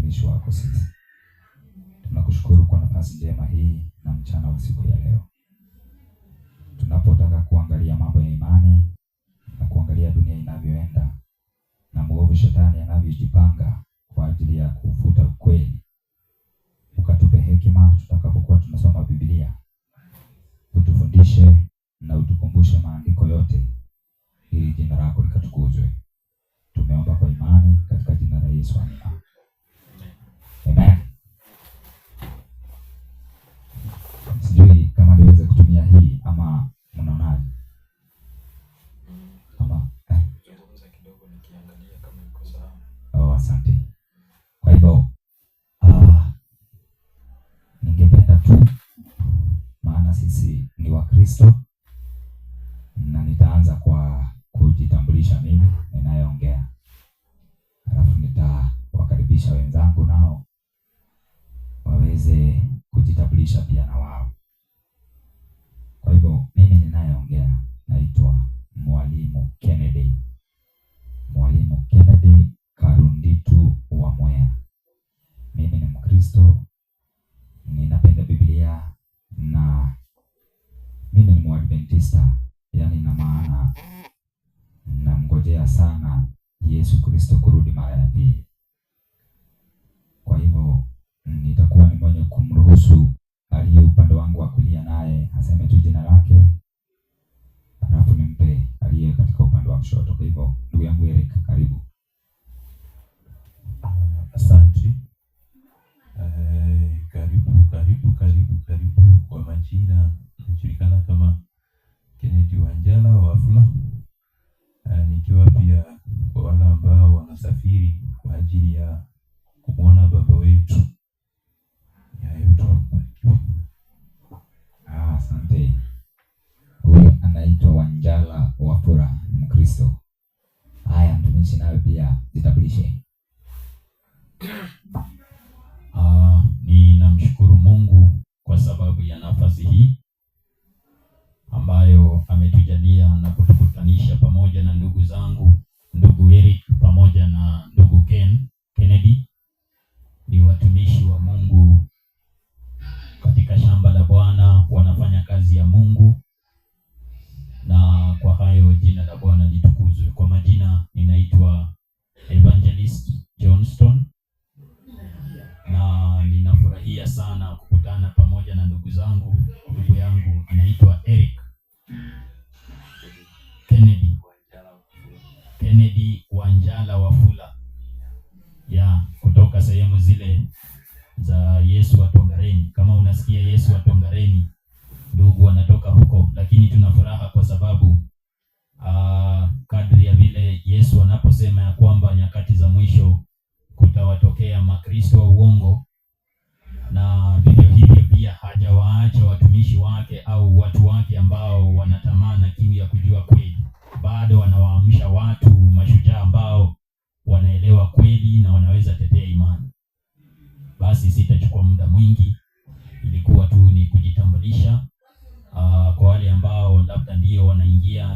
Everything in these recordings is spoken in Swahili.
watumishi wako sisi. Tunakushukuru kwa nafasi njema hii na mchana wa siku ya leo. Tunapotaka kuangalia mambo ya imani na kuangalia dunia inavyoenda na mwovu shetani anavyojipanga kwa ajili ya kufuta ukweli, ukatupe hekima tutakapokuwa tunasoma Biblia. Utufundishe na utukumbushe maandiko yote ili jina lako likatukuzwe. Tumeomba kwa imani katika jina la Yesu, amina. Amen. Sijui kama niweze kutumia hii ama mnaonaje? Ama zungumza kidogo nikiangalia kama iko sawa. Asante. Kwa hivyo ningependa tu, maana sisi ni Wakristo, na nitaanza kwa kujitambulisha mimi ninayeongea. Alafu nitawakaribisha wenzangu nao waweze kujitambulisha pia na wao. Kwa hivyo mimi ninayeongea naitwa Mwalimu Kennedy. Mwalimu Kennedy Karunditu wa Mwea. Mimi ni Mkristo, ninapenda Biblia na mimi ni Mwadventista, yaani na maana namngojea sana Yesu Kristo kurudi mara ya pili. Kwa hivyo nitakuwa ni mwenye kumruhusu aliye upande wangu wa kulia naye aseme tu jina lake, alafu nimpe aliye katika upande wa kushoto. Kwa hivyo ndugu yangu Eric, karibu. Asante. Karibu kwa majina najulikana kama Kennedy Wanjala Wafula. Nikiwa pia kwa wale ambao wanasafiri kwa ajili ya kumwona baba wetu. Asante. Huyu anaitwa Wanjala Wafula, Mkristo. Haya, mtumishi nawe pia jitambulishe. Ninamshukuru Mungu kwa sababu ya nafasi hii ambayo ametujalia na kutukutanisha pamoja na ndugu zangu, ndugu Eric pamoja na ndugu Kennedy. Ni watumishi wa Mungu katika shamba la Bwana, wanafanya kazi ya Mungu, na kwa hayo jina la Bwana litukuzwe. Kwa majina ninaitwa Evangelist Johnston, na ninafurahia sana kukutana pamoja na ndugu zangu. Ndugu yangu anaitwa Eric Kennedy Wanjala Wafula, kutoka sehemu zile za Yesu wa Tongareni. Kama unasikia Yesu wa Tongareni, ndugu wanatoka huko, lakini tuna furaha kwa sababu kadri ya vile Yesu anaposema ya kwamba nyakati za mwisho kutawatokea makristo wa uongo, na vivyo hivyo pia hajawaacha watumishi wake au watu wake ambao wanatamana kiu ya kujua kweli. Bado wanawaamsha watu mashujaa ambao wanaelewa kweli na wanaweza tetea imani. Basi sitachukua muda mwingi, ilikuwa tu ni kujitambulisha. Kwa wale ambao labda ndio wanaingia,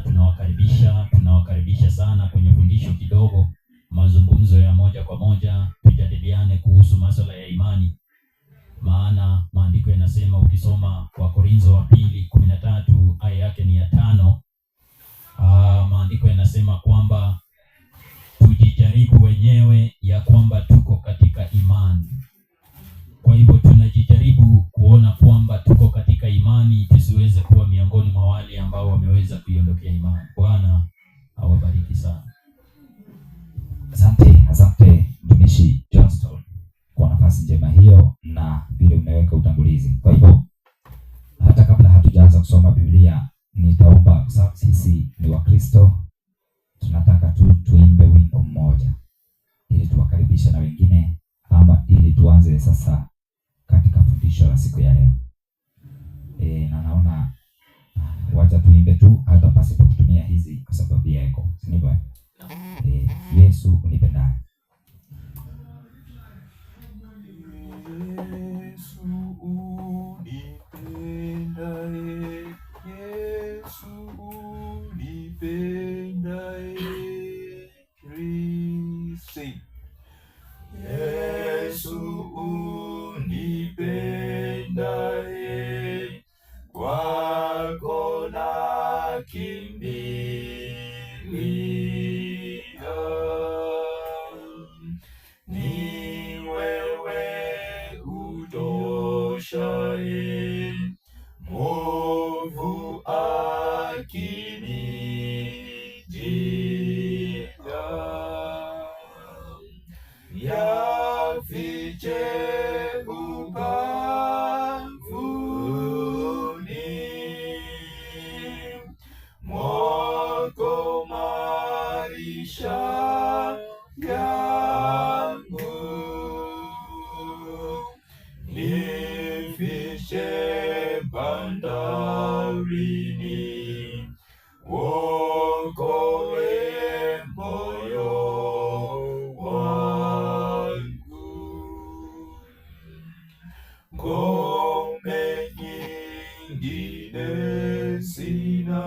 tunawakaribisha sana kwenye fundisho kidogo, mazungumzo ya moja kwa moja, tujadiliane kuhusu masuala ya imani. Maana maandiko yanasema, ukisoma Wakorintho wa 2:13 aya yake ni ya 5, maandiko yanasema kwamba tujijaribu wenyewe ya kwamba tuko katika imani. Kwa hivyo tunajijaribu kuona kwamba tuko katika imani, tusiweze kuwa miongoni mwa wale ambao wameweza kuiondokea imani. Bwana awabariki sana. Asante mtumishi Johnston kwa nafasi njema hiyo na vile umeweka utangulizi. Kwa hivyo hata kabla hatujaanza kusoma Biblia, nitaomba, kwa sababu sisi ni Wakristo, tunataka tuimbe wimbo mmoja ili tuwakaribishe na wengine, ama ili tuanze sasa katika fundisho la siku ya leo. Na naona wacha tuimbe tu hata pasipo kutumia hizi kwa sababu ya eko. Sivyo? Yesu unipendaye. Yesu Yesu unipendaye, kwako nakimbilia. Ni wewe utoshaye, mwovu akinijia. Yafiche ubavuni mwako maisha yangu, nifiche bandarini, wokoe moyo wangu. Ngome nyingine sina,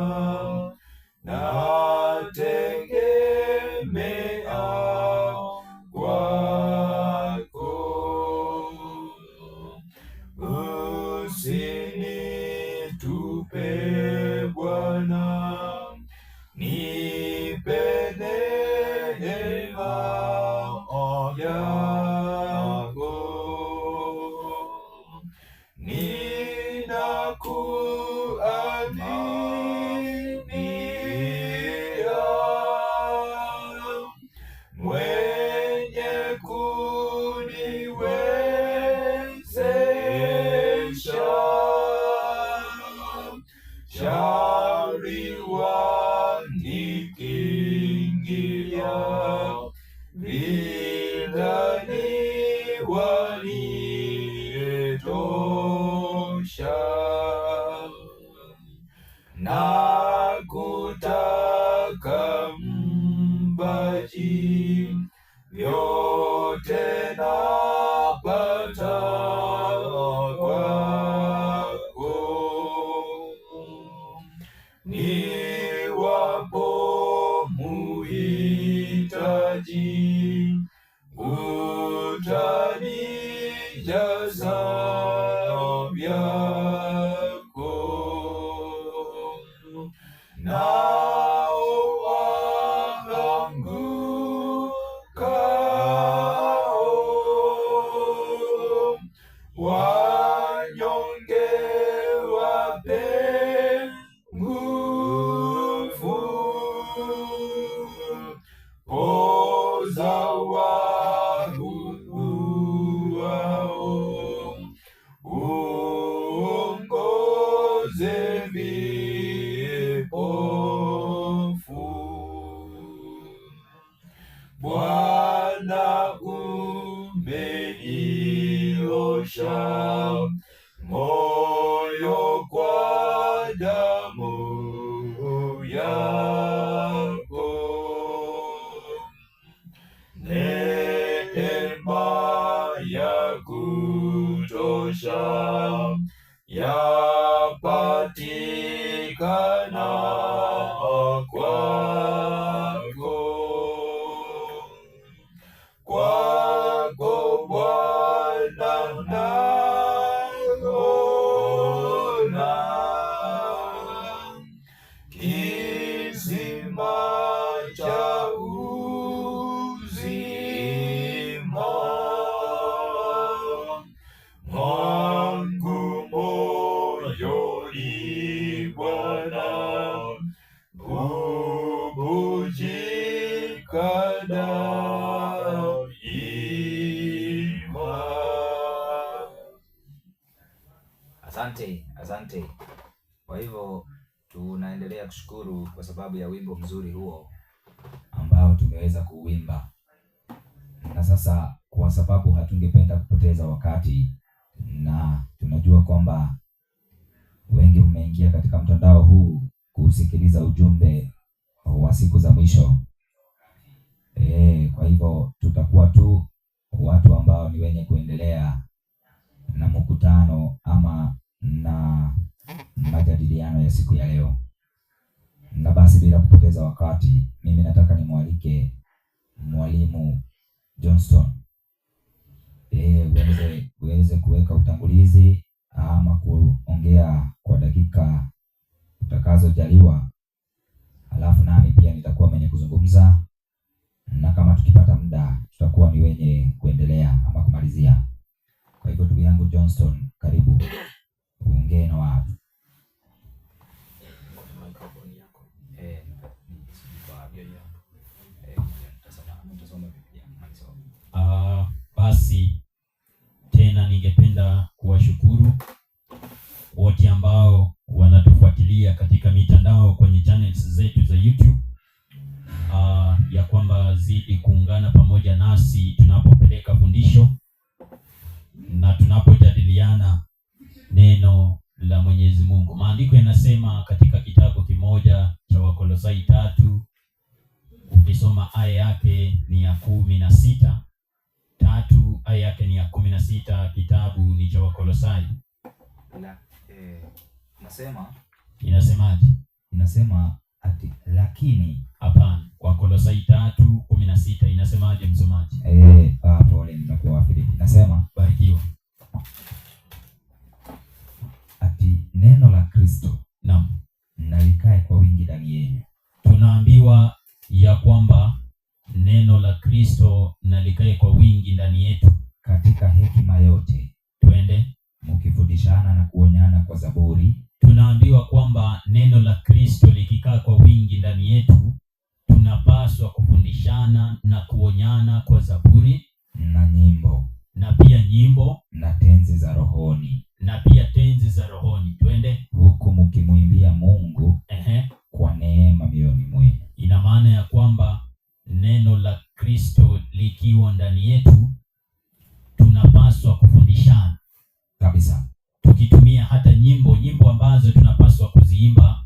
nategemea kwako. Usinitupe Bwana, nipe neema yako. Ninakuaminia, mwenye kuniwezesha. Shari wanikingia, vidani wanitosha. Nakutaka Mbaji, vyote napata kwako. Niwapo muhitaji, utanijaza vyako. Nao waangukao, wanyonge wape nguvu. Poza waugua, uongoze vipofu. Bwana umeniosha moyo kwa damu yako. Neema ya kutosha yapatikana kwako. Kwako Bwana naona kisima cha uzima, mwangu moyoni Bwana bubujika daima. Asante. Kwa hivyo tunaendelea kushukuru kwa sababu ya wimbo mzuri huo ambao tumeweza kuuimba, na sasa kwa sababu hatungependa kupoteza wakati na tunajua kwamba wengi mmeingia katika mtandao huu kusikiliza ujumbe wa siku za mwisho. Kwa hivyo tutakuwa tu watu ambao ni wenye kuendelea na mkutano ama na majadiliano ya siku ya leo. Na basi bila kupoteza wakati, mimi nataka nimwalike Mwalimu Johnston uweze kuweka utangulizi ama kuongea kwa dakika utakazojaliwa, alafu nami pia nitakuwa mwenye kuzungumza, na kama tukipata muda tutakuwa ni wenye kuendelea ama kumalizia. Kwa hivyo ndugu yangu Johnston, karibu uongee na watu. Basi tena ningependa kuwashukuru wote ambao wanatufuatilia katika mitandao kwenye channels zetu za YouTube, ya kwamba zidi kuungana pamoja nasi tunapopeleka fundisho na tunapojadiliana neno la Mwenyezi Mungu. Maandiko yanasema katika kitabu kimoja cha Wakolosai 3, ukisoma aya yake ni ya 16, 3 aya yake ni ya 16, kitabu ni cha Wakolosai. Inasemaje? Inasema ati lakini. Hapana, Wakolosai 3:16 inasemaje msomaji? Pole, nimekuwa wapi? Inasema barikiwa. Ati neno la Kristo naam, na likae kwa wingi ndani yenu. Tunaambiwa ya kwamba neno la Kristo na likae kwa wingi ndani yetu katika hekima yote. Twende mkifundishana na kuonyana kwa zaburi. Tunaambiwa kwamba neno la Kristo likikaa kwa wingi ndani yetu, tunapaswa kufundishana na kuonyana kwa zaburi na nyimbo, na pia nyimbo na tenzi za rohoni, na pia tenzi za rohoni. Twende huku mkimwimbia Mungu kwa neema mioyoni mwenu. Ina maana ya kwamba neno la Kristo likiwa ndani yetu, tunapaswa kufundishana kabisa, tukitumia hata nyimbo ambazo tunapaswa kuziimba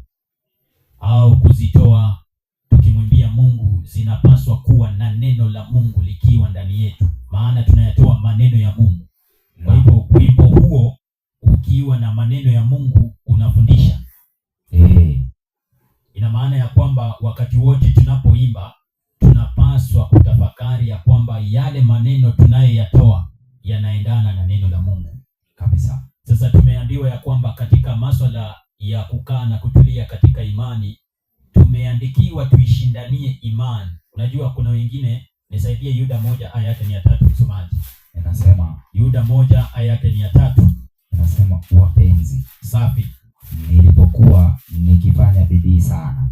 au kuzitoa tukimwimbia Mungu, zinapaswa kuwa na neno la Mungu likiwa ndani yetu, maana tunayatoa maneno ya Mungu. Kwa hivyo wimbo huo ukiwa na maneno ya Mungu unafundisha. Ina maana ya kwamba wakati wote tunapoimba tunapaswa kutafakari ya kwamba yale maneno tunayoyatoa yanaendana na neno la Mungu kabisa. Sasa tumeambiwa ya kwamba katika masuala ya kukaa na kutulia katika imani, tumeandikiwa tuishindanie imani. Unajua kuna wengine, nisaidie Yuda 1 aya yake ni ya 3 msomaji. Inasema Yuda 1 aya yake ni ya 3. Inasema wapenzi, safi, nilipokuwa nikifanya bidii sana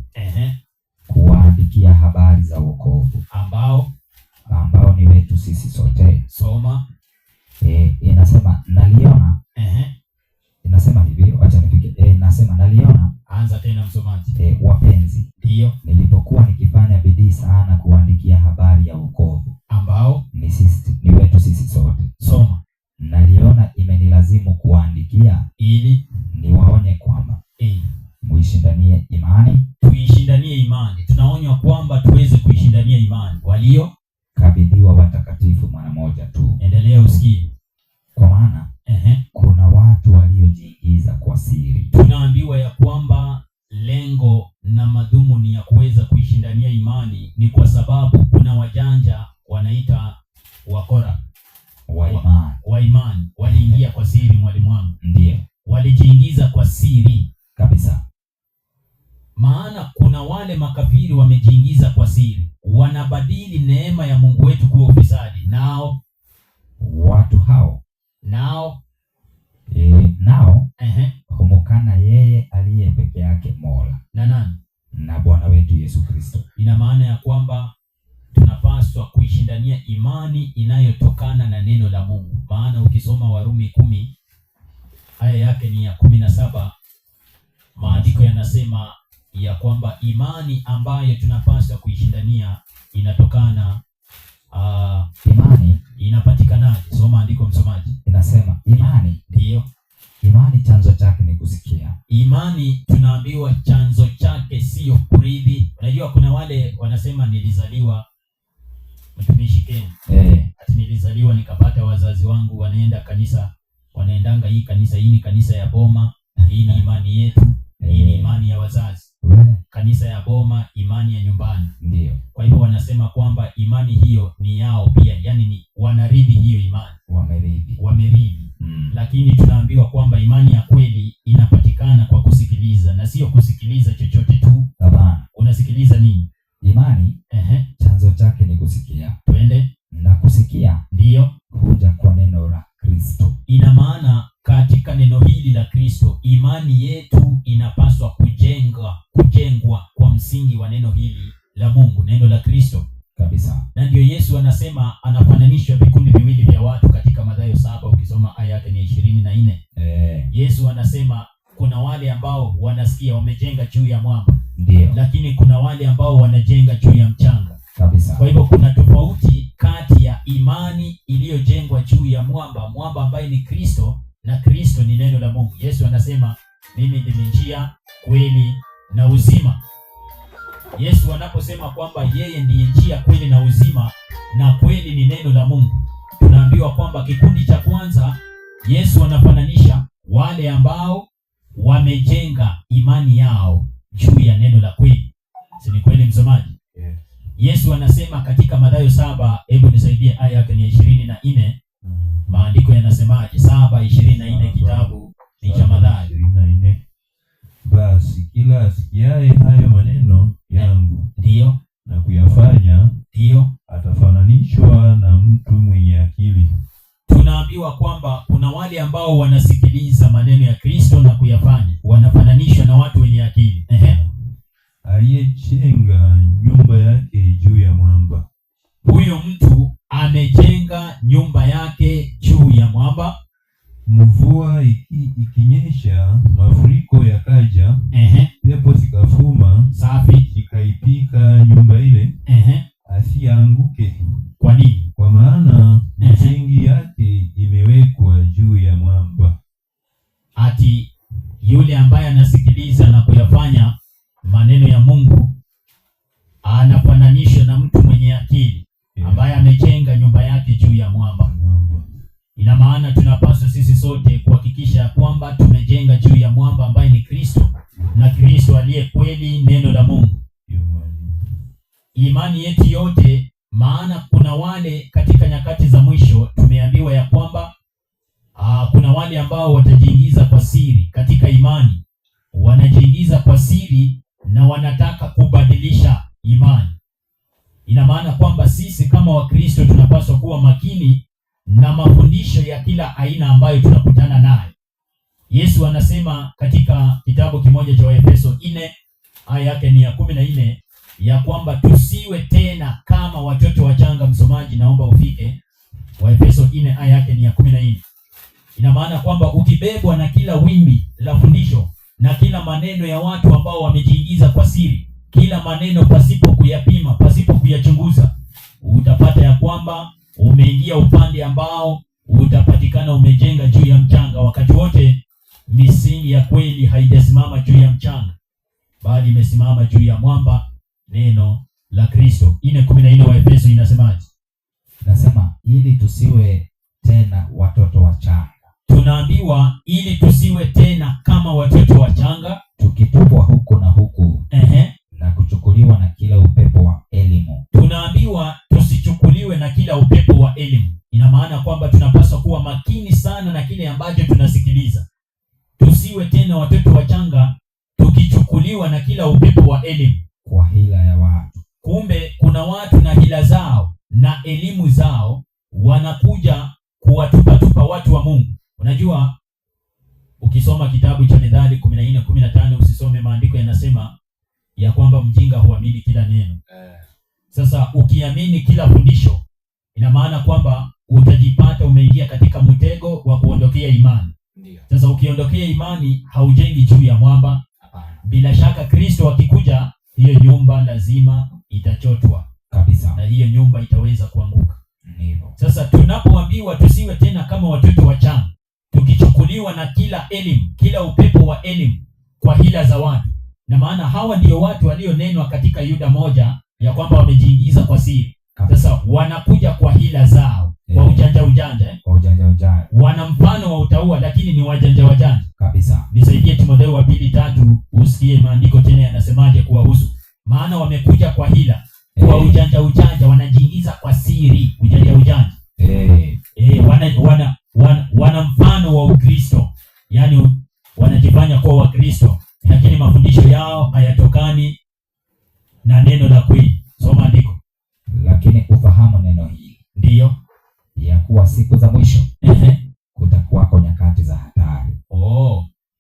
kuwaandikia habari za wokovu ambao ni wetu sisi sote. Soma. Inasema naliona. Inasema hivi, acha nifike. Inasema naliona. Anza tena msomaji. Wapenzi, ndio, nilipokuwa nikifanya bidii sana kuandikia habari ya wokovu ambao ni wetu sisi sote. Soma. Naliona imenilazimu kuandikia ili niwaonye kwamba muishindanie imani. Tuishindanie imani. Tunaonywa kwamba tuweze kuishindania imani walio kabidhiwa watakatifu mara moja tu. Endelea usikie. Kwa maana kuna watu waliojiingiza kwa siri. Tunaambiwa ya kwamba lengo na madhumuni ya kuweza kuishindania imani ni kwa sababu kuna wajanja wanaita wakora wa imani waliingia kwa siri. Mwalimu wangu, ndio walijiingiza kwa siri kabisa. Maana kuna wale makafiri wamejiingiza kwa siri, wanabadili neema ya Mungu wetu kuwa ufisadi. Nao watu hao nao humukana yeye aliye peke yake Mola na nani? Na Bwana wetu Yesu Kristo. Ina maana ya kwamba tunapaswa kuishindania imani inayotokana na neno la Mungu. Maana ukisoma Warumi 10 aya yake ni ya 17, maandiko yanasema ya kwamba imani ambayo tunapaswa kuishindania inatokana imani inapatikanaje? Soma andiko msomaji. Inasema imani, ndio, imani chanzo chake ni kusikia. Imani tunaambiwa chanzo chake sio kurithi. Unajua kuna wale wanasema nilizaliwa mtumishi Ken. Ati nilizaliwa nikapata wazazi wangu wanaenda kanisa, wanaendanga hii kanisa, hii ni kanisa ya boma, hii ni imani yetu, hii ni imani ya wazazi. Kanisa ya boma, imani ya nyumbani. Ndio. Kwa hivyo wanasema kwamba imani hiyo ni yao pia, yani ni wanarithi hiyo imani. Lakini tunaambiwa kwamba imani ya kweli inapatikana kwa kusikiliza, na sio kusikiliza chochote tu. Unasikiliza nini? Imani chanzo chake ni kusikia. Twende. Na kusikia ndio huja kwa neno la Kristo. Ina maana katika neno hili la Kristo, imani yetu inapaswa kujengwa kwa msingi wa neno hili la Mungu, neno la Kristo kabisa. Na ndio Yesu anasema, anafananishwa vikundi viwili vya watu katika Mathayo 7, ukisoma aya yake ni 24. Yesu anasema kuna wale ambao wanasikia, wamejenga juu ya mwamba. Ndio. Lakini kuna wale ambao wanajenga juu ya mchanga. Kabisa. Kwa hivyo kuna tofauti kati ya imani iliyojengwa juu ya mwamba ambaye ni Kristo, na Kristo ni neno la Mungu. Yesu anasema mimi ndimi njia, kweli na uzima. Yesu anaposema kwamba yeye ndiye njia, kweli na uzima, na kweli ni neno la Mungu, tunaambiwa kwamba kikundi cha kwanza Yesu anafananisha wale ambao wamejenga imani yao juu ya neno la kweli. Si ni kweli msomaji? Yes. Yesu anasema katika Mathayo 7, hebu nisaidie aya yake ni 24. Maandiko yanasemaje? 7:24, kitabu ni cha Mathayo 24. Basi kila asikiaye hayo maneno yangu ndio na kuyafanya ndio atafananishwa na mtu mwenye akili. Tunaambiwa kwamba kuna wale ambao wanasikiliza maneno ya Kristo na kuyafanya, wanafananishwa na watu wenye akili. Aliyejenga nyumba yake juu ya mwamba. Huyo mtu amejenga nyumba yake juu ya mwamba. Mvua ikinyesha, mafuriko yakaja, pepo zikafuma, safi, zikaipika nyumba ile, asianguke. Kwa nini? Kwa maana msingi yake imewekwa juu ya mwamba. Ati yule ambaye anasikiliza na kuyafanya maneno ya Mungu anafananishwa na mtu mwenye akili ambaye amejenga nyumba yake juu ya mwamba. Ina maana tunapaswa sisi sote kuhakikisha kwamba tumejenga juu ya mwamba ambaye ni Kristo, na Kristo aliye kweli, neno la Mungu. Imani yetu yote, maana kuna wale katika nyakati za mwisho tumeambiwa ya kwamba kuna wale ambao watajiingiza kwa siri katika imani, wanajiingiza kwa siri na wanataka kubadilisha imani. Ina maana kwamba sisi kama Wakristo tunapaswa kuwa makini na mafundisho ya kila aina ambayo tunakutana nayo. Yesu anasema katika kitabu kimoja cha Waefeso 4 aya yake ni ya 14 ya kwamba tusiwe tena kama watoto wachanga. Msomaji, naomba ufike Waefeso 4 aya yake ni ya 14. Ina maana kwamba ukibebwa na kila wimbi la fundisho na kila maneno ya watu ambao wamejiingiza kwa siri, kila maneno pasipo kuyapima, pasipo kuyachunguza, utapata ya kwamba umeingia upande ambao utapatikana umejenga juu ya mchanga. Wakati wote misingi ya kweli haijasimama juu ya mchanga, bali imesimama juu ya mwamba, neno la Kristo. 4:14 wa Efeso inasemaje? Nasema ili tusiwe tena watoto wachanga. Tunaambiwa ili tusiwe tena kama watoto wachanga, tukitupwa huku na huku na kuchukuliwa na kila upepo wa elimu. Tunaambiwa tusichukuliwe na kila upepo wa elimu. Ina maana kwamba tunapaswa kuwa makini sana na kile ambacho tunasikiliza. Tusiwe tena watoto wachanga tukichukuliwa na kila upepo wa elimu, kwa hila ya watu. Kumbe kuna watu na hila zao na elimu zao wanakuja kuwatupa watu wa Mungu. Unajua, ukisoma kitabu cha Mithali 14:15 usisome maandiko yanasema ya kwamba mjinga huamini kila neno. Sasa ukiamini kila fundisho, ina maana kwamba utajipata umeingia katika mtego wa kuondokea imani. Ndiyo. Sasa ukiondokea imani, haujengi juu ya mwamba. Bila shaka Kristo akikuja, hiyo nyumba lazima itachotwa kabisa, na hiyo nyumba itaweza kuanguka. Ndivyo. Sasa tunapoambiwa tusiwe tena kama watoto wachanga, tukichukuliwa na kila elimu, kila upepo wa elimu kwa hila za watu. Na maana hawa ndio watu walionenwa katika Yuda 1 ya kwamba wamejiingiza kwa siri. Sasa wanakuja kwa hila zao, kwa ujanja. Kwa ujanja. Wana mfano wa utaua, lakini ni wajanja kabisa. Nisaidie Timotheo wa 2:3 usikie maandiko tena yanasemaje kuwahusu. Maana wamekuja kwa hila, kwa ujanja, wanajiingiza kwa siri, ujanja. Wana mfano wa yaani wanajifanya kuwa Wakristo, lakini mafundisho yao hayatokani na neno la kweli. Soma andiko. Lakini ufahamu neno hili, Ndiyo. ya kuwa siku za mwisho kutakuwako nyakati za hatari.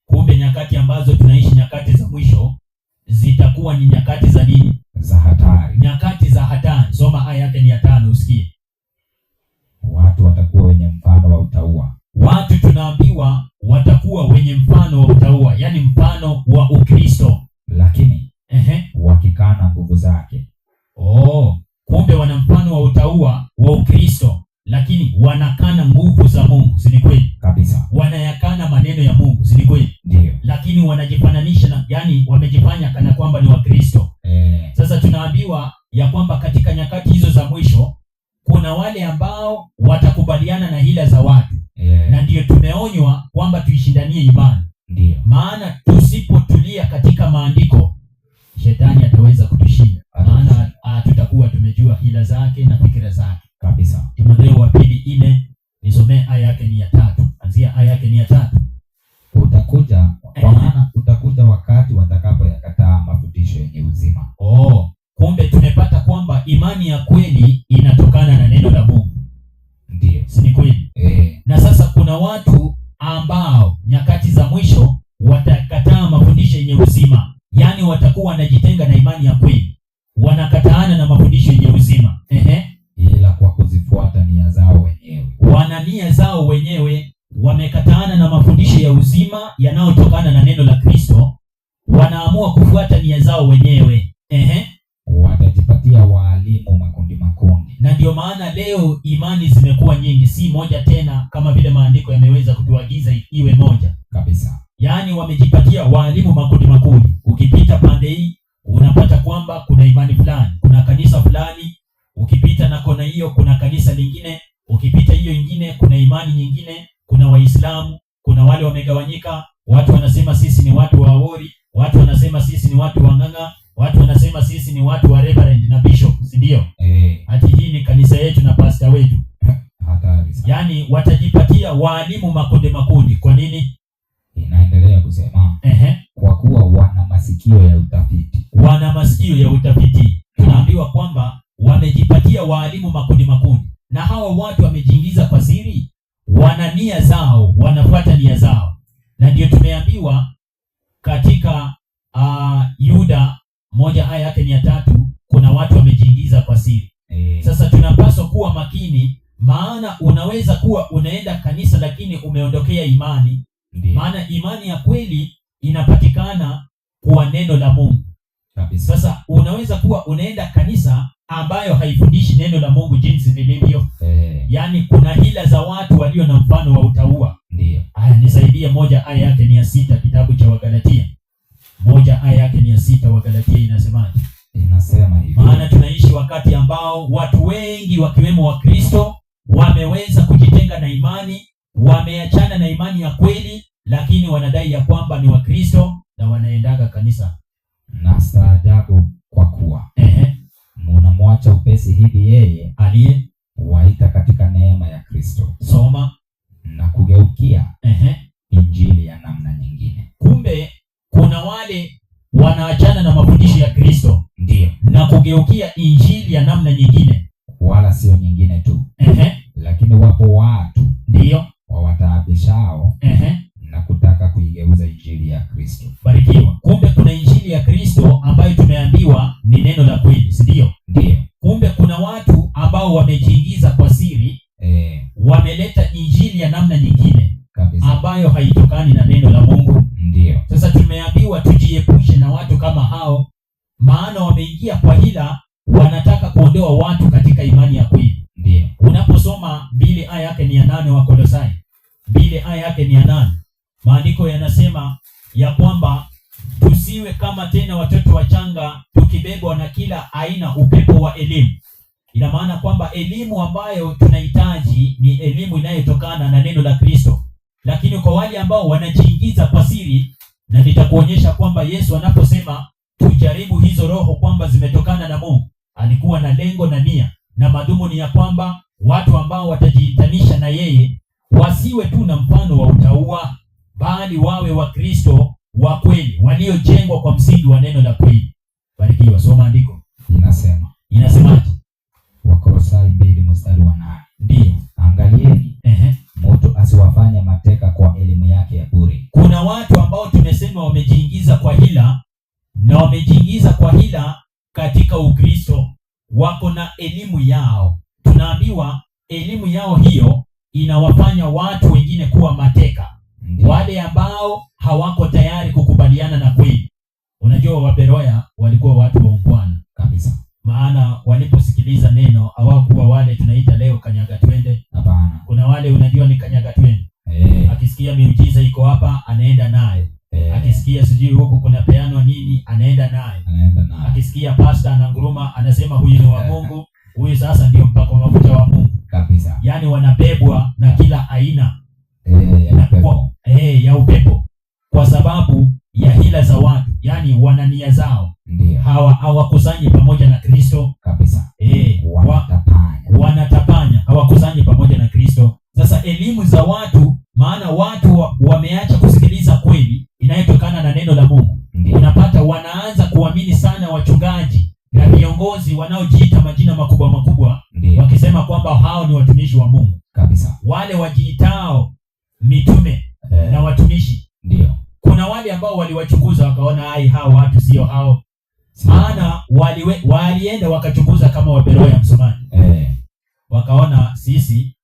Kumbe nyakati ambazo tunaishi, nyakati za mwisho, zitakuwa ni nyakati za nini? Za hatari. Nyakati za hatari. Soma aya yake ni ya 5 usikie. Watu watakuwa wenye mfano wa utauwa. Watu tunaambiwa watakuwa wenye mfano wa utauwa, yaani mfano wa Ukristo, lakini wakikana nguvu zake. Kumbe wana mfano wa utauwa wa Ukristo, lakini wanakana nguvu za Mungu, si ni kweli? Kabisa. Wanayakana maneno ya Mungu, si ni kweli? Ndio. Lakini wanajifananisha na, yani wamejifanya kana kwamba ni Wakristo. Sasa tunaambiwa ya kwamba katika nyakati hizo za mwisho kuna wale ambao watakubaliana na hila za watu. Na ndiyo tumeonywa kwamba tuishindanie imani. Ndio. Maana tusipotulia katika maandiko, shetani ataweza kutushinda. Maana tutakuwa tumejua hila zake na fikira zake. Kabisa. Timotheo wa pili 4, nisomee aya yake ni ya 3. Anzia aya yake ni ya 3. Utakuja, kwa maana utakuja wakati watakapoyakataa mafundisho yenye uzima. Kumbe tumepata kwamba imani ya kweli inatokana na neno la Mungu. Ndio. Si ni kweli? Na sasa kuna watu ambao nyakati za mwisho watakataa mafundisho yenye uzima. Yaani watakuwa wanajitenga na imani ya kweli. Wanakataana na mafundisho yenye uzima. Ila kwa kuzifuata nia zao wenyewe. Wana nia zao wenyewe, wamekataana na mafundisho ya uzima yanayotokana na neno la Kristo. Wanaamua kufuata nia zao wenyewe. Watajipatia waalimu makundi. Na ndio maana leo imani zimekuwa nyingi, si moja tena kama vile maandiko yameweza kutuagiza iwe moja. Kabisa. Yaani wamejipatia waalimu makundi. Ukipita pande hii unapata kwamba kuna imani fulani, kuna kanisa fulani. Ukipita na kona hiyo kuna kanisa lingine. Ukipita hiyo nyingine kuna imani nyingine. Kuna Waislamu, kuna wale wamegawanyika. Watu wanasema sisi ni watu wa Awori, watu wanasema sisi ni watu wa Ng'ang'a, watu wanasema sisi ni watu wa Reverend na Bishop, si ndio? Hati hii ni kanisa yetu na pastor wetu. Hatari sana. Yaani watajipatia waalimu makundi. Kwa nini? Inaendelea kusema kwa kuwa wana masikio ya utafiti. Wana masikio ya utafiti. Tunaambiwa kwamba wamejipatia waalimu makundi. Na hawa watu wamejiingiza kwa siri, wana nia zao, wanafuata nia zao. Na ndio tumeambiwa katika Yuda 1 aya yake ni ya 3, kuna watu wamejiingiza kwa siri. Sasa tunapaswa kuwa makini, maana unaweza kuwa unaenda kanisa lakini umeondokea imani. Maana imani ya kweli inapatikana kwa neno la Mungu. Kabisa. Sasa unaweza kuwa unaenda kanisa ambayo haifundishi neno la Mungu jinsi lilivyo. Yaani kuna hila za watu walio na mfano wa utauwa. Ndio. Nisaidie 1 aya yake ni ya 6, kitabu cha Wagalatia. 1 aya yake ni ya 6, Wagalatia inasemaje? Inasema hivi. Maana tunaishi wakati ambao watu wengi wakiwemo Wakristo wameweza kujitenga na imani, wameachana na imani ya kweli, lakini wanadai ya kwamba ni Wakristo na wanaendaga kanisa. Na staajabu kwa kuwa mnamwacha upesi hivi yeye aliye waita katika neema ya Kristo. Soma. Na kugeukia injili ya namna nyingine. Kumbe kuna wale wanaachana na mafundisho ya Kristo. Ndio. Na kugeukia injili ya namna nyingine. Wala sio nyingine tu. Lakini wapo watu ndio wawataabishao na kutaka kuigeuza injili ya Kristo. Barikiwa. Kumbe kuna injili ya Kristo ambayo tumeambiwa ni neno la kweli, si ndio? Ndio. Kumbe kuna watu ambao wamejiingiza kwa siri, wameleta injili ya namna nyingine. Kabisa. Ambayo haitokani na neno la Mungu. Ndio. Sasa tumeambiwa tujiepushe na watu kama hao, maana wameingia kwa hila, wanataka kuondoa watu katika imani ya kweli. Ndio. Unaposoma 2 aya yake ni ya 8 wa Kolosai. 2 aya yake ni ya 8. Maandiko yanasema ya kwamba tusiwe kama tena watoto wachanga, tukibebwa na kila aina upepo wa elimu. Ina maana kwamba elimu ambayo tunahitaji ni elimu inayotokana na neno la Kristo. Lakini kwa wale ambao wanajiingiza kwa siri, na nitakuonyesha kwamba Yesu anaposema tujaribu hizo roho kwamba zimetokana na Mungu, alikuwa na lengo na nia na madhumuni ya kwamba watu ambao watajiitanisha na yeye wasiwe tu na mfano wa utauwa, bali wawe Wakristo wa kweli waliojengwa kwa msingi wa neno la kweli. Barikiwa. Soma andiko. Inasemaje? Wakolosai 2:8. Ndiyo. Angalieni mtu asiwafanye mateka kwa elimu yake ya bure. Kuna watu ambao tumesema wamejiingiza kwa hila, na wamejiingiza kwa hila katika Ukristo. Wako na elimu yao. Tunaambiwa elimu yao hiyo inawafanya watu wengine kuwa mateka. Ndiyo. Wale ambao hawako tayari kukubaliana na kweli. Unajua Waberoya walikuwa watu waungwana kabisa. Maana waliposikiliza neno hawakuwa wale tunaita leo kanyaga twende. Hapana. Kuna wale unajua ni kanyaga twende. Akisikia miujiza iko hapa anaenda naye. Akisikia sijui huko kuna peano nini anaenda naye. Akisikia pastor ananguruma anasema huyu ni wa Mungu, huyu sasa ndio mpako mafuta wa Mungu. Kabisa. Yaani wanabebwa na kila aina ya upepo kwa sababu ya hila za watu. Yaani wana nia zao. Ndiyo. Hawakusanyi pamoja na Kristo. Kabisa. Wanatapanya. Hawakusanyi pamoja na Kristo. Sasa elimu za watu, maana watu wameacha kusikiliza kweli inayotokana na neno la Mungu. Ndiyo. Unapata wanaanza kuamini sana wachungaji na viongozi wanaojiita majina makubwa makubwa. Ndiyo. Wakisema kwamba hao ni watumishi wa Mungu. Kabisa. Wale wajiitao mitume na watumishi. Ndiyo. Kuna wale ambao waliwachunguza wakaona hao watu sio hao. Maana walienda wakachunguza kama Waberoya msomaji. Wakaona sisi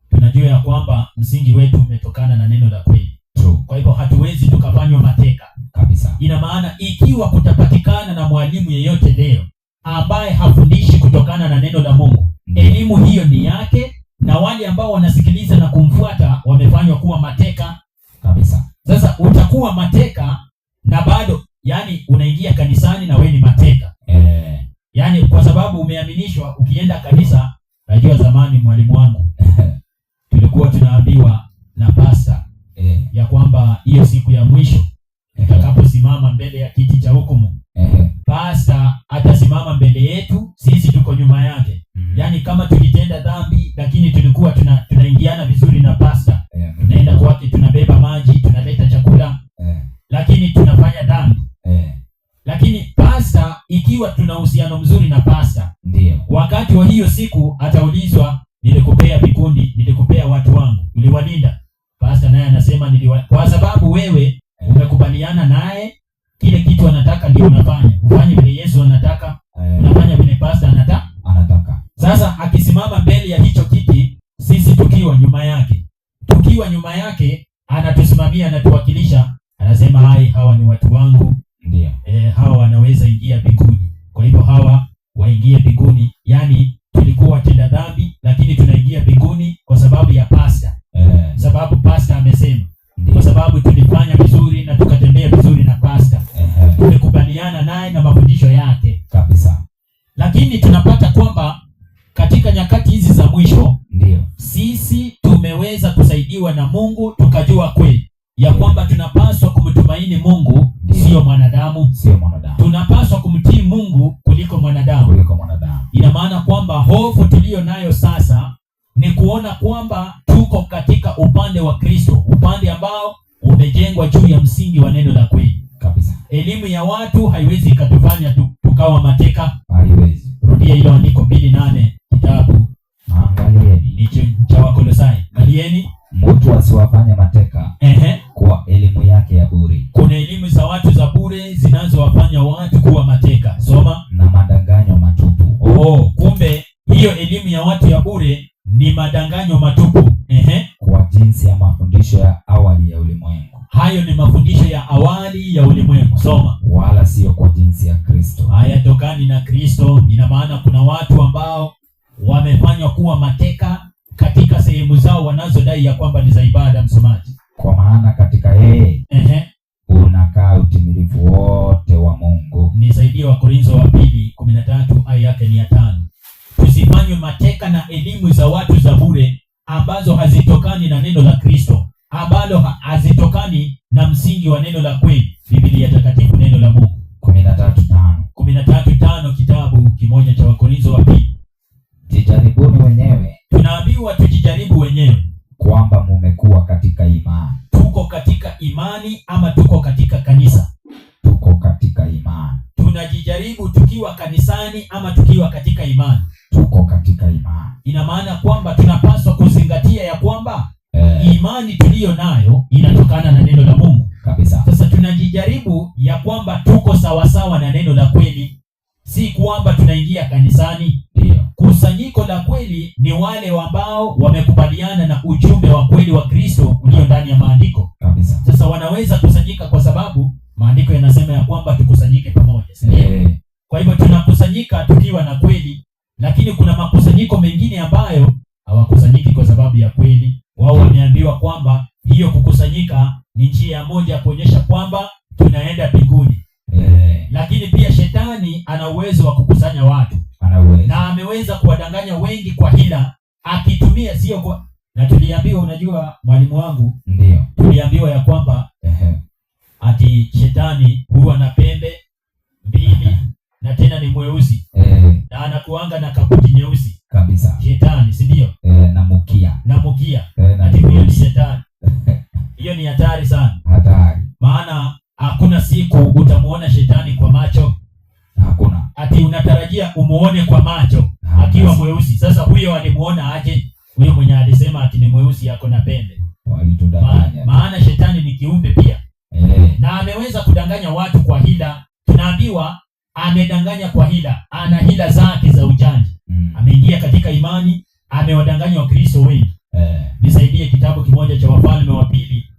tunajua ya kwamba msingi wetu umetokana na neno la kweli. True. Kwa hivyo hatuwezi tukafanywa mateka. Kabisa. Ina maana ikiwa kutapatikana na mwalimu yeyote leo ambaye hafundishi kutokana na neno la Mungu, elimu hiyo ni yake, na wale ambao wanasikiliza na kumfuata wamefanywa kuwa mateka. Kabisa. Sasa utakuwa mateka na bado yani unaingia kanisani na wewe ni mateka. Yani kwa sababu umeaminishwa ukienda kanisa. Najua zamani mwalimu wangu tulikuwa tunaambiwa na pasta ya kwamba hiyo siku ya mwisho tutakaposimama mbele ya kiti cha hukumu, pasta atasimama mbele yetu, sisi tuko nyuma yake. Yani kama tulitenda dhambi lakini tulikuwa tunaingiana vizuri na pasta. Tunaenda kwake, tunabeba maji, tunaleta chakula. Lakini tunafanya dhambi. Lakini pasta, ikiwa tuna uhusiano mzuri na pasta, ndiyo, wakati wa hiyo siku ataulizwa, nilikupea vikundi, nilikupea watu wangu, uliwalinda? Pasta naye anasema kwa sababu wewe umekubaliana naye, kile kitu anataka ndio unafanya. Ufanye vile Yesu anataka, unafanya vile pasta anataka. Sasa akisimama mbele ya hicho kiti, sisi tukiwa nyuma yake, anatusimamia, anatuwakilisha, anasema hawa ni watu wangu. Ndiyo. Hawa wanaweza ingia mbinguni. Kwa hivyo hawa waingie mbinguni. Yani tulikuwa watenda dhambi lakini tunaingia mbinguni kwa sababu ya pasta. Sababu pasta amesema. Ndiyo. Kwa sababu tulifanya vizuri na tukatembea vizuri na pasta. Tumekubaliana naye na mafundisho yake. Kabisa. Lakini tunapata kwamba katika nyakati hizi za mwisho, ndiyo, sisi tumeweza kusaidiwa na Mungu tukajua kweli ya kwamba tunapaswa kumtumaini Mungu, sio mwanadamu. Tunapaswa kumtii Mungu kuliko mwanadamu. Ina maana kwamba hofu tuliyo nayo sasa ni kuona kwamba tuko katika upande wa Kristo, upande ambao umejengwa juu ya msingi wa neno la kweli. Kabisa. Elimu ya watu haiwezi ikatufanya tukawa mateka. Haiwezi. Rudia hilo andiko 2:8 kitabu. Angalieni. Ni cha Wakolosai. Angalieni mtu asiwafanye mateka kwa elimu yake ya bure. Kuna elimu za watu za bure zinazowafanya watu kuwa mateka. Soma. Na madanganyo matupu. Kumbe hiyo elimu ya watu ya bure ni madanganyo matupu. Kwa jinsi ya mafundisho ya awali ya ulimwengu. Hayo ni mafundisho ya awali ya ulimwengu. Soma. Wala sio kwa jinsi ya Kristo. Hayatokani na Kristo. Ina maana kuna watu ambao wamefanywa kuwa mateka katika sehemu zao wanazodai ya kwamba ni za ibada, msomaji. Kwa maana katika yeye unakaa utimilifu wote wa Mungu. Nisaidie Wakorintho wa 2:13 aya yake ni 5. Tusifanywe mateka na elimu za watu za bure ambazo hazitokani na neno la Kristo, ambalo hazitokani na msingi wa neno la kweli, Biblia takatifu, neno la Mungu. 13:5 kitabu kimoja cha Wakorintho wa 2. Jijaribuni wenyewe. Tunaambiwa tujijaribu wenyewe kwamba mumekuwa katika imani. tuko katika imani ama tuko katika kanisa? Tuko katika imani. Tunajijaribu tukiwa kanisani ama tukiwa katika imani? Tuko katika imani. Ina maana kwamba tunapaswa kuzingatia ya kwamba imani tuliyo nayo inatokana na neno la Mungu. Kabisa. Sasa tunajijaribu ya kwamba tuko sawasawa na neno la kweli, si kwamba tunaingia kanisani. Ndio. Kusanyiko la kweli ni wale ambao wamekubaliana na ujumbe wa kweli wa Kristo ulio ndani ya maandiko. Kabisa. Sasa wanaweza kusanyika kwa sababu maandiko yanasema ya kwamba tukusanyike pamoja, si ndio? Kwa hivyo tunakusanyika tukiwa na kweli, lakini kuna makusanyiko mengine ambayo hawakusanyiki kwa sababu ya kweli. Wao wameambiwa kwamba hiyo kukusanyika ni njia moja kuonyesha kwamba tunaenda mbinguni. Lakini pia shetani ana uwezo wa kukusanya watu. Na ameweza kuwadanganya wengi kwa hila, akitumia sio kwa, na tuliambiwa, unajua mwalimu wangu, ndio tuliambiwa ya kwamba ati shetani huwa na pembe mbili na tena ni mweusi na anakuanga na kabuti nyeusi. Kabisa. Shetani, si ndio? Na mkia. Ati huyo ni shetani. Hiyo ni hatari sana. Hatari. Maana hakuna siku utamuona shetani kwa macho. Hakuna. Ati unatarajia umuone kwa macho akiwa mweusi. Sasa huyo alimuona aje? Huyo mwenye alisema ati ni mweusi yako na pembe. Walitudanganya. Maana shetani ni kiumbe pia. Na ameweza kudanganya watu kwa hila. Tunaambiwa amedanganya kwa hila. Ana hila zake za ujanja. Ameingia katika imani, amewadanganya Wakristo wengi. Nisaidie kitabu kimoja cha Wafalme wa Pili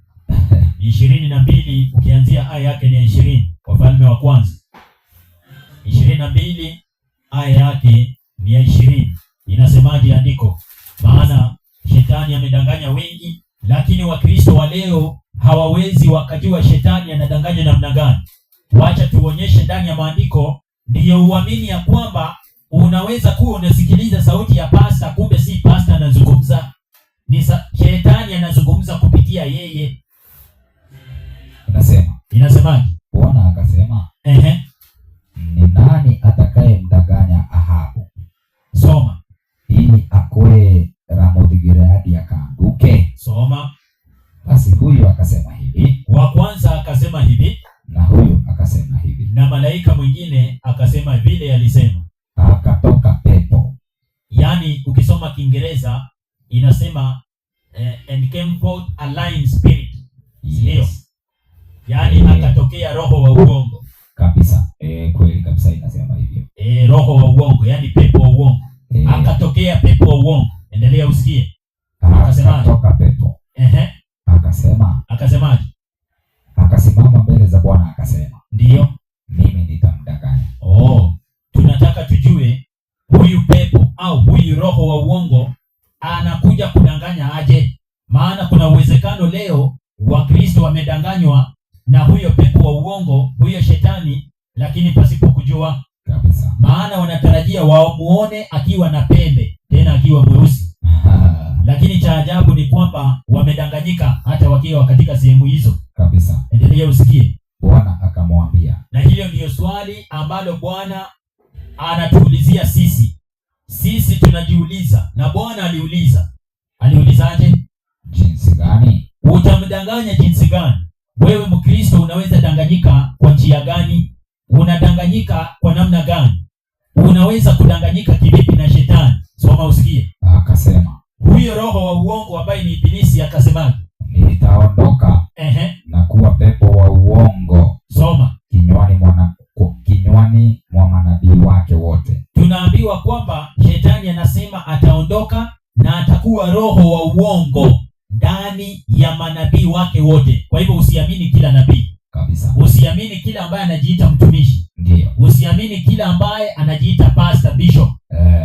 22, ukianzia aya yake ni 20. Wafalme wa kwanza 22 aya yake ni 20. Inasemaje andiko? Maana shetani amedanganya wengi, lakini Wakristo wa leo hawawezi wakajua shetani anadanganya namna gani. Wacha tuonyeshe ndani ya maandiko, ndiyo uamini ya kwamba unaweza kuwa unasikiliza sauti ya pasta, kumbe si pasta anazungumza, ni shetani anazungumza kupitia yeye. Inasemaje? Bwana akasema, ni nani atakaye mdanganya Ahabu? Soma. Ili akoe Ramoth Gileadi akaanguke. Soma. Basi huyu akasema hivi. Wa kwanza akasema hivi, na huyu akasema hivi, na malaika mwingine akasema vile alisema. Akatoka pepo. Yaani ukisoma Kiingereza inasema and came forth a lying spirit. Yes. Yaani akatokea roho wa uongo. Kabisa. Kweli kabisa inasema hivyo. Roho wa uongo, yani pepo wa uongo. Akatokea pepo wa uongo. Endelea usikie. Akatoka pepo. Akasemaje? Akasimama mbele za Bwana akasema, ndio mimi nitamdanganya. Tunataka tujue huyu pepo au huyu roho wa uongo anakuja kudanganya aje? Maana kuna uwezekano leo Wakristo wamedanganywa na huyo pepo wa uongo, huyo shetani, lakini pasipo kujua. Kabisa. Maana wanatarajia wamuone akiwa na pembe, tena akiwa mweusi. Lakini cha ajabu ni kwamba wamedanganyika hata wakiwa katika sehemu hizo. Kabisa. Endelea usikie. Bwana akamwambia. Na hilo ndiyo swali ambalo Bwana anatuulizia sisi. Sisi tunajiuliza na Bwana aliuliza. Aliulizaje? Jinsi gani? Utamdanganya jinsi gani? Wewe Mkristo unaweza danganyika kwa njia gani? Unadanganyika kwa namna gani? Unaweza kudanganyika kivipi na shetani? Soma usikie. Akasema. Huyo roho wa uongo ambaye ni Ibilisi akasemaje? Nitaondoka na kuwa pepo wa uongo. Soma. Kinywani mwa manabii wake wote. Tunaambiwa kwamba shetani anasema ataondoka na atakuwa roho wa uongo ndani ya manabii wake wote. Kwa hivyo usiamini kila nabii. Kabisa. Usiamini kila ambaye anajiita mtumishi. Ndio. Usiamini kila ambaye anajiita pastor, bishop.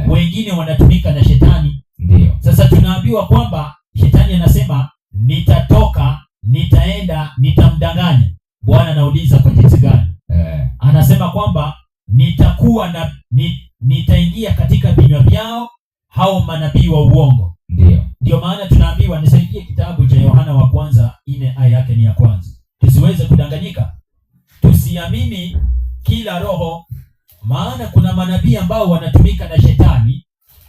Wengine wanatumika na shetani. Ndio. Sasa tunaambiwa kwamba shetani anasema nitatoka, nitaenda, nitamdanganya. Bwana anauliza kwa jinsi gani? Anasema kwamba nitaingia katika vinywa vyao hao manabii wa uongo. Ndio maana tunaambiwa, nisaidie kitabu cha Yohana wa kwanza 4 aya yake ni ya kwanza. Tusiweze kudanganyika. Tusiamini kila roho, maana kuna manabii ambao wanatumika na shetani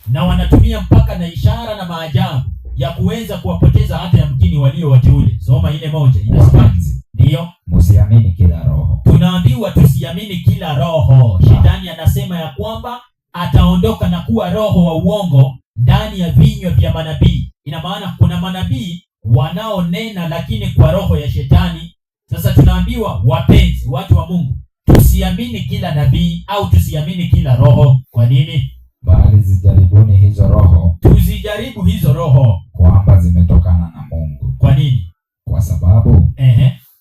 na wanatumia mpaka na ishara na maajabu ya kuweza kuwapoteza hata yamkini walio wateule. Soma ile moja inasema ndio, msiamini kila roho. Tunaambiwa tusiamini kila roho. Shetani anasema ya kwamba ataondoka na kuwa roho wa uongo ndani ya vinywa vya manabii. Ina maana kuna manabii wanaonena lakini kwa roho ya shetani. Sasa tunaambiwa wapenzi, watu wa Mungu, tusiamini kila nabii au tusiamini kila roho. Kwa nini? Bali zijaribuni hizo roho. Tuzijaribu hizo roho kwamba zimetokana na Mungu. Kwa nini? Kwa sababu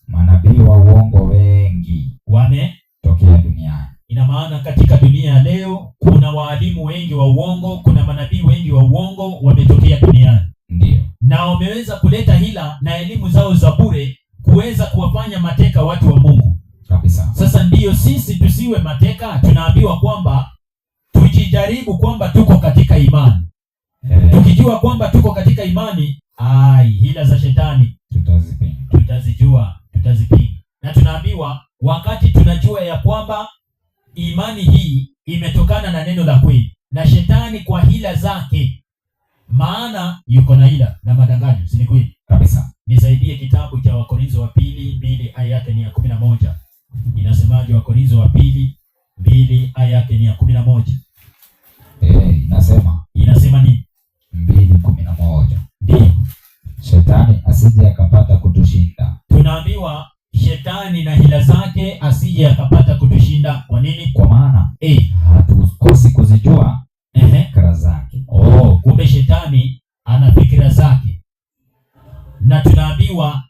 manabii wa uongo wengi wametokea duniani. Ina maana katika dunia ya leo kuna waalimu wengi wa uongo, kuna manabii wengi wa uongo wametokea duniani. Ndio. Na wameweza kuleta hila na elimu zao za bure kuweza kuwafanya mateka watu wa Mungu. Kabisa. Sasa ndiyo sisi tusiwe mateka, tunaambiwa kwamba tujijaribu kwamba tuko katika imani. Tukijua kwamba tuko katika imani, hila za shetani tutazipinga. Na tunaambiwa wakati tunajua ya kwamba imani hii imetokana na neno la kweli, na shetani kwa hila zake, maana yuko na hila na madanganyo, si ni kweli? Kabisa. Nisaidie kitabu cha Wakorintho wa pili 2 aya yake ni ya 11. Inasemaje Wakorintho wa pili 2 aya yake ni ya 11? Inasema ni 2:11. Ndio. Shetani asije akapata kutushinda. Tunaambiwa shetani na hila zake asije akapata kutushinda. Kwa nini? Kwa maana hatukosi kuzijua fikra zake. Kumbe shetani ana fikra zake, na tunaambiwa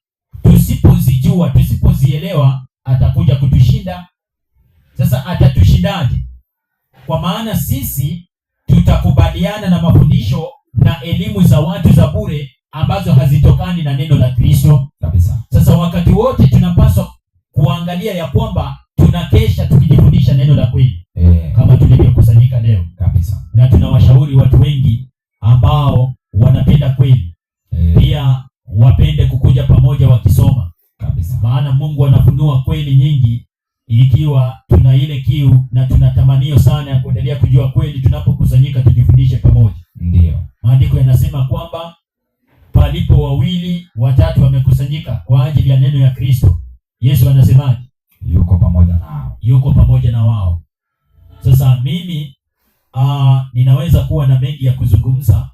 tusipozijua, tusipozielewa, atakuja kutushinda. Sasa atatushindaje? Kwa maana sisi tutakubaliana na mafundisho na elimu za watu za bure ambazo hazitokani na neno la Kristo. Kabisa. Sasa wakati wote tunapaswa kuangalia ya kwamba tunakesha tukijifundisha neno la kweli kama tulivyokusanyika leo. Kabisa. Na tunawashauri watu wengi ambao wanapenda kweli pia wapende kukuja pamoja wakisoma. Kabisa. Maana Mungu anafunua kweli nyingi ikiwa tuna ile kiu na tunatamanio sana ya kuendelea kujua kweli. Tunapokusanyika tujifundishe pamoja. Ndio. Maandiko yanasema kwamba palipo 2 au 3 wamekusanyika kwa ajili ya neno ya Kristo, Yesu anasemaje? Yuko pamoja nao. Yuko pamoja na wao. Sasa mimi ninaweza kuwa na mengi ya kuzungumza,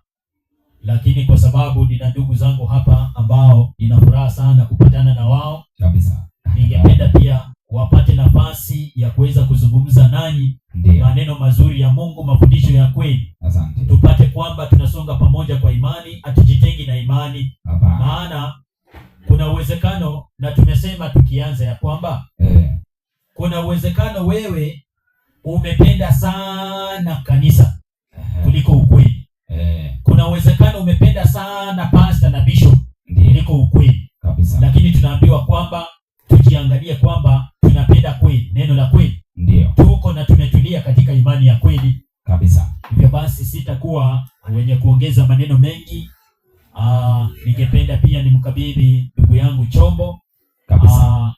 lakini kwa sababu nina ndugu zangu hapa ambao nina furaha sana kupatana na wao. Kabisa. Ningependa pia wapate nafasi ya kuweza kuzungumza nanyi maneno mazuri ya Mungu, mafundisho ya kweli. Asante. Tupate kwamba tunasonga pamoja kwa imani, atujitengi na imani. Maana kuna uwezekano, na tumesema tukianza ya kwamba kuna uwezekano wewe umependa sana kanisa kuliko ukweli. Kuna uwezekano umependa sana pastor na bishop kuliko ukweli. Kabisa. Lakini tunaambiwa kwamba tukiangalia kwamba tunapenda kweli, neno la kweli, ndio tuko na tumetulia katika imani ya kweli. Kabisa. Hivyo basi sitakuwa wenye kuongeza maneno mengi. Ningependa pia nimkabidhi ndugu yangu chombo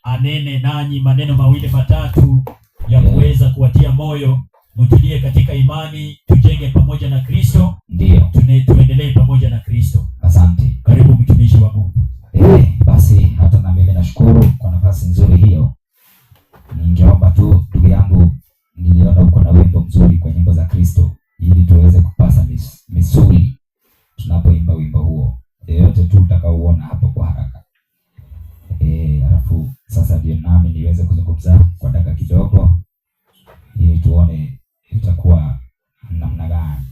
anene nanyi maneno 2 matatu ya kuweza kuwatia moyo, mtulie katika imani, tujenge pamoja na Kristo. Ndio. Tuendelee pamoja na Kristo. Asante. Karibu mtumishi wa Mungu. Basi hata na mimi nashukuru kwa nafasi nzuri hiyo. Ningeomba tu ndugu yangu, niliona uko na wimbo mzuri kwa nyimbo za Kristo, ili tuweze kupasa misuli tunapoimba wimbo huo. Yote tu utakaoona hapo kwa haraka. Alafu sasa ndio nami niweze kuzungumza kwa dakika kidogo, ili tuone itakuwa namna gani.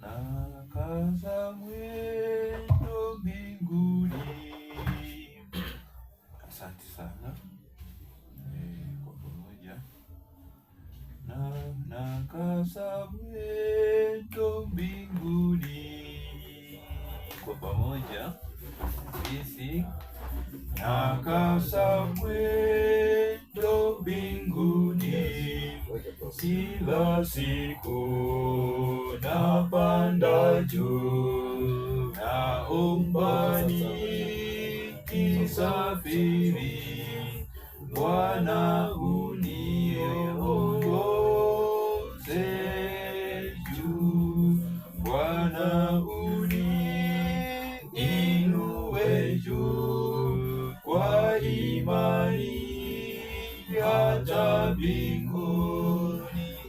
Nakaza mwendo mbinguni. Asante sana kwa pamoja. Nakaza mwendo mbinguni kwa pamoja. Sisi nakaza mwendo mbinguni. Kila siku napanda juu na naomba nikisafiri, Bwana uniongoze juu, Bwana uniinue juu kwa imani hata mbinguni,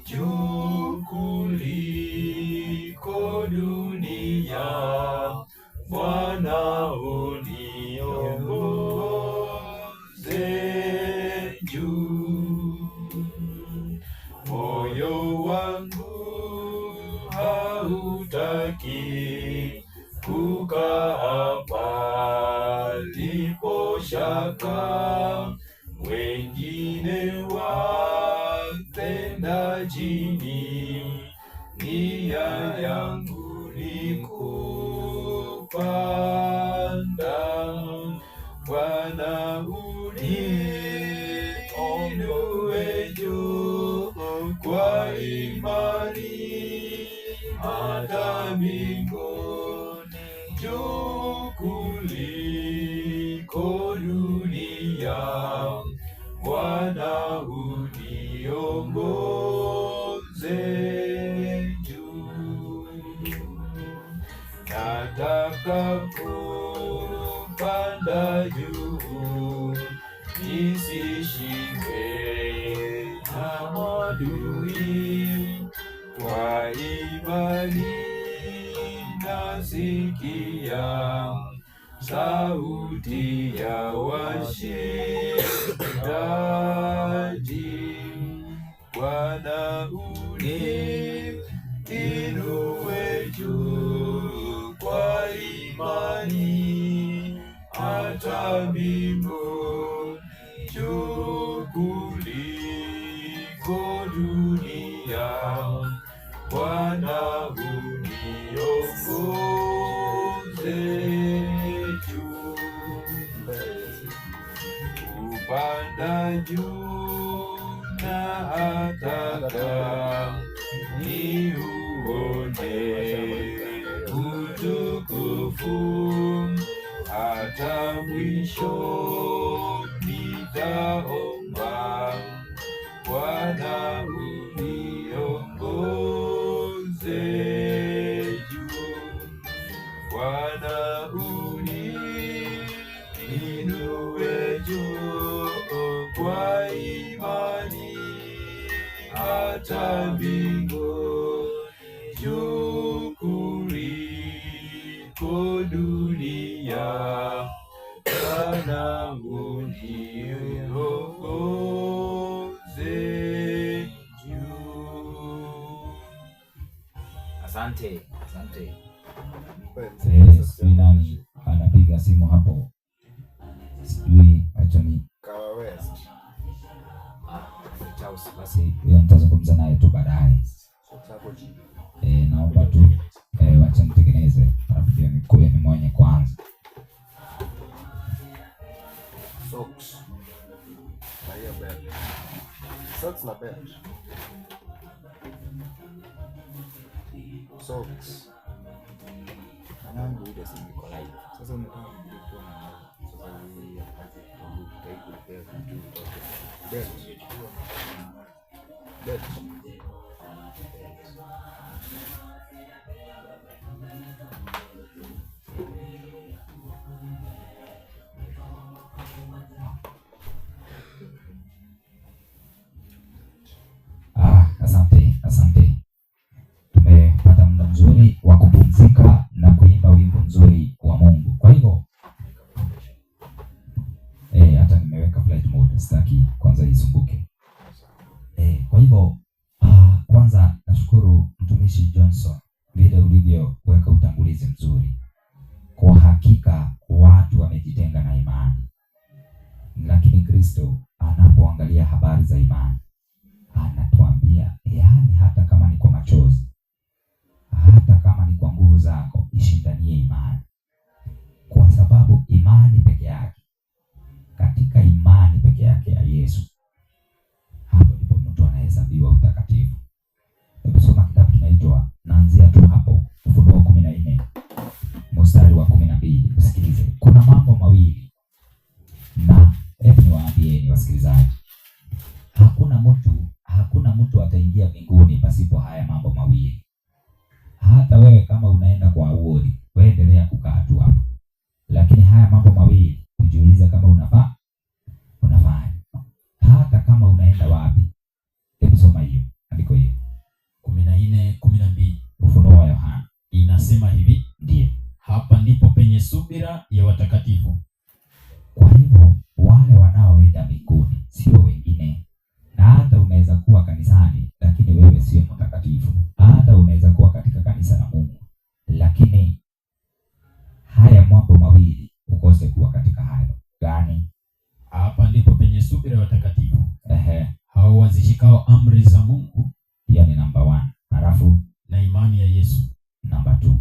juu kuliko dunia, Bwana uniongoze juu. Moyo wangu hautaki kukaa palipo shaka, wengine wapenda chini, nia yangu ni kupanda. Bwana uniinue juu kwa imani hata mbinguni, juu kuliko dunia, Bwana uniongoze juu. Nataka kupanda juu, nisishikwe na adui, kwa imani nasikia sauti ya washindaji. Bwana uniinue juu kwa imani hata mbinguni, juu kuliko dunia, Bwana uniongoze juu. Kupanda juu nataka niuone utukufu, hata mwisho nitaomba, Bwana uniongoze juu. Bwana uniinue juu kwa imani hata mbinguni, juu kuliko dunia, Bwana uniongoze juu. Asante. Sijui nani anapiga simu hapo, sijui achoni basi, huyo nitazungumza naye tu baadaye. Naomba tu wacha nitengeneze rafiki mkuu mwenye kwanza. Socks na belt. Socks. Anangu ile si niko live. Sasa unataka kutoa na sasa hii hapa utaiku belt tu. Belt. Asante. Tumepata muda mzuri wa kupumzika na kuimba wimbo mzuri wa Mungu. Kwa hivyo hata nimeweka flight mode, sitaki kwanza isumbuke. Kwa hivyo kwanza nashukuru mtumishi Johnson vile ulivyoweka utangulizi mzuri. Kwa hakika watu wamejitenga na imani, lakini Kristo anapoangalia habari za imani anatuambia, yaani hata kama ni kwa machozi, hata kama ni kwa nguvu zako, ishindanie imani, kwa sababu imani peke yake, katika imani peke yake ya Yesu, hapo ndipo mtu anahesabiwa utakatifu. Hebu soma kitabu kinaitwa, naanzia tu hapo Ufunuo 14 mstari wa 12. wasikilizaji, hakuna mtu ataingia mbinguni pasipo haya mambo mawili. Hata wewe kama unaenda kwa awori, wewe endelea kukaa tu hapo, lakini haya mambo mawili ujiulize kama unafanya. Hata kama unaenda wapi. Hebu soma hiyo andiko hiyo 14:12 Ufunuo wa Yohana inasema hivi, ndiyo, hapa ndipo penye subira ya watakatifu. Kwa hivyo wale wanaoenda mbinguni sio wengine. Na hata unaweza kuwa kanisani lakini wewe sio mtakatifu. Hata unaweza kuwa katika kanisa la Mungu lakini haya mambo mawili ukose kuwa katika hayo. Gani? Hapa ndipo penye subira ya watakatifu. Hao wazishikao amri za Mungu, hiyo ni number 1. Halafu na imani ya Yesu, number 2.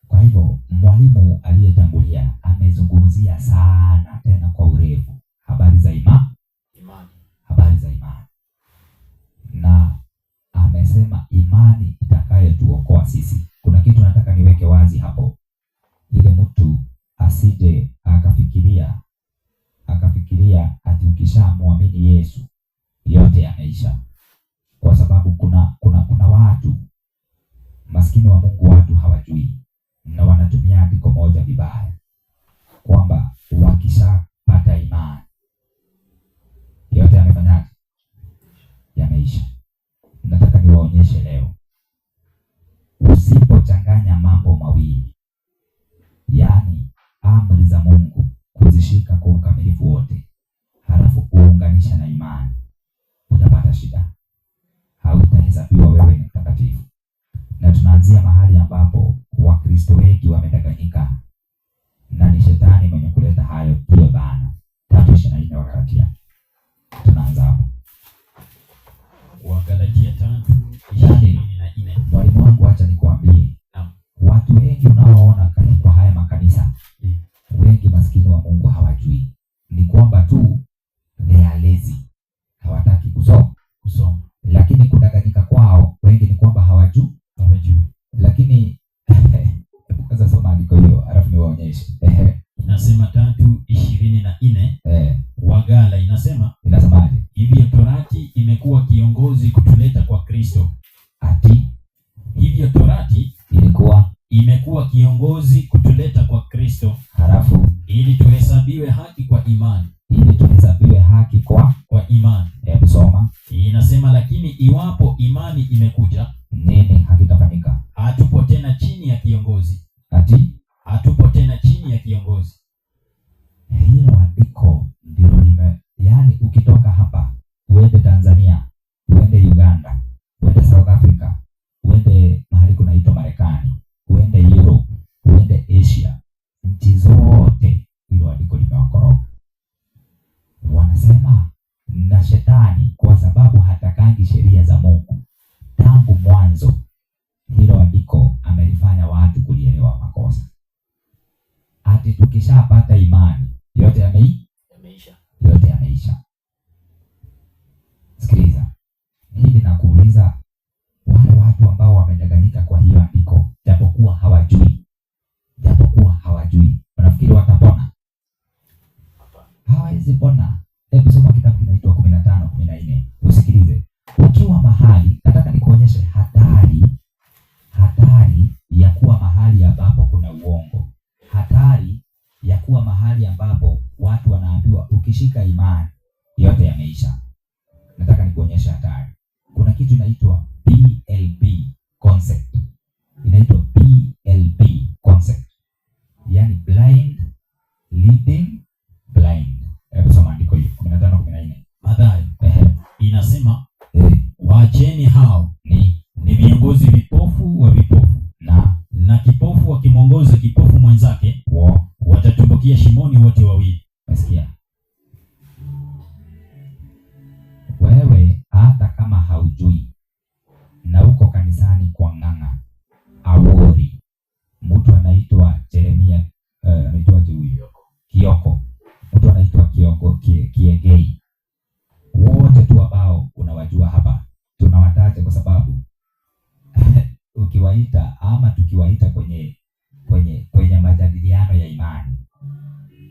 Kwa hivyo mwalimu aliyetangulia amezungumzia sana tena kwa urefu habari za imani. Na amesema imani itakayotuokoa sisi. Kuna kitu nataka niweke wazi hapo, ile mtu asije akafikiria ati ukishamwamini Yesu yote yameisha. Kwa sababu kuna watu maskini wa Mungu, watu hawajui na wanatumia andiko moja vibaya, kwamba wakishapata imani yote yamefanyaje? Yameisha. Nataka niwaonyeshe leo, usipochanganya mambo mawili, yaani amri za Mungu kuzishika kwa ukamilifu wote, halafu kuunganisha na imani, utapata shida. Hautahesabiwa wewe ni mtakatifu. Na tunaanzia mahali ambapo Wakristo wengi wamedanganyika, na ni shetani mwenye kuleta hiyo dhana. 3:24 Wagalatia. Tunaanza hapo. Wagalatia 3:24. Mwalimu wangu, acha nikwambie, watu wengi unaoona kwa haya makanisa, wengi maskini wa Mungu hawajui. Ni kwamba tu they are lazy, hawataki kusoma. Lakini kudanganyika kwao wengi ni kwamba hawajui. Lakini kwanza soma andiko hiyo alafu niwaonyeshe. Inasema 3:24. Wagala inasemaje? Hivyo torati imekuwa kiongozi kutuleta kwa Kristo. Hivyo torati imekuwa kiongozi kutuleta kwa Kristo. Halafu ili tuhesabiwe haki kwa imani. Kwa imani. Hebu soma. Inasema lakini iwapo imani imekuja, nini hakitafanyika? Hatupo tena chini ya kiongozi. Hatupo tena chini ya kiongozi. Hilo andiko ndilo yaani ukitoka hapa uende Tanzania, uende Uganda, uende South Africa, uende mahali kunaitwa Marekani, uende Europe, uende Asia, nchi zote hilo andiko limewakoroga. Wanasema na shetani, kwa sababu hatakangi sheria za Mungu tangu mwanzo, hilo andiko amelifanya watu kulielewa makosa. Ati tukishapata imani yote yameisha. Sikiliza, hivi nakuuliza, wale watu ambao wamedanganyika kwa hiyo andiko, japokuwa hawajui, wanafikiri watapona? Hawezi pona. Hebu soma kitabu kinaitwa 15:14. Usikilize. Ukiwa mahali, nataka nikuonyeshe hatari ya kuwa mahali ambapo kuna uongo. Hatari ya kuwa mahali ambapo watu wanaambiwa ukishika imani yote yameisha. Nataka nikuonyeshe hatari. Kuna kitu inaitwa PLB concept. Yaani blind leading blind. Hebu soma andiko hilo 15:14. Mathayo inasema waacheni hao ni viongozi vipofu wa vipofu, na kipofu akimwongoza kipofu mwenzake watatumbukia shimoni wote wawili. Umesikia? Wewe hata kama haujui na uko kanisani kwa ng'ang'a awori, mtu anaitwa Jeremia, anaitwa Kioko, mtu anaitwa Kiegei, wote tu ambao unawajua hapa tunawataja kwa sababu ukiwaita ama tukiwaita kwenye majadiliano ya imani,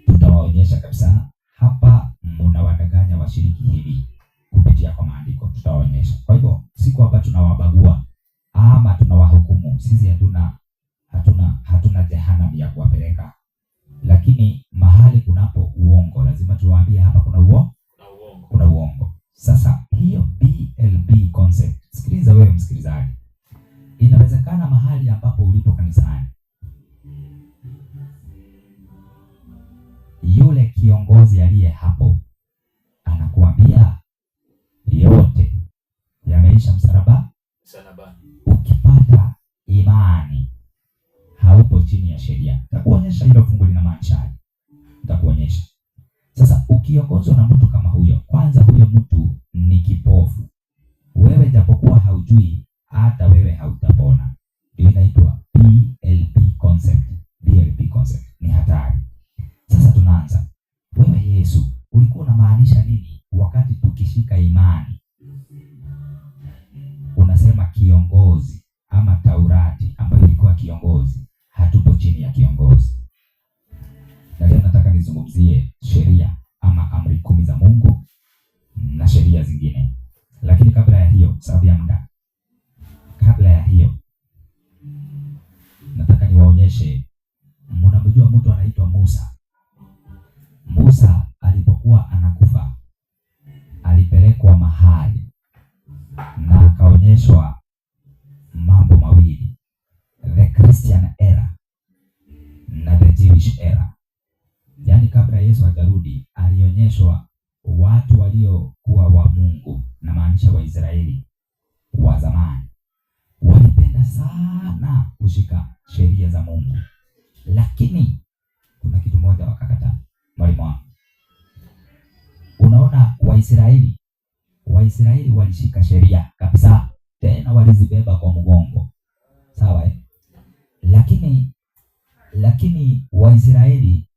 tutawaonyesha kabisa hapa mnawadanganya washiriki hivi kupitia kwa maandiko, tutawaonyesha. Kwa hivyo siku hapa tunawabagua ama tunawahukumu. Sisi hatuna jehanamu ya kuwapeleka, lakini mahali kunapo uongo lazima tuwaambie hapa kuna uongo. Sasa hiyo BLB concept, sikiliza wewe msikilizaji, inawezekana mahali ambapo ulipo kanisani, yule kiongozi aliye hapo anakuambia yote yameisha msalabani. Ukipata imani haupo chini ya sheria. Nitakuonyesha hilo fungu linamaanisha. Nitakuonyesha. Sasa ukiongozwa na mtu kama huyo, kwanza huyo mtu ni kipofu. Wewe japokuwa haujui, hata wewe hautapona. Ndio inaitwa BLP concept. BLP concept ni hatari. Sasa tunaanza. Wewe Yesu, ulikuwa unamaanisha nini wakati tukishika imani? Unasema kiongozi ama Taurati ambayo ilikuwa kiongozi, hatupo chini ya kiongozi. Na leo nataka nizungumzie sheria ama amri 10 za Mungu na sheria zingine. Lakini kabla ya hiyo, sababu ya muda, kabla ya hiyo nataka niwaonyeshe. Mnamjua mtu anaitwa Musa. Musa alipokuwa anakufa alipelekwa mahali na akaonyeshwa mambo mawili, the Christian era na the Jewish era. Yaani kabla Yesu hajarudi alionyeshwa watu waliokuwa wa Mungu, na maanisha Waisraeli wa zamani walipenda sana kushika sheria za Mungu, lakini kuna kitu moja wakakataa. Mwalimu wangu, unaona Waisraeli walishika sheria kabisa, tena walizibeba kwa mgongo, sawa eh? Lakini Waisraeli,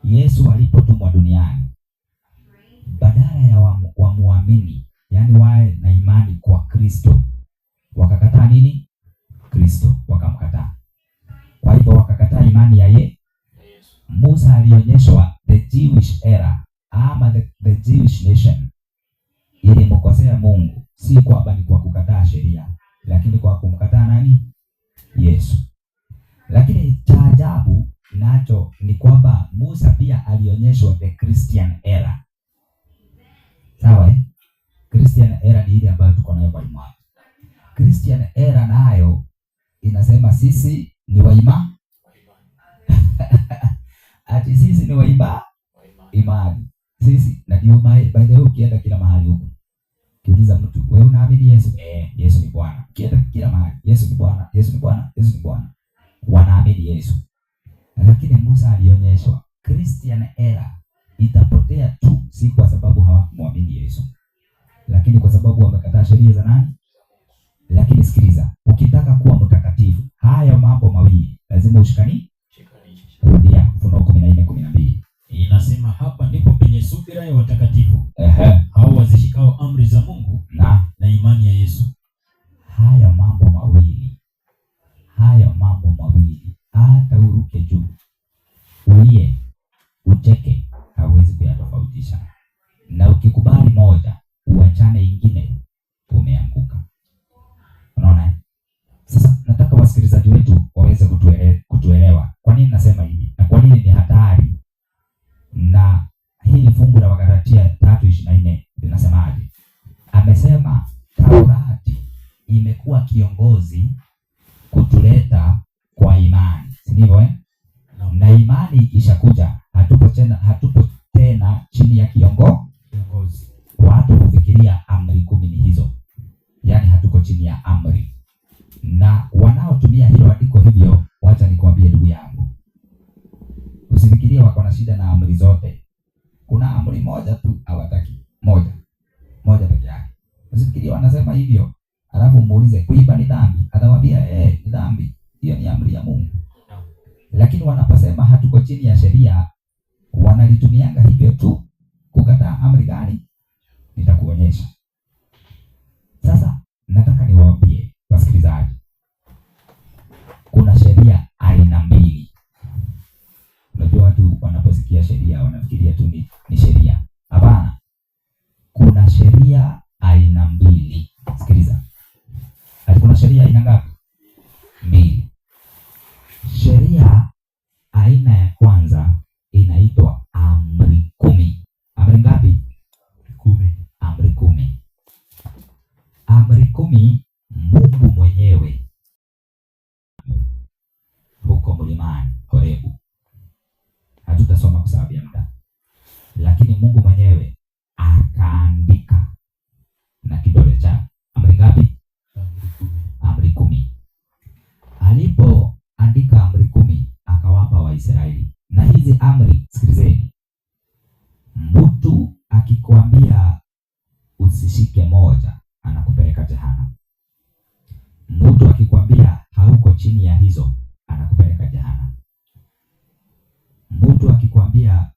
Yesu alipotumwa duniani, badala ya wamuamini, yani wae na imani kwa Kristo, wakakataa nini? Kristo, wakamkataa. Kwa hivyo wakakataa imani ya Yesu. Musa alionyeshwa the Jewish era ama the Jewish nation ilimkosea Mungu, si kwamba ni kwa kukataa sheria, lakini kwa kumkataa nani? Yesu. Lakini cha ajabu nacho ni kwamba Musa pia alionyeshwa the Christian era. Sawa eh? Christian era ni ile ambayo tuko nayo mwalimu wangu. Christian era nayo inasema sisi ni waimani. Ati sisi ni imani. Sisi na ndio by the way, ukienda kila mahali huko, kiuliza mtu, wewe unaamini Yesu? Yesu ni Bwana. Kienda kila mahali, Yesu ni Bwana, Yesu ni Bwana, Yesu ni Bwana. Wanaamini Yesu. Lakini Musa alionyeshwa Christian era itapotea tu, si kwa sababu hawakumwamini Yesu, lakini kwa sababu wamekataa sheria za nani? Lakini sikiliza, ukitaka kuwa mtakatifu, haya mambo mawili lazima ushikani. Rudia Ufunuo 14:12. Inasema hapa ndipo penye subira ya watakatifu, hao wazishikao amri za Mungu na imani ya Yesu. Haya mambo mawili, hata uruke juu, ulie, ucheke, hawezi kuyatofautisha. Na ukikubali moja, uachane ingine, umeanguka. Unaona? Sasa nataka wasikilizaji wetu waweze kutuelewa kwa nini nasema hivi na kwa nini ni hatari. Na hili fungu la Wagalatia 3:24 linasemaje? Amesema Taurati imekuwa kiongozi kutuleta kwa imani, si ndivyo eh? Na imani ikishakuja hatupo tena chini ya kiongozi. Watu hufikiria amri 10 ni hizo, yaani hatuko chini ya amri. Na wanaotumia hilo andiko hivyo, wacha nikwambie ndugu yangu, usifikirie wako na shida na amri zote. Kuna amri moja tu hawataki, moja peke yake. Usifikirie wanasema hivyo alafu muulize kuiba ni dhambi, atawaambia ni dhambi, hiyo ni amri ya Mungu. Lakini wanaposema hatuko chini ya sheria, wanalitumianga hivyo tu kukataa amri gani? Nitakuonyesha. Sasa nataka niwaambie wasikilizaji, kuna sheria aina mbili. Unajua watu wanaposikia sheria wanafikiria tu ni sheria. Hapana. amri, sikilizeni. Mtu akikwambia usishike moja, anakupeleka jehanamu. Mtu akikwambia hauko chini ya hizo, anakupeleka jehanamu. Mtu akikwambia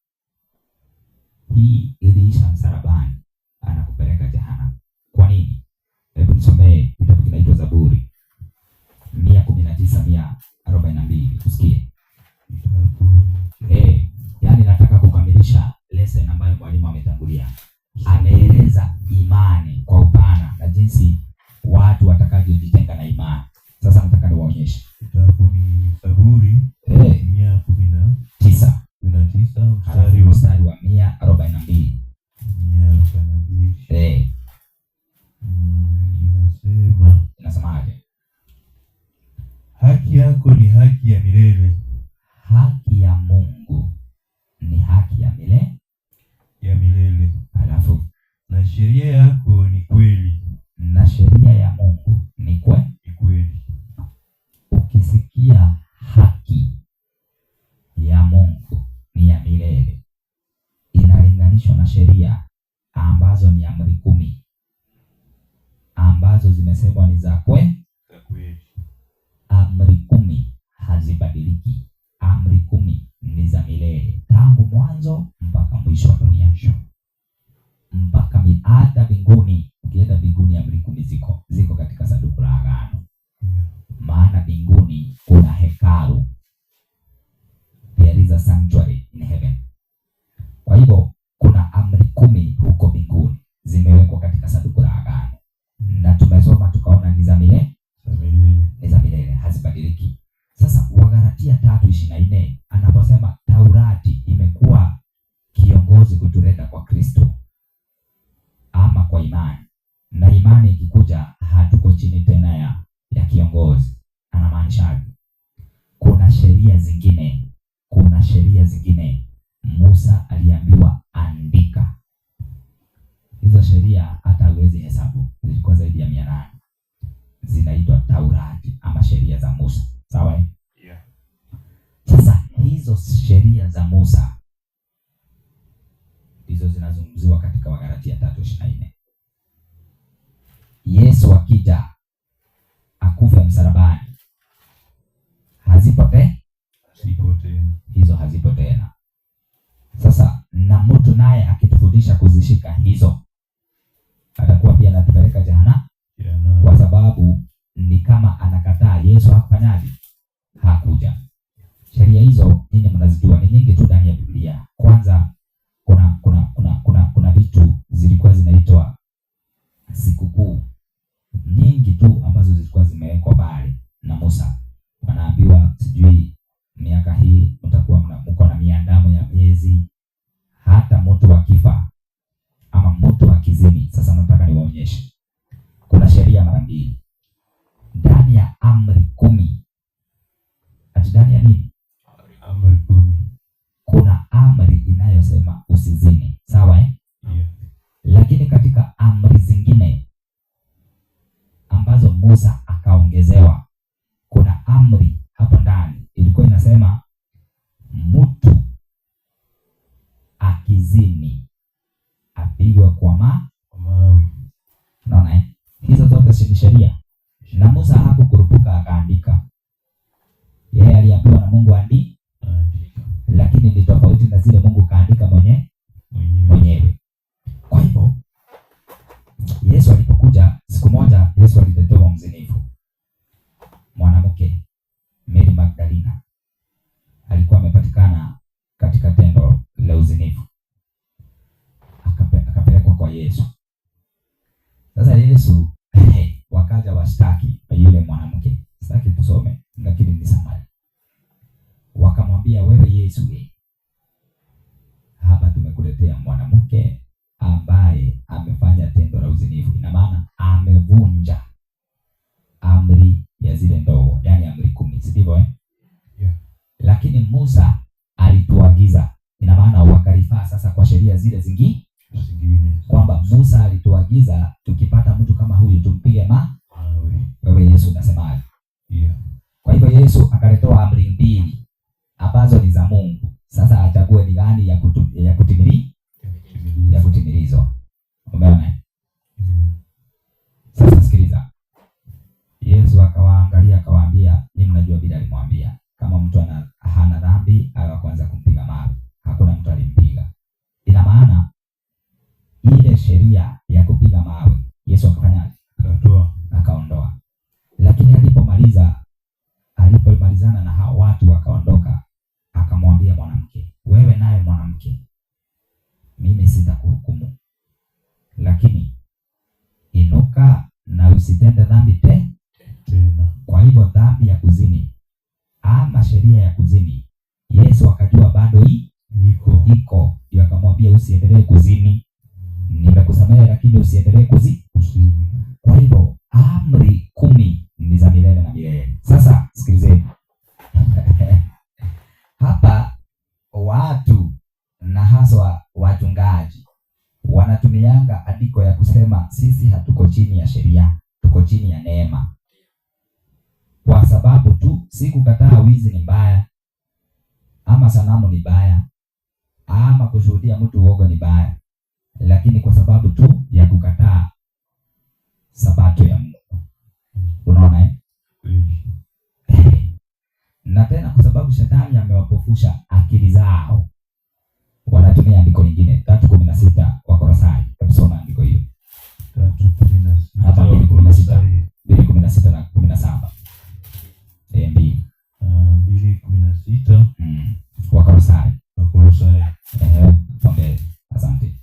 hii iliisha msalabani, anakupeleka jehanamu. Kwa nini? Hebu nisomee kitabu kinaitwa Zaburi 119:142 usikie. Yaani nataka kukamilisha lesson ambayo mwalimu ametangulia. Ameeleza imani kwa upana na jinsi watu watakavyojitenga na imani. Sasa nataka niwaonyeshe. Kitabu ni Zaburi 119 mstari wa 142. Inasemaje? Haki yako ni haki ya milele. Haki ya Mungu ni haki ya milele. Alafu Na sheria yako ni kweli. Na sheria ya Mungu ni kweli. Ukisikia haki ya Mungu ni ya milele, inalinganishwa na sheria ambazo ni amri 10 ambazo zimesemwa ni za kweli. Amri 10 hazibadiliki. Amri 10 ni za milele, tangu mwanzo mpaka mwisho wa dunia, mpaka hata mbinguni. Ukienda mbinguni, amri 10 ziko katika sanduku la agano. Maana mbinguni kuna hekalu, there is a sanctuary in heaven. Kwa hivyo kuna amri 10 huko mbinguni zimewekwa katika sanduku la agano, na tumesoma tukaona ni za milele, hazibadiliki. Sasa Wagalatia 3:24 anaposema Taurati imekuwa kiongozi kutuleta kwa Kristo ama kwa imani, na imani ikikuja hatuko chini tena ya kiongozi, anamaanisha kuna sheria zingine Musa aliambiwa andika. Hizo sheria hata hauwezi hesabu, zilikuwa zaidi ya 800. Zinaitwa Taurati ama sheria za Musa. Sawa? Yeah. Sasa hizo sheria za Musa hizo zinazungumziwa katika Wagalatia 3:24. Yesu akija akufe msalabani, hazipo tena. Hizo hazipo tena. Sasa na mtu naye akitufundisha kuzishika hizo, atakuwa pia anatupeleka jehanamu, kwa sababu ni kama anakataa Yesu hakufanyaje, hakuja. Sheria hizo nyinyi mnazijua, ni nyingi tu ndani ya Biblia. Kwanza kuna vitu zilikuwa zinaitwa sikukuu nyingi tu ambazo zilikuwa zimewekwa pale na Musa. Wanaambiwa sijui miaka hii mtakuwa mko na miandamo ya miezi, hata mtu akifa ama mtu akizini. Sasa nataka niwaonyeshe kuna sheria mara mbili ndani ya amri 10. Ati ndani ya nini? Amri 10. Kuna amri inayosema usizini, sawa Yeah. Lakini katika amri zingine ambazo Musa akaongezewa, kuna amri hapo ndani ilikuwa inasema mtu akizini apigwe kwa mawe. Unaona hizo zote ni sheria, na Musa hakukurupuka akaandika. Yeye aliambiwa na Mungu andika, lakini ni tofauti na zile Mungu kaandika mwenyewe. Kwa hivyo Yesu alipokuja siku moja, Yesu aliletewa mzinifu mwanamke Mary Magdalena, alikuwa amepatikana katika tendo la uzinifu, akapelekwa kwa Yesu. Sasa Yesu wakaja washtaki yule mwanamke, sitaki tusome lakini ni Samari. Wakamwambia, wewe Yesu, hapa tumekuletea mwanamke ambaye amefanya tendo la uzinifu. Ina maana amevunja amri ya zile ndogo, yani amri 10, si ndivyo Yeah. Lakini Musa alituagiza. Ina maana wakarifaa sasa kwa sheria zile zingine kwamba Musa alituagiza tukipata mtu kama huyu tumpige mawe. Wewe Yesu unasemaje? Yeah. Kwa hivyo Yesu akaletewa amri 2 ambazo ni za Mungu. Sasa achague ni gani ya kutimilizwa. Umeona? Sasa sikiliza. Yesu akawaangalia akawaambia, "Ni mnajua bila alimwambia kama mtu hana dhambi ala kwanza kumpiga mawe." Hakuna mtu alimpiga. Ina maana ile sheria ya kupiga mawe Yesu akafanya akaondoa. Lakini alipomalizana na hao watu wakaondoka, akamwambia mwanamke, "Wewe naye mwanamke, mimi sitakuhukumu. Lakini inuka na usitende dhambi tena." Kwa hivyo dhambi ya kuzini ama sheria ya kuzini, Yesu akajua bado iko. Ndio akamwambia usiendelee kuzini. Nimekusamehe lakini usiendelee kuzini. Kwa hivyo amri 10 ni za milele na milele. Sasa sikilizeni. Hapa watu na haswa wachungaji wanatumianga andiko ya kusema sisi hatuko chini ya sheria, tuko chini ya neema. Kwa sababu tu si kukataa wizi ni mbaya, ama sanamu ni mbaya, ama kushuhudia mtu uongo ni mbaya, lakini kwa sababu tu ya kukataa sabato ya Mungu. Unaona na tena kwa sababu shetani amewapofusha akili zao, wanatumia andiko lingine 3:16 Wakolosai. Tusome andiko hiyo 3:16 hapa 2:16 na 17. 2:16 Wakolosai. Okay, asante.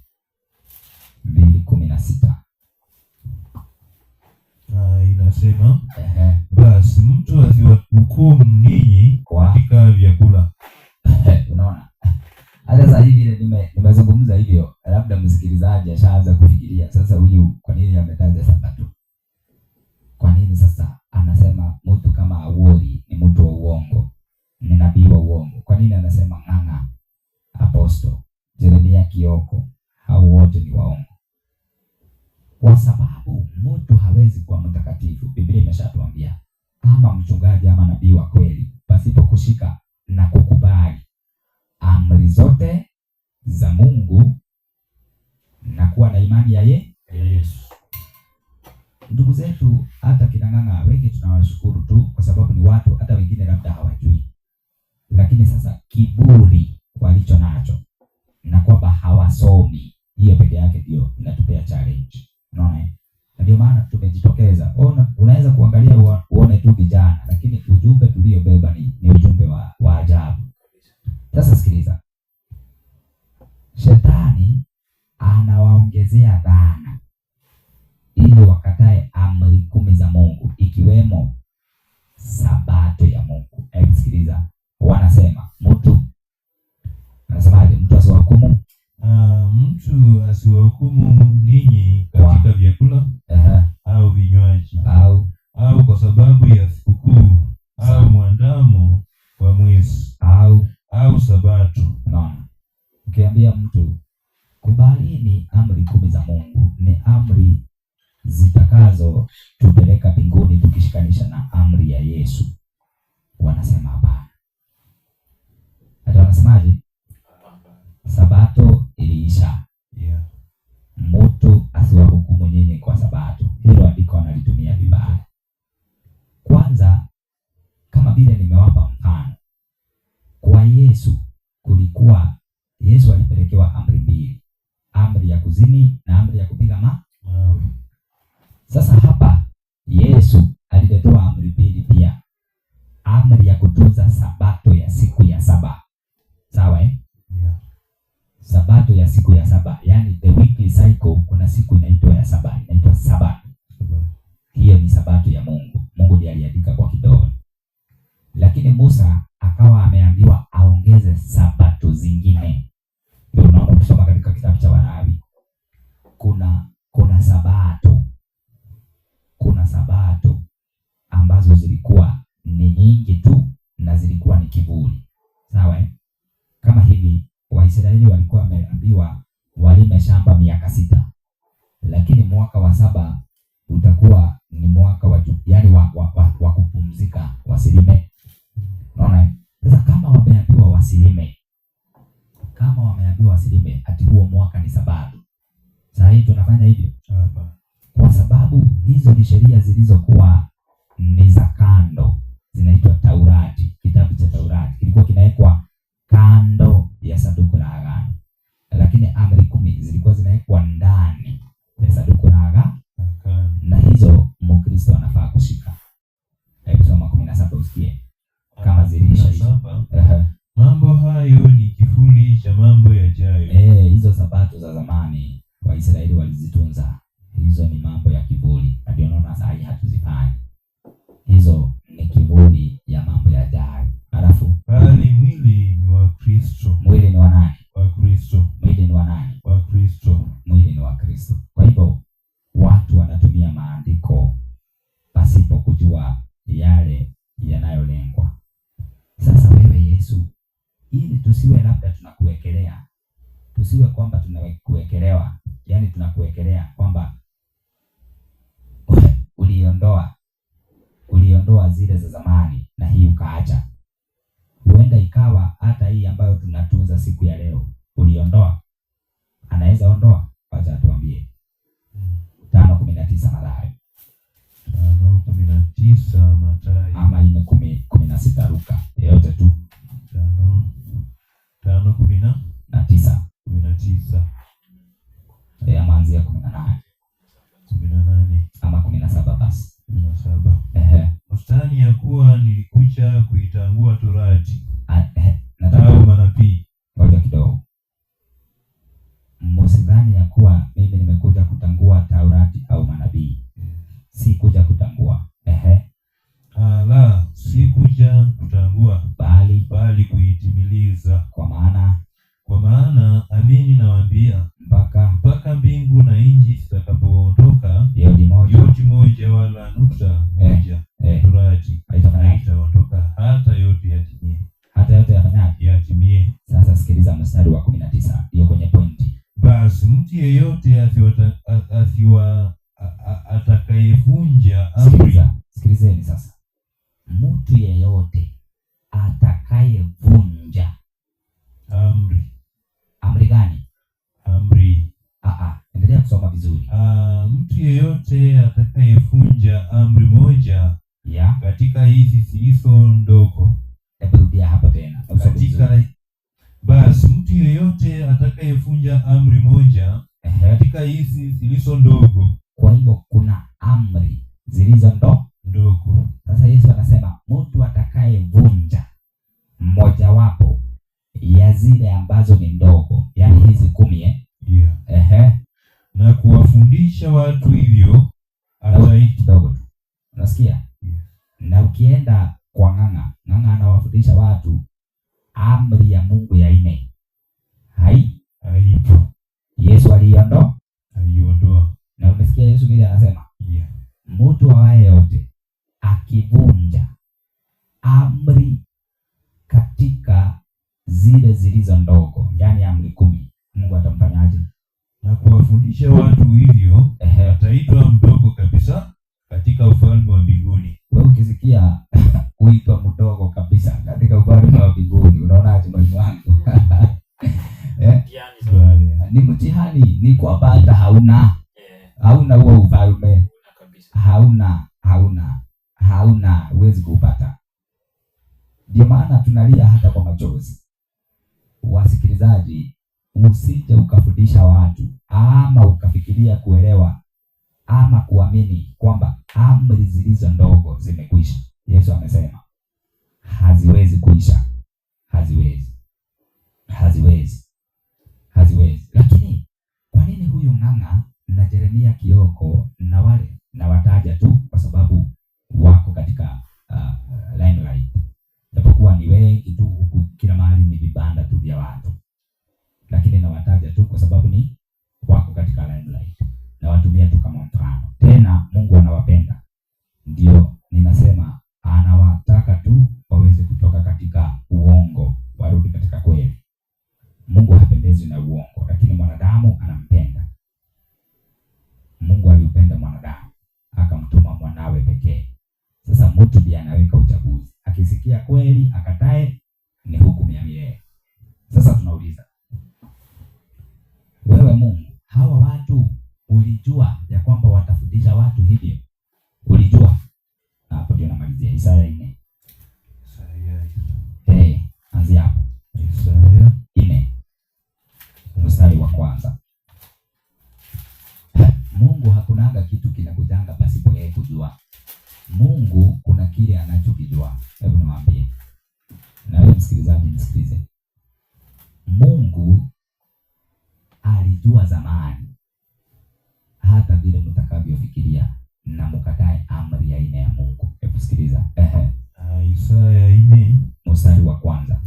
2:16 inasema basi mtu asiwahukumu ninyi katika vyakula. Unaona? Hata sasa hivi nimezungumza hivyo, labda msikilizaji ashaanza kufikiria sasa, huyu kwa nini ametaja sabato? Kwa nini sasa anasema mtu kama Awori ni mtu wa uongo, ni nabii wa uongo? Kwa nini anasema Ng'ang'a, Apostle, Jeremia Kioko, hao wote ni waongo? Kwa sababu mtu hawezi kuwa mtakatifu. Biblia imeshatuambia ama mchungaji ama nabii wa kweli pasipo kushika na kukubali amri zote za Mungu na kuwa na imani ya Yesu. Ndugu zetu hata kina Ng'ang'a wengi tunawashukuru tu kwa sababu ni watu hata wengine labda hawajui. Lakini sasa kiburi walicho nacho na kwamba hawasomi, hiyo peke yake ndio inatupea challenge. Unaona? Ndio maana tumejitokeza. Unaweza kuangalia uone tu vijana, lakini ujumbe tuliobeba ni ujumbe wa ajabu. Sasa sikiliza. Shetani anawaongezea dhana ili wakatae amri 10 za Mungu, ikiwemo sabato ya Mungu. Hebu sikiliza. Wanasema anasemaje? Mtu asiwahukumu ninyi katika vyakula au vinywaji au kwa sababu ya sikukuu au mwandamo wa mwezi au sabato. Unaona? Ukiambia mtu kubalini amri 10 za Mungu, ni amri zitakazo tupeleka mbinguni tukishikanisha na amri ya Yesu, wanasema hapana. Hata wanasemaje? Sabato iliisha. Mtu asiwahukumu nyinyi kwa sabato. Hilo andiko wanalitumia vibaya. Kwanza, kama vile nimewapa mfano, kwa Yesu Yesu alipelekewa amri 2, amri ya kuzini na amri ya kupiga mawe. Sasa hapa Yesu aliletewa amri 2 pia, amri ya kutunza sabato ya siku ya 7. Sawa Sabato ya siku ya 7, yani the weekly cycle, kuna siku inaitwa ya 7, inaitwa Sabato. Hiyo ni sabato ya Mungu. Mungu ndiye aliandika kwa kidole. Lakini Musa akawa ameambiwa aongeze sabato zingine. Ndio unaona ukisoma katika kitabu cha Walawi kuna sabato ambazo zilikuwa ni nyingi tu na zilikuwa ni kiburi. Sawa Kama hivi Waisraeli walikuwa wameambiwa walime shamba miaka 6, lakini mwaka wa 7 utakuwa ni mwaka wa kupumzika, wasilime. Unaona? Sasa kama wameambiwa wasilime, kama wameambiwa wasilime, ati huo mwaka ni Sabato. Sasa hii tunafanya hivyo kwa sababu hizo ni sheria zilizokuwa ni za kando, zinaitwa Taurati. Kitabu cha Taurati kilikuwa kinawekwa kando ya sanduku la agano, lakini amri 10 zilikuwa zinawekwa ndani ya sanduku la agano, na hizo Mkristo anafaa kushika. Hebu soma 17 usikie kama zilisha. Mambo hayo ni kivuli cha mambo yajayo. Hizo Sabato za zamani Waisraeli walizitunza. Hizo ni mambo ya kivuli. Ndio unaona sasa hatuzifanyi. Hizo ni kivuli ya mambo yajayo. Alafu bali mwili ni wa Kristo. Mwili ni wa nani? Wa Kristo. Mwili ni wa nani? Wa Kristo. Mwili ni wa Kristo. Kwa hivyo watu wanatumia maandiko pasipo kujua yale yanayolengwa. Sasa wewe Yesu, ili tusiwe labda tunakuwekelea, tusiwe kwamba tunakuwekelewa, yani tunakuwekelea kwamba uliondoa zile za zamani na hii ukaacha. Huenda ikawa hata hii ambayo tunatunza siku ya leo uliondoa. Anaweza ondoa? Wacha atuambie. 5:19 Mathayo. 5:19 Mathayo. Ama 4:16 Luka. Yote tu. 5:19. 19. Ama anzia 18. 18. Ama 17 basi. 17. Mstani ya kuwa nilikuja kuitangua Torati au manabii. Ngoja kidogo. Msidhani ya kuwa mimi nimekuja kutangua Taurati au manabii. Si kuja kutangua. La, si kuja kutangua bali kuitimiliza. Kwa maana amini nawaambia, mpaka mbingu na nchi zitakapoondoka, yoti moja wala nukta moja Torati haitaondoka hata yote yatimie. Hata yote yafanyaje? Yatimie. Sasa sikiliza mstari wa 19, hiyo kwenye pointi. Basi mtu yeyote atakayevunja amri. Sikilizeni sasa. Mtu yeyote atakayevunja amri. Amri gani? Amri. Endelea kusoma vizuri. Mtu yeyote atakayevunja amri moja katika hizi zilizo ndogo. Hebu rudia hapo tena. Basi mtu yeyote atakayevunja amri moja katika hizi zilizo ndogo. Kwa hivyo kuna amri zilizo ndogo. Sasa Yesu anasema mtu atakayevunja mmojawapo ya zile ambazo ni ndogo, yani hizi 10 na kuwafundisha watu hivyo kidogo tu. Unasikia? Na ukienda kwa ng'ang'a anawafundisha watu amri ya Mungu ya 4. Haipo. Yesu aliondoa. Na umesikia Yesu vile anasema? Mtu awaye yote akivunja amri katika zile zilizo ndogo, yani amri 10, Mungu atamfanyaje? Na kuwafundisha watu hivyo ataitwa mdogo kabisa katika ufalme wa mbinguni. Wewe ukisikia kuitwa mdogo kabisa katika ufalme wa mbinguni, unaonaje mwalimu wangu? Ni mtihani, ni kwamba hata hauna huo ufalme. Hauna, huwezi kupata. Ndio maana tunalia hata kwa machozi. Wasikilizaji, usije ukafundisha watu ama ukafikiria kuelewa ama kuamini kwamba amri zilizo ndogo zimekwisha. Yesu amesema haziwezi kuisha. Haziwezi. Lakini kwa nini huyu ng'ang'a na Jeremia Kioko na wale na wataja tu kwa sababu wako katika limelight. Japokuwa ni wengi tu huku, kila mahali ni vibanda tu vya watu. Lakini na wataja tu kwa sababu ni wako katika limelight. Na watumia tu kama mfano. Tena Mungu anawapenda. Ndio ninasema anawataka tu waweze kutoka katika uongo, warudi katika kweli. Mungu hapendezwi na uongo, lakini mwanadamu anampenda. Mungu aliupenda mwanadamu, akamtuma mwanawe pekee. Sasa mtu ndiye anaweka uchaguzi. Akisikia kweli akatae, ni hukumu ya milele. Sasa tunauliza, kwanza. Mungu hakunanga kitu kinakujanga pasipo yeye kujua. Mungu kuna kile anachokijua. Hebu niwaambie. Na wewe msikilizaji nisikilize. Mungu alijua zamani hata vile mtakavyofikiria na mkatae amri ya ine ya Mungu. Hebu sikiliza. Isaya 4 mstari wa kwanza.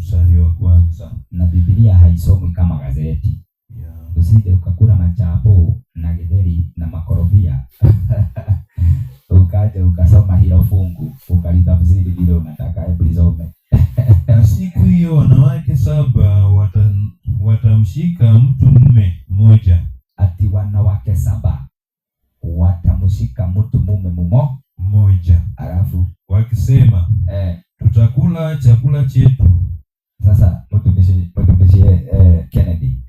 Na Biblia haisomwi kama gazeti. Usije ukakula machapo na githeri na makorofia ukaja ukasoma hilo fungu ukalitafsiri vile unataka. Hebu lisome. Na siku hiyo wanawake 7 watamshika mtu mume mmoja. Ati wanawake 7 watamshika mtu mume mmoja. Alafu wakisema tutakula chakula chetu. Sasa mtumishi Kennedy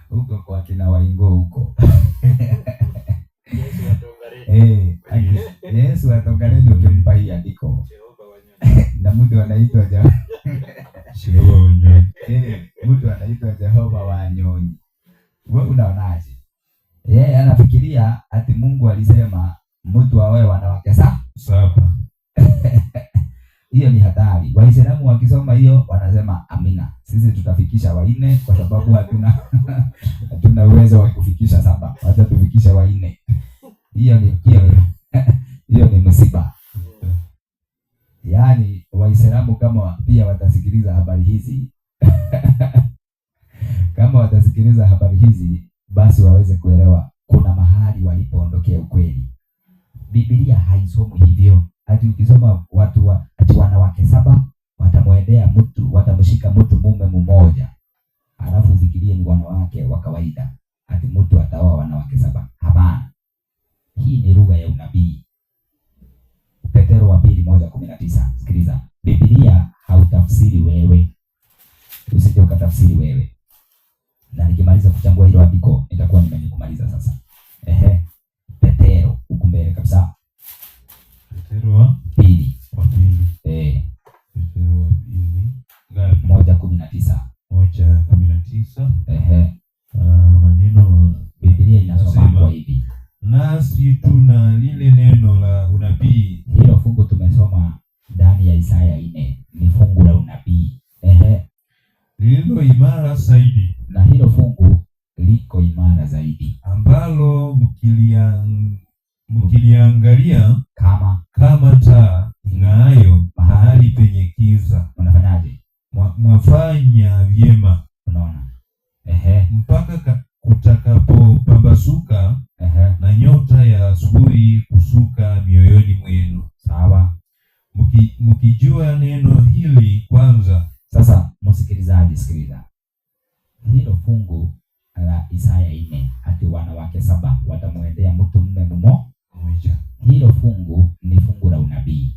huko kwa kina Waingo huko Yesu atokareni ukimpa hii andiko na mtu anaitwa mtu anaitwa Jehova Wanyonyi. Wewe unaonaje? Yeye anafikiria ati Mungu alisema mtu awe wanawake 7. Hiyo ni hatari. Waislamu wakisoma hiyo wanasema amina. Sisi tutafikisha 4 kwa sababu hatuna uwezo wa kufikisha 7. Hata tufikisha 4. Hiyo ni msiba. Yaani Waislamu kama pia watasikiliza habari hizi kama watasikiliza habari hizi basi waweze kuelewa kuna mahali walipoondokea ukweli. Biblia haisomi hivyo. Ati ukisoma ati wanawake 7 watamwendea mtu, watamshika mtu mume mmoja. Alafu ufikirie ni wanawake wa kawaida. Ati mtu ataoa wanawake 7. Hapana. Hii ni lugha ya unabii. Petero wa 2:1-19. Sikiliza. Biblia hautafsiri wewe. Usije ukatafsiri wewe. Na nikimaliza kuchambua hilo andiko nitakuwa nimekumaliza sasa. Petero huko mbele kabisa. Petero wa 2. Petero wa 2 1:19. 1:19. Maneno Biblia inasoma hivi. Nasi tuna lile neno la unabii. Hilo fungu tumesoma ndani ya Isaya 4 ni fungu la unabii. Lilo imara zaidi. Na hilo fungu liko imara zaidi. Ambalo mkiliangalia kama taa ing'aayo mahali penye giza. Unafanyaje? Mwafanya vyema. Unaona? Mpaka kutakapopambasuka na nyota ya asubuhi kusuka mioyoni mwenu. Sawa. Mkijua neno hili kwanza. Sasa msikilizaji, sikiliza. Hilo fungu la Isaya 4 ati wanawake 7 watamwendea mtu mume mmoja. Hilo fungu ni fungu la unabii.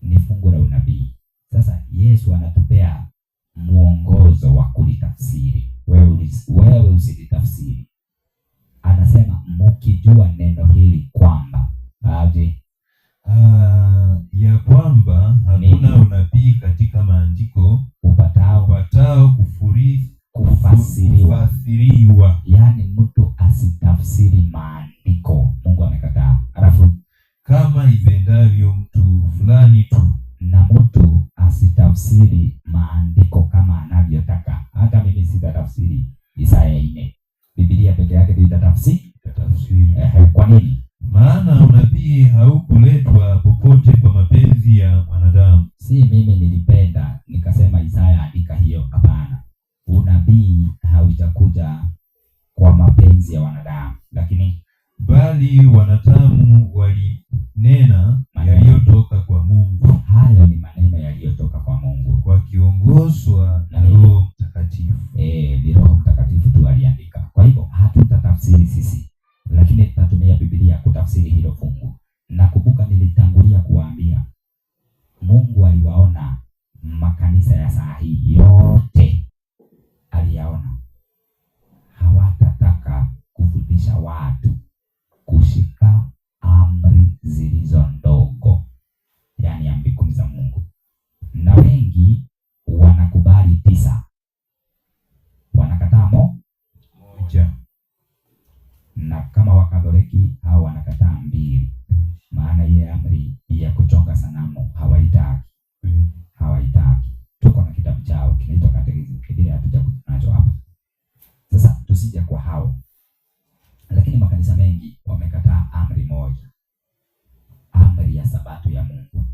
Ni fungu la unabii. Sasa Yesu anatupea mwongozo wa kulitafsiri. Wewe usilitafsiri. Anasema mkijua neno hili kwamba ya kwamba hakuna unabii katika maandiko upatao kufasiriwa. Yaani mtu asitafsiri maandiko. Mungu amekataa. Alafu kama ipendavyo mtu fulani tu. Na mtu asitafsiri maandiko kama anavyotaka. Hata mimi sitatafsiri Isaya 4. Biblia peke yake ndio itatafsiri. Kwa nini? Maana unabii haukuletwa popote kwa mapenzi ya mwanadamu. Si mimi nilipenda nikasema Isaya andika hiyo. Hapana. Unabii haujakuja kwa mapenzi ya wanadamu, lakini bali wanadamu walinena yaliyotoka kwa Mungu. Hayo ni maneno yaliyotoka kwa Mungu wakiongozwa na Roho Mtakatifu. Ni Roho Mtakatifu tu aliandika. Kwa hivyo hatutatafsiri sisi, lakini tutatumia Biblia kutafsiri hilo fungu. Na kumbuka nilitangulia kuwaambia Mungu aliwaona makanisa ya saa hii yote, aliyaona hawatataka kufundisha watu kushika amri zilizo ndogo, yaani amri 10 za Mungu. Na wengi wanakubali 9, na kama Wakatholiki hao wanakataa mbili, maana ile amri ya kuchonga sanamu hawaitaki. Tuko na kitabu chao kinaitwa Catechism, kile hatujakuja nacho hapa. Sasa tusije kwa hao, lakini makanisa mengi wamekataa amri moja, amri ya Sabato ya Mungu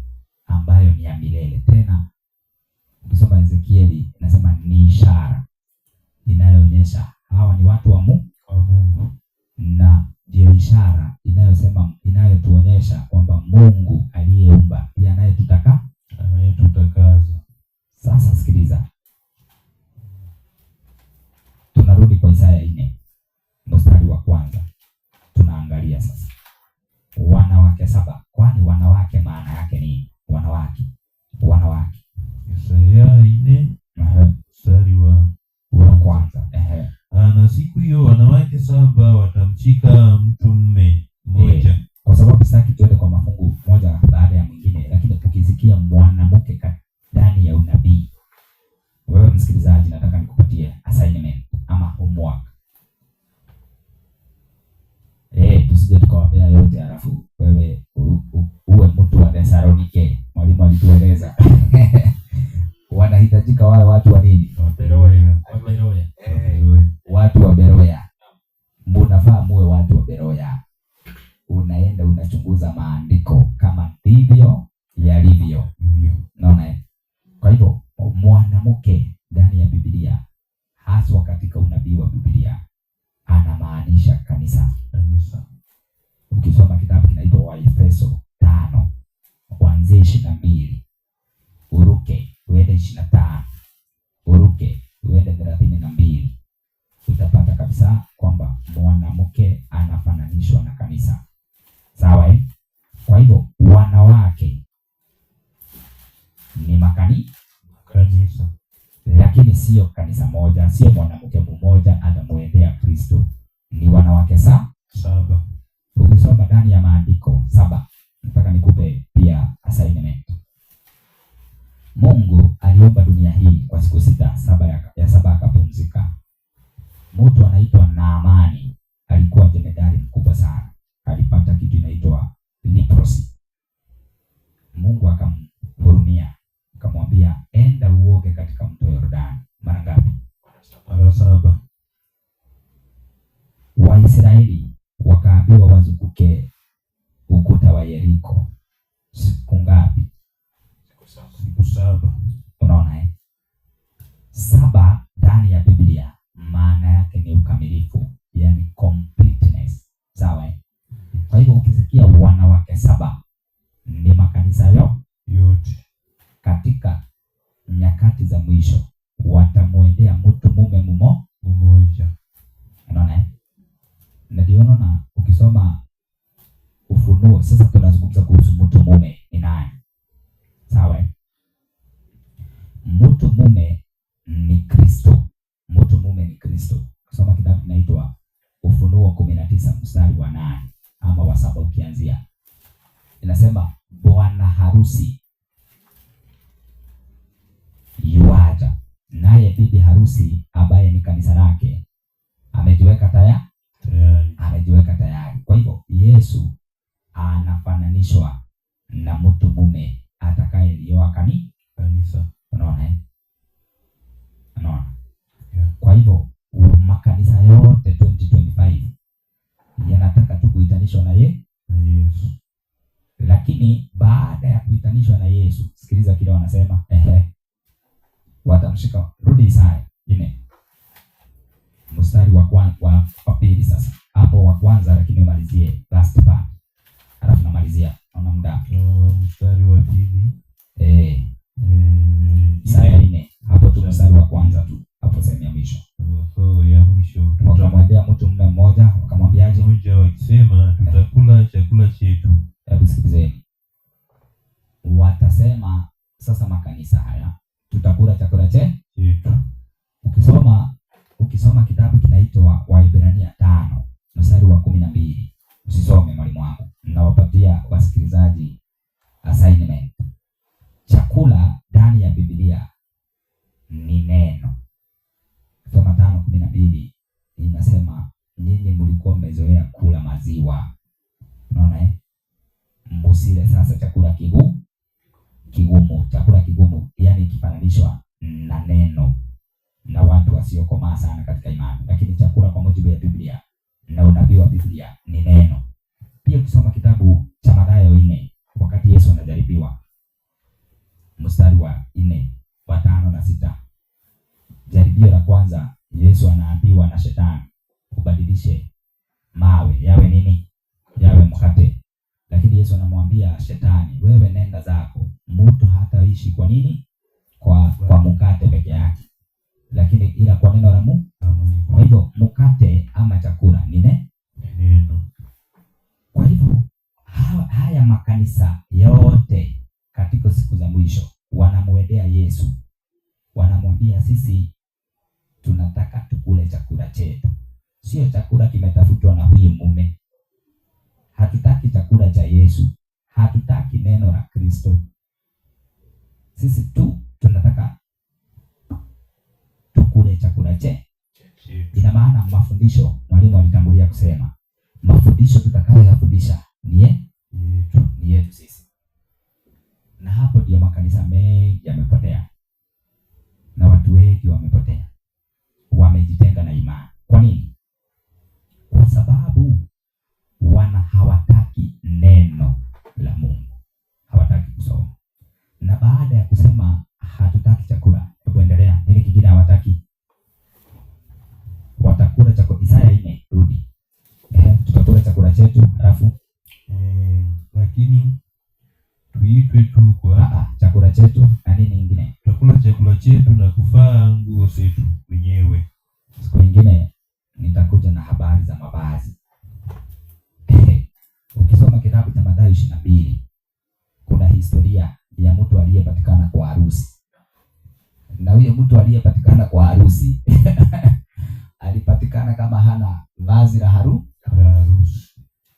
ambayo ni ya milele. Tena ukisoma Ezekieli inasema ni ishara inayoonyesha hawa ni watu wa Mungu, na ndio ishara inayotuonyesha kwamba Mungu aliyeumba ndiye anayetutakaza. Sasa sikiliza, tunarudi kwa Isaya 4 mstari wa kwanza. Tunaangalia sasa wanawake 7. Kwani wanawake maana yake nini? Wanawake Isaya 4 mstari wa kwanza. Na siku hiyo wanawake 7 watamshika mtu mume mmoja. Kwa sababu sitaki tuende kwa mafungu moja baada ya mwingine, lakini ukisikia mwanamke ndani ya unabii, wewe msikilizaji, nataka nikupatie assignment ama homework. Tusije tukawapea yote halafu wewe uwe mtu wa Thessalonike. Mwalimu alitueleza wanahitajika wale watu wa nini? Watu wa Beroya. Mnafaa muwe watu wa Beroya. Unaenda unachunguza maandiko kama ndivyo yalivyo. Unaona? Kwa hivyo mwanamke ndani ya Biblia, haswa katika unabii wa Biblia, anamaanisha kanisa. Ukisoma kitabu kinaitwa Waefeso 5 kuanzia 22 uruke uende 25 uruke uende 32, utapata kabisa kwamba mwanamke anafananishwa na kanisa. Sawa? Kwa hivyo wanawake ni kanisa, lakini sio kanisa moja, sio mwanamke mmoja atamuendea Kristo, ni wanawake 7. Ukisoma ndani ya maandiko 7, nataka nikupe pia assignment. Mungu aliumba dunia hii kwa siku 6, ya saba akapumzika. Mtu anaitwa Naamani alikuwa jemedari mkubwa sana, alipata kitu inaitwa leprosy. Mungu akamhurumia, akamwambia enda uoge katika mto Yordani. Mara ngapi? Mara 7. Waisraeli wakaambiwa wazunguke ukuta wa Yeriko siku ngapi? Siku 7. Unaona 7 ndani ya Biblia maana yake ni ukamilifu, yani completeness. Sawa? Kwa hivyo ukisikia wanawake 7 ni makanisa yote katika nyakati za mwisho watamuendea mtu mume mmoja. Unaona? Ndio unaona ukisoma Ufunuo, sasa tunazungumza kuhusu mtu mume ni nani. Sawa? Mtu mume ni Kristo. Mtu mume ni Kristo. Kusoma kitabu kinaitwa Ufunuo 19 mstari wa 8 ama wa 7 ukianzia. Inasema bwana harusi yuaja, naye bibi harusi ambaye ni kanisa lake amejiweka tayari. Kwa hivyo Yesu anafananishwa na mtu mume atakayelioa kanisa. Unaona? Yeah. Kwa hivyo makanisa yote 2025 yanataka tu kuitanishwa na Yesu. Lakini baada ya kuitanishwa na Yesu, sikiliza kile wanasema, watamshika. Rudi Isaya 4 mstari wa pili. Sasa hapo wa kwanza, lakini umalizie last part, alafu namalizia. Naona muda. Mstari wa pili. Isaya 4 hapo tu mstari wa kwanza tu, hapo sehemu ya mwisho. Ya mwisho. Wakamwendea mtu mume mmoja, wakamwambiaje? Mmoja wakisema tutakula chakula chetu. Hebu sikilizeni. Watasema sasa makanisa haya, tutakula chakula chetu. Ukisoma kitabu kinaitwa Waebrania 5 mstari wa 12. Usisome mwalimu wangu. Ninawapatia wasikilizaji assignment. Chakula ndani ya Biblia ni neno. Soma 5:12 inasema nyinyi mlikuwa mlikuwa mmezoea kula maziwa. Unaona Msile sasa chakula kigumu, chakula kigumu, yani kifananishwa na neno na watu wasiokomaa sana katika imani. Lakini chakula kwa mujibu ya Biblia na unabii wa Biblia ni neno. Pia ukisoma kitabu cha Mathayo 4 wakati Yesu anajaribiwa, mstari wa 4, wa 5 na 6. Jaribio la kwanza, Yesu anaambiwa na shetani ubadilishe mawe yawe nini? Yawe mkate. Lakini Yesu anamwambia shetani, wewe nenda zako, mtu hataishi kwa nini? Kwa mkate peke yake, lakini ila kwa neno la Mungu. Kwa hivyo mkate ama chakula ni neno. Kwa hivyo haya makanisa yote katika siku za mwisho wanamwendea Yesu, wanamwambia sisi tunataka tukule chakula chetu, sio chakula kimetafutwa na huyu mume. Hatutaki chakula cha Yesu, hatutaki neno la Kristo. Sisi tu tunataka tukule chakula chetu. Ina maana mafundisho, mwalimu alitangulia kusema, mafundisho tutakayofundisha ni yetu sisi. Na hapo ndio makanisa mengi yamepotea. Na watu wengi wamepotea. Wamejitenga na imani. Kwa nini? Kwa sababu hawataki neno la Mungu. Hawataki kusoma. Na baada ya kusema hatutaki chakula, hebu endelea. Nini kingine hawataki? Watakula chakula. Isaya 4, rudi. Tutakula chakula chetu, halafu lakini tuitwe tu kwa chakula chetu na nini nyingine? Tutakula chakula chetu na kuvaa nguo zetu wenyewe. Siku nyingine nitakuja na habari za mavazi. Ukisoma kitabu cha Mathayo 22 kuna historia ya mtu aliyepatikana kwa harusi. Na huyo mtu aliyepatikana kwa harusi alipatikana kama hana vazi la harusi.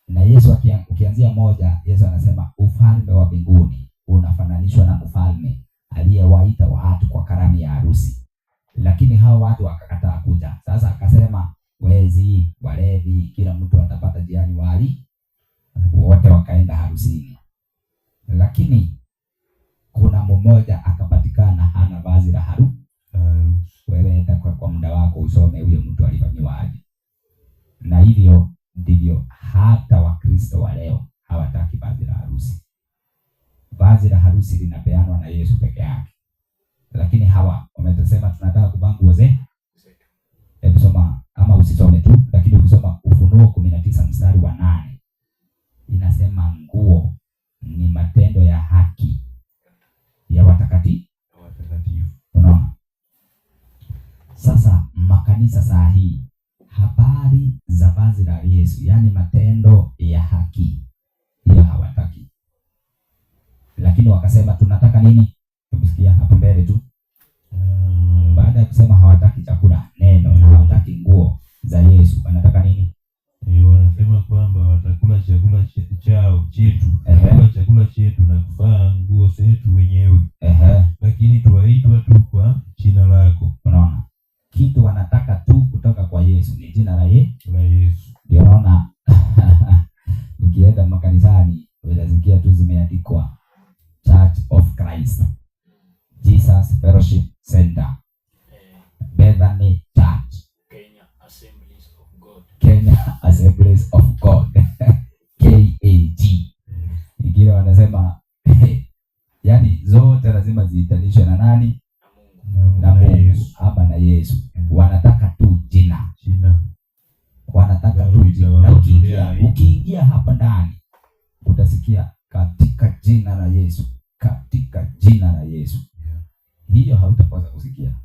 Na Yesu ukianzia 1, Yesu anasema ufalme wa mbinguni unafananishwa na mfalme aliyewaita watu kwa karamu ya harusi. Lakini hao watu wakakataa kuja. Sasa akasema wezi, walevi, kila mtu atapata jiani wali, wote wakaenda harusini. Lakini kuna mmoja akapatikana hana vazi la harusi. Wewe enda kwa muda wako usome huyo mtu alifanywa aje. Na hivyo ndivyo hata Wakristo wa leo hawataki vazi la harusi. Vazi la harusi linapeanwa na Yesu peke yake. Lakini hawa wametusema tunataka kuvaa nguo zetu. Hebu soma ama usisome tu, lakini ukisoma Ufunuo 19 mstari wa 8 inasema nguo ni matendo ya haki ya watakatifu. Unaona? Sasa makanisa saa hii habari za vazi la Yesu, yani matendo ya haki, hiyo hawataki. Lakini wakasema tunataka nini? Tumesikia hapo mbele tu. Baada ya kusema hawataki chakula, neno, na hawataki nguo za Yesu, wanataka nini? Wanasema kwamba watakula chakula chetu, chakula chetu na kuvaa nguo zetu wenyewe. Lakini tuwaitwa tu kwa jina lako. Unaona? Kitu wanataka tu kutoka kwa Yesu ni jina la Yesu. Ndio unaona ukienda makanisani utasikia tu zimeandikwa Church of Christ, Jesus Fellowship Center, Bethany Church, Kenya Assemblies of God, Kenya Assemblies of God KAG. Ingine wanasema yani zote lazima ziitanishwe na nani? Na Mungu ama na Yesu. Wanataka tu jina. Wanataka tu jina. Na ukiingia hapa ndani utasikia katika jina la Yesu, katika jina la Yesu. Hiyo hautakosa kusikia.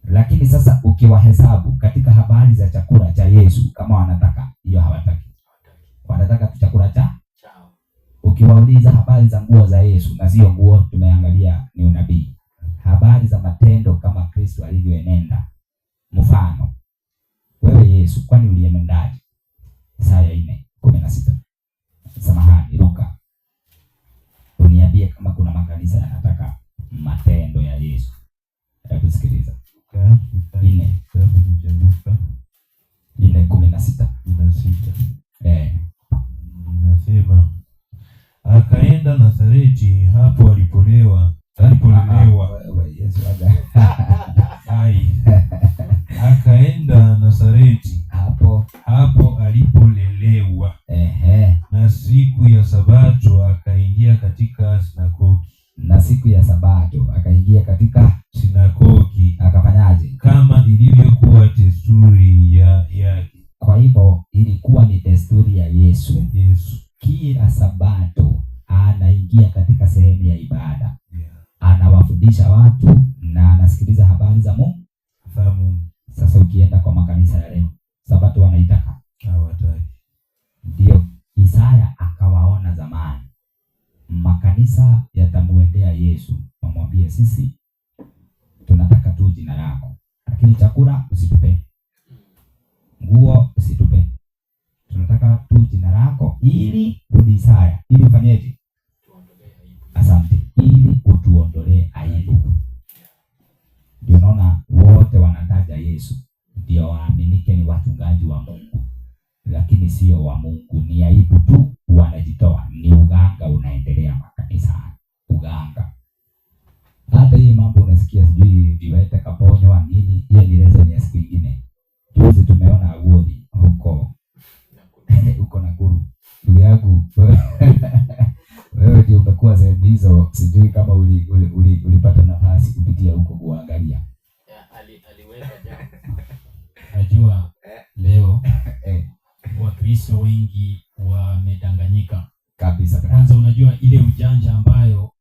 Lakini sasa ukiwahesabu katika habari za chakula cha Yesu, kama wanataka, hiyo hawataki. Wanataka tu chakula chao. Ukiwauliza habari za nguo za Yesu, na sio nguo tumeangalia ni unabii. Habari za matendo kama Kristo alivyoenenda. Mfano, wewe Yesu kwani ulienendaje? Isaya 4:16. Samahani, Luka. Uniambie kama kuna makanisa yanataka matendo ya Yesu. Hebu sikiliza. Luka 4:16. Nazareti, hapo alipolelewa Yesu aga akaenda Nazareti, hapo alipolelewa. Na siku ya Sabato akaingia katika sinagogi, akafanyaje? Kama ilivyokuwa desturi yake. Kwa hivyo ilikuwa ni desturi ya Yesu. Kila Sabato anaingia katika sehemu ya ibada, anawafundisha watu na anasikiliza habari za Mungu. Sasa ukienda kwa makanisa ya leo, Sabato wanaitaka hawataki. Ndio Isaya akawaona zamani, makanisa yatamwendea Yesu, wamwambie sisi tunataka tu jina lako, lakini chakula usitupe, nguo usitupe, tunataka tu jina lako, ili rudi Isaya, ili ufanyeje? Asante, ili utuondolee aibu. Ndio naona wote wanataja Yesu ndio waaminike ni wachungaji wa Mungu, lakini sio wa Mungu. Ni aibu tu wanajitoa, ni uganga unaendelea makanisa, uganga. Hata hii mambo unasikia sijui viwete kaponywa nini, hiyo ni lesson ya siku nyingine. Juzi tumeona Awori huko Nakuru. Ndugu yangu wewe ndio umekuwa sehemu hizo, sijui kama ulipata nafasi kupitia huko kuangalia. Aliweka jambo. Najua leo Wakristo wengi wamedanganyika kabisa. Kwanza unajua ile ujanja ambayo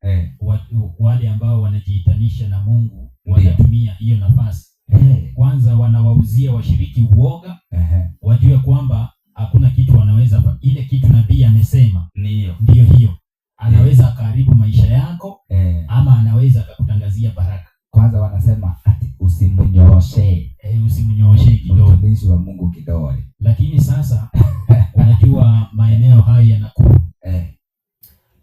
wale ambao wanajiitanisha na Mungu wanatumia hiyo nafasi. Kwanza wanawauzia washiriki uoga, wajue kwamba hakuna kitu wanaweza, ile kitu nabii amesema ndio hiyo. Anaweza akaharibu maisha yako ama anaweza akakutangazia baraka. Kwanza wanasema ati usimnyooshe kidogo mtumishi wa Mungu kidole. Lakini sasa unajua maeneo haya yanakuwa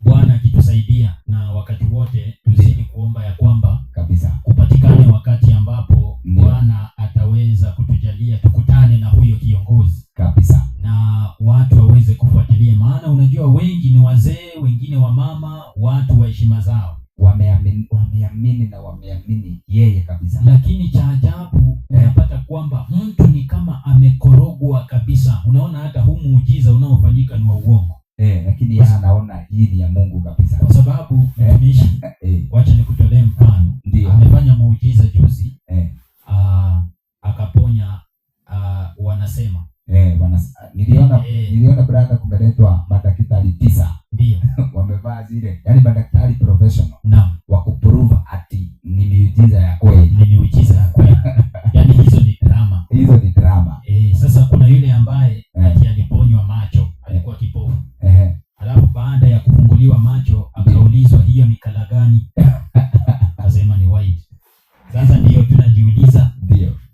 Bwana akitusaidia, na wakati wote tuzidi kuomba ya kwamba kabisa kupatikane wakati ambapo Bwana ataweza kutujalia tukutane na huyo kiongozi kabisa, na watu waweze kufuatilia. Maana unajua wengi ni wazee, wengine wa mama, watu wa heshima zao wameamini yeye kabisa. Lakini cha ajabu unapata kwamba mtu ni kama amekorogwa kabisa. Unaona hata huu muujiza unaofanyika ni wa uongo. Lakini yeye anaona hii ni ya Mungu kabisa. Kwa sababu mtumishi, wacha nikutolee mfano. Amefanya muujiza juzi. Akaponya wanasema. Niliona brother kumeletwa madaktari 9. Ndio. Wamevaa zile, yani madaktari professional. Naam. Wa kuprove ati ni miujiza ya kweli. Yaani hizo ni drama. Sasa kuna yule ambaye aliponywa macho, alikuwa kipofu. Alafu baada ya kufunguliwa macho akaulizwa hiyo ni kala gani? Akasema ni white. Sasa ndio tunajiuliza,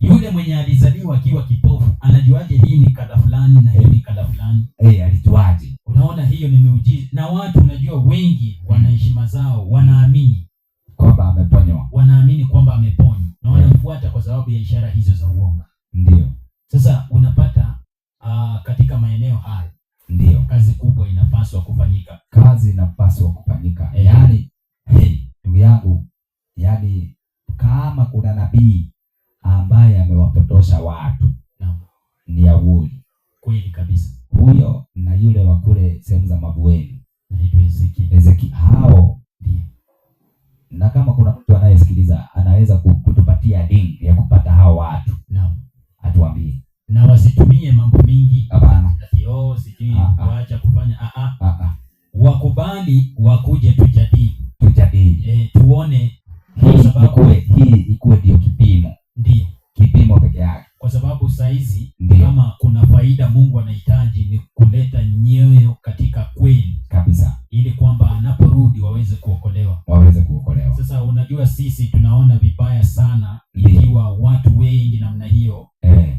yule mwenye alizaliwa akiwa kipofu anajuaje hii ni kala fulani na hii ni kala fulani? Alijuaje? Unaona, hiyo ni miujiza. Na watu unajua wengi wana heshima zao, wanaamini kwamba ameponywa. Wanaamini kwamba ameponywa. Na wanamfuata kwa sababu ya ishara hizo za uongo. Ndio. Sasa unapata katika maeneo haya ndio kazi kubwa inapaswa kufanyika. Yaani ndugu yangu, yaani kama kuna nabii ambaye amewapotosha watu ni Awori. Kweli kabisa. Huyo na yule wa kule sehemu za Mabueni naitwa Ezekiel. Hao ndio. Na kama kuna mtu anayesikiliza anaweza kutupatia link ya kupata hao watu. Naam. Atuambie. Na wasitumie mambo mingi. Hapana. Sijui waacha kufanya wakubali wakuje tujadili. Tuone hii ikuwe ndio kipimo. Ndio. Kipimo peke yake. Kwa sababu saizi kama kuna faida Mungu anahitaji ni kuleta nyoyo katika kweli kabisa, ili kwamba anaporudi waweze kuokolewa. Sasa unajua sisi tunaona vibaya sana ikiwa watu wengi namna hiyo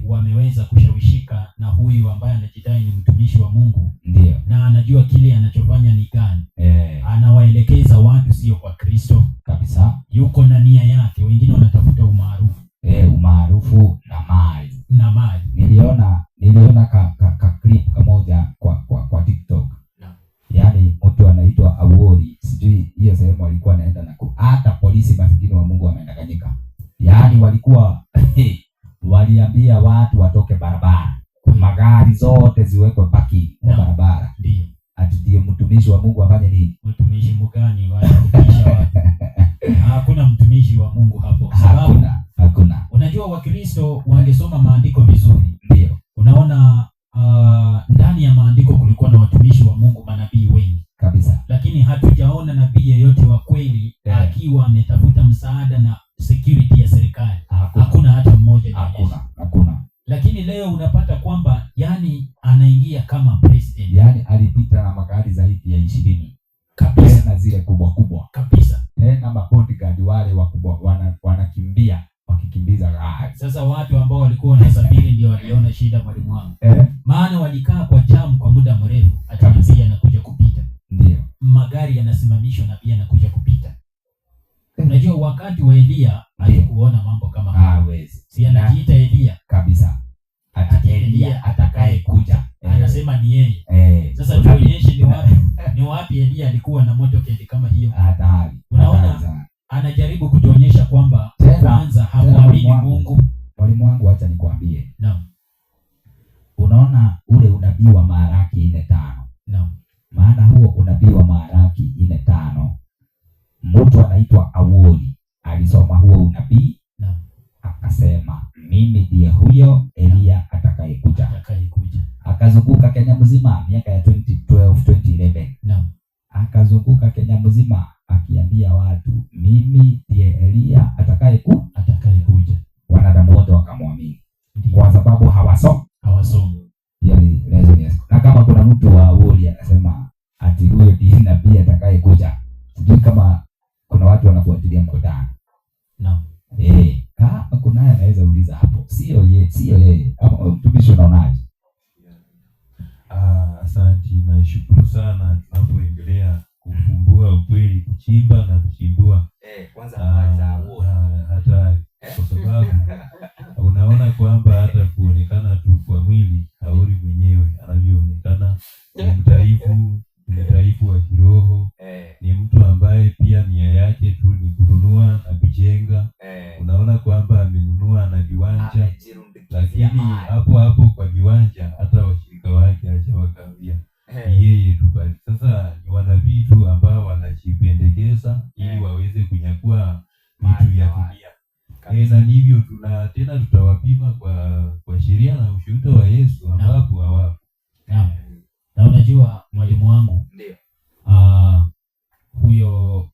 wameweza kushawishika na huyu ambaye anajidai ni mtumishi wa Mungu. Ndio. Na anajua kile anachofanya ni gani. Anawaelekeza watu sio kwa Kristo kabisa. Yuko na nia yake. Wengine wanatafuta umaarufu. Umaarufu na mali. Niliona ka clip kamoja kwa TikTok. Yaani mtu anaitwa Awori, sijui walikuwa waliambia watu watoke barabara, magari zote ziwekwe parking kwa barabara. Ndio. Ati ndio mtumishi wa Mungu afanye nini? Mtumishi mgani wanakupisha watu? Hakuna mtumishi wa Mungu hapo. Hakuna. Unajua Wakristo wangesoma maandiko vizuri. Ndio. Unaona ndani ya maandiko kulikuwa na watumishi wa Mungu, manabii wengi kabisa. Lakini hatujaona nabii yeyote wa kweli akiwa ametafuta msaada na security ya serikali. Hakuna hata mmoja. Hakuna. Lakini leo unapata kwamba yani anaingia kama president. Yani alipita na magari zaidi ya 20 kabisa, na zile kubwa kabisa. Na mabodyguard wale wakubwa wanakimbia wakikimbiza gari. Sasa watu ambao walikuwa wanasafiri ndio waliona shida mwalimu wangu. Maana walikaa kwa jam kwa muda mrefu, hata nabii anakuja kupita. Ndio. Magari yanasimamishwa na pia anakuja kupita. Unajua wakati wa Elia alikuona mambo kama haya. Si anajiita Elia kabisa. Elia atakaye kuja. Anasema ni yeye. Sasa tuonyeshe ni wapi Elia alikuwa na moto kedi kama hiyo. Hatari. Unaona anajaribu kutuonyesha kwamba kwanza hamwamini Mungu. Mwalimu wangu, acha nikwambie. Naam. Unaona ule unabii wa Malaki 4:5. Naam. Maana huo unabii wa Malaki 4:5, mtu anaitwa Awoli alisoma huo unabii. Naam. Akasema mimi ndiye huyo Elia atakayekuja. Akazunguka Kenya mzima miaka ya 2012 2011. Naam. Akazunguka Kenya mzima akiambia watu mimi ndiye Elia atakayekuja. Wanadamu wote wakamwamini kwa sababu hawasomi. Yani lazima. Na kama kuna mtu wa Awoli anasema ati huyo ndiye nabii atakayekuja, sijui kama kuna watu wanafuatilia mkutano. Naam. Kama kuna yeye anaweza uliza hapo. Sio yeye. Ama mtumishi unaonaje? Asante na shukuru sana tunapoendelea kufumbua ukweli, kuchimba na kuchimbua. Kwanza hata kwa sababu unaona kwamba hata kuonekana tu kwa mwili hauri mwenyewe anavyoonekana ni mtaifu wa kiroho. Ni mtu ambaye pia nia yake tu ni kununua na kujenga. Unaona kwamba amenunua na viwanja, lakini hapo kwa viwanja hata washirika wake hajawakawia. Ni yeye tu bali. Sasa ni wanabii tu ambao wanajipendekeza ili waweze kunyakua vitu vya dunia. Na hivyo tutawapima kwa sheria na ushuhuda wa Yesu ambapo hawapo. Na unajua mwalimu wangu, ndio. Huyo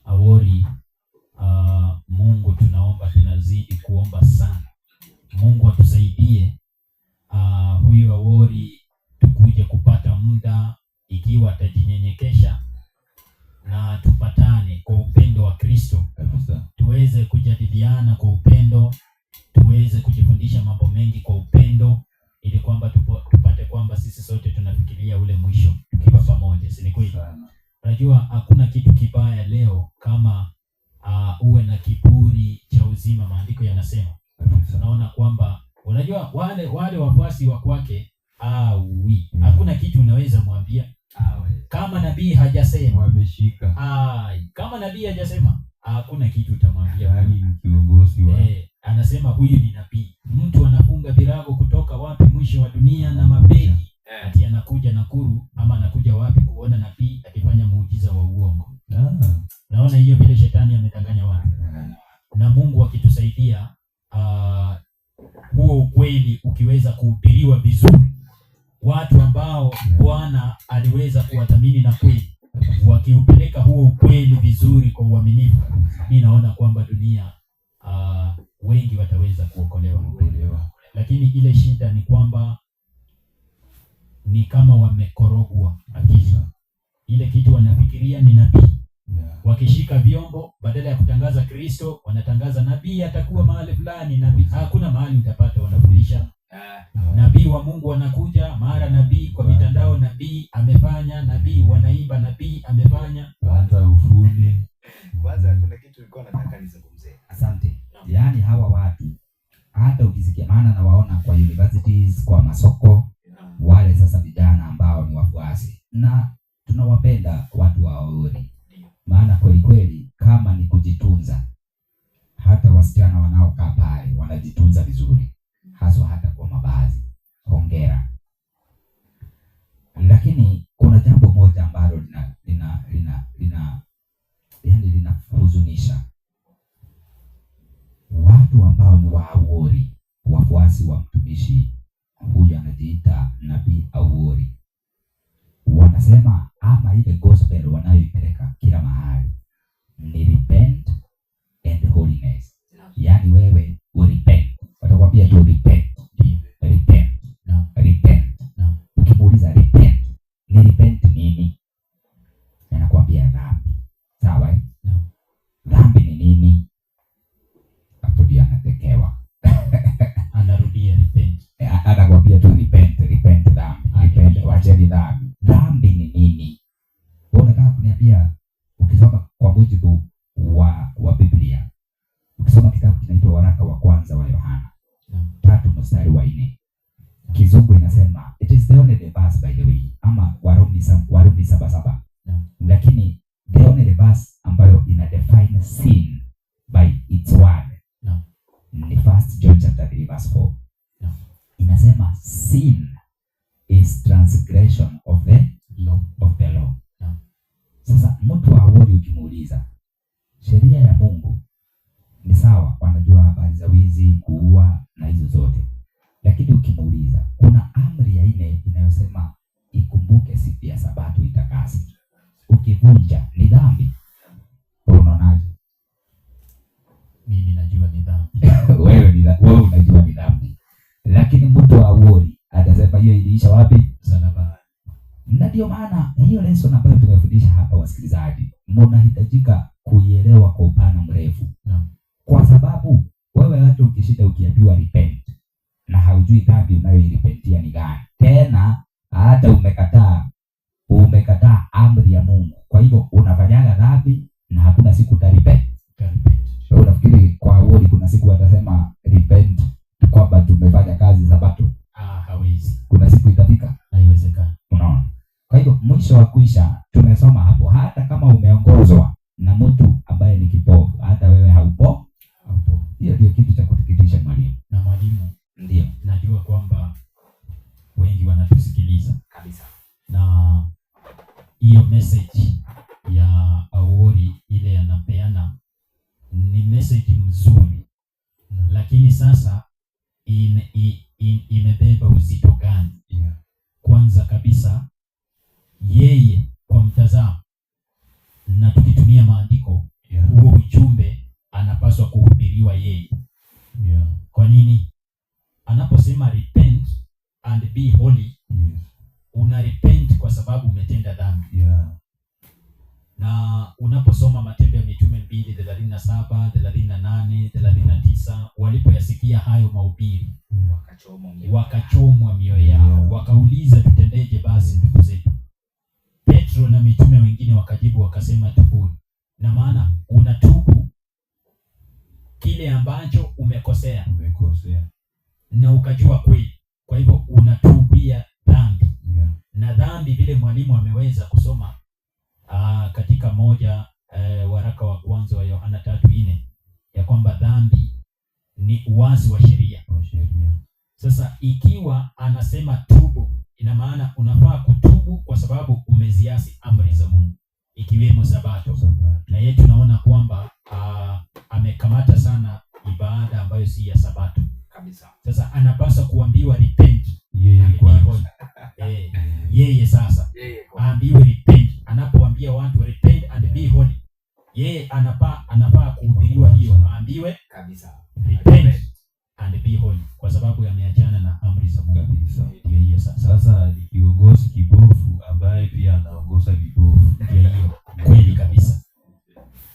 Awori Mungu tunaomba, tunazidi kuomba sana Mungu atusaidie huyo Awori tukuje kupata muda, ikiwa atajinyenyekesha na tupatane kwa upendo wa Kristo, tuweze kujadiliana kwa upendo, tuweze kujifundisha mambo mengi kwa upendo, ili kwamba tupate kwamba sisi sote tunafikiria ule mwisho tukiwa pamoja. Si ni kweli? Unajua hakuna kitu kibaya leo kama uwe na kiburi cha uzima. Maandiko yanasema, tunaona kwamba unajua wale wafuasi wa kwake hakuna kitu unaweza mwambia kama nabii hajasema wameshika. Kama nabii hajasema hakuna kitu utamwambia. Yaani kiongozi wa anasema huyu ni nabii. Mtu anafunga virago kutoka wapi? Mwisho wa dunia na mabegi. Ati anakuja Nakuru ama anakuja wapi kuona nabii akifanya muujiza wa uongo. Naona hiyo vile shetani amedanganya watu. Na Mungu akitusaidia huo ukweli ukiweza kuhubiriwa vizuri, watu ambao Bwana aliweza kuwathamini na kweli, wakiupeleka huo ukweli vizuri kwa uaminifu, mimi naona kwamba dunia wengi wataweza kuokolewa. Lakini ile shida ni kwamba ni kama wamekorogwa akili. Ile kitu wanafikiria ni nabii. Wakishika vyombo, badala ya kutangaza Kristo, wanatangaza nabii atakuwa mahali fulani. Nabii hakuna mahali utapata wanafundisha nabii wa Mungu wanakuja, mara nabii kwa mitandao, nabii amefanya, nabii wanaimba, nabii amefanya. Kwanza ufundi. Kwanza kuna kitu nilikuwa nataka nizungumzie. Asante. Yaani hawa watu hata ukisikia, maana nawaona kwa universities, kwa masoko, wale sasa vijana ambao ni wafuasi, na tunawapenda watu wa Awori. Maana kweli kama ni kujitunza, hata wasichana wanaokaa pale wanajitunza vizuri, haswa hata kwa mavazi. Hongera. Lakini kuna jambo moja ambalo linahuzunisha. Watu ambao ni Waawori, wafuasi wa mtumishi huyu anajiita Nabii Awori, wanasema ama ile gospel wanayoipeleka kila mahali ni repent and holiness. Yaani wewe urepent, watakwambia tu repent, repent, repent. Ukimuuliza repent, ni repent nini? Anakuambia dhambi. Sawa? Dhambi ni nini? Hapo ndio anatekewa. Anarudia repent. Anakuambia tu repent, repent dhambi, repent, wacheni dhambi. Dhambi ni nini? Wewe unataka kuniambia, ukisoma kwa mujibu wa Biblia, ukisoma kitabu kinaitwa waraka wa kwanza wa Yohana 3:4, Kizungu inasema, it is the only verse by the way, ama Warumi 7:7. Lakini the only verse ambayo ina define sin by its word ni 1 John chapter 3:4. Inasema sin is transgression of the law. Sasa mtu wa Awori ukimuuliza sheria ya Mungu ni sawa, wanajua habari za wizi, kuua na hizo zote, lakini ukimuuliza kuna amri ya 4 inayosema ikumbuke siku ya Sabato itakase. Ukivunja ni dhambi. Unaonaje? Mimi najua ni dhambi. Wewe unajua ni dhambi. Lakini mtu wa Awori atasema hiyo iliisha wapi? Msalabani. Na ndio maana hiyo lesson ambayo tumefundisha hapa, wasikilizaji, mnahitajika kuielewa kwa upana mrefu. Kwa sababu wewe hata ukishinda ukiambiwa repent na haujui dhambi unayoirepentia ni gani, tena hata umekataa amri ya Mungu, kwa hivyo unafanyaga dhambi na hakuna siku utarepent. Wewe unafikiri kwa Awori kuna siku atasema repent kwamba tumefanya kazi Sabato? Hawezi. Kuna siku itafika? Haiwezekani. Unaona? Kwa hivyo mwisho wa kuisha tumesoma hapo, hata kama umeongozwa na mtu ambaye ni kipofu, hata wewe haupo. Hiyo ndio kitu cha kutukitisha mwalimu. Na mwalimu, ndio najua kwamba wengi wanatusikiliza kabisa, na hiyo message ya Awori ile anapeana ni message mzuri, lakini sasa imebeba uzito gani? Kwanza kabisa, yeye kwa mtazamo na tukitumia maandiko, huo ujumbe anapaswa kuhubiriwa yeye. Kwa nini? Anaposema repent and be holy, una repent kwa sababu umetenda dhambi. Na unaposoma Matendo ya Mitume 2:37, 38, 39, walipoyasikia hayo mahubiri, wakachomwa mioyo yao, wakauliza tutendeje basi ndugu zetu? Petro na mitume wengine wakajibu wakasema, tubuni. Na maana unatubu kile ambacho umekosea na ukajua kweli, kwa hivyo unatubia dhambi. Na dhambi vile mwalimu ameweza kusoma katika moja waraka wa kwanza wa Yohana 3:4 ya kwamba dhambi ni uasi wa sheria. Sasa ikiwa anasema tubu, ina maana unafaa kutubu kwa sababu umeziasi amri za Mungu, ikiwemo Sabato. Na yeye tunaona kwamba amekamata sana ibada ambayo si ya Sabato kabisa. Sasa anapaswa kuambiwa repent. Yeye sasa aambiwe repent. Anapoambia watu repent and be holy, yeye anafaa kuhubiriwa hiyo, aambiwe kabisa repent and be holy, kwa sababu yameachana na amri za Mungu kabisa. Ndio hiyo sasa ni kiongozi kibofu ambaye pia anaongoza vibofu. Ndio hiyo kweli kabisa.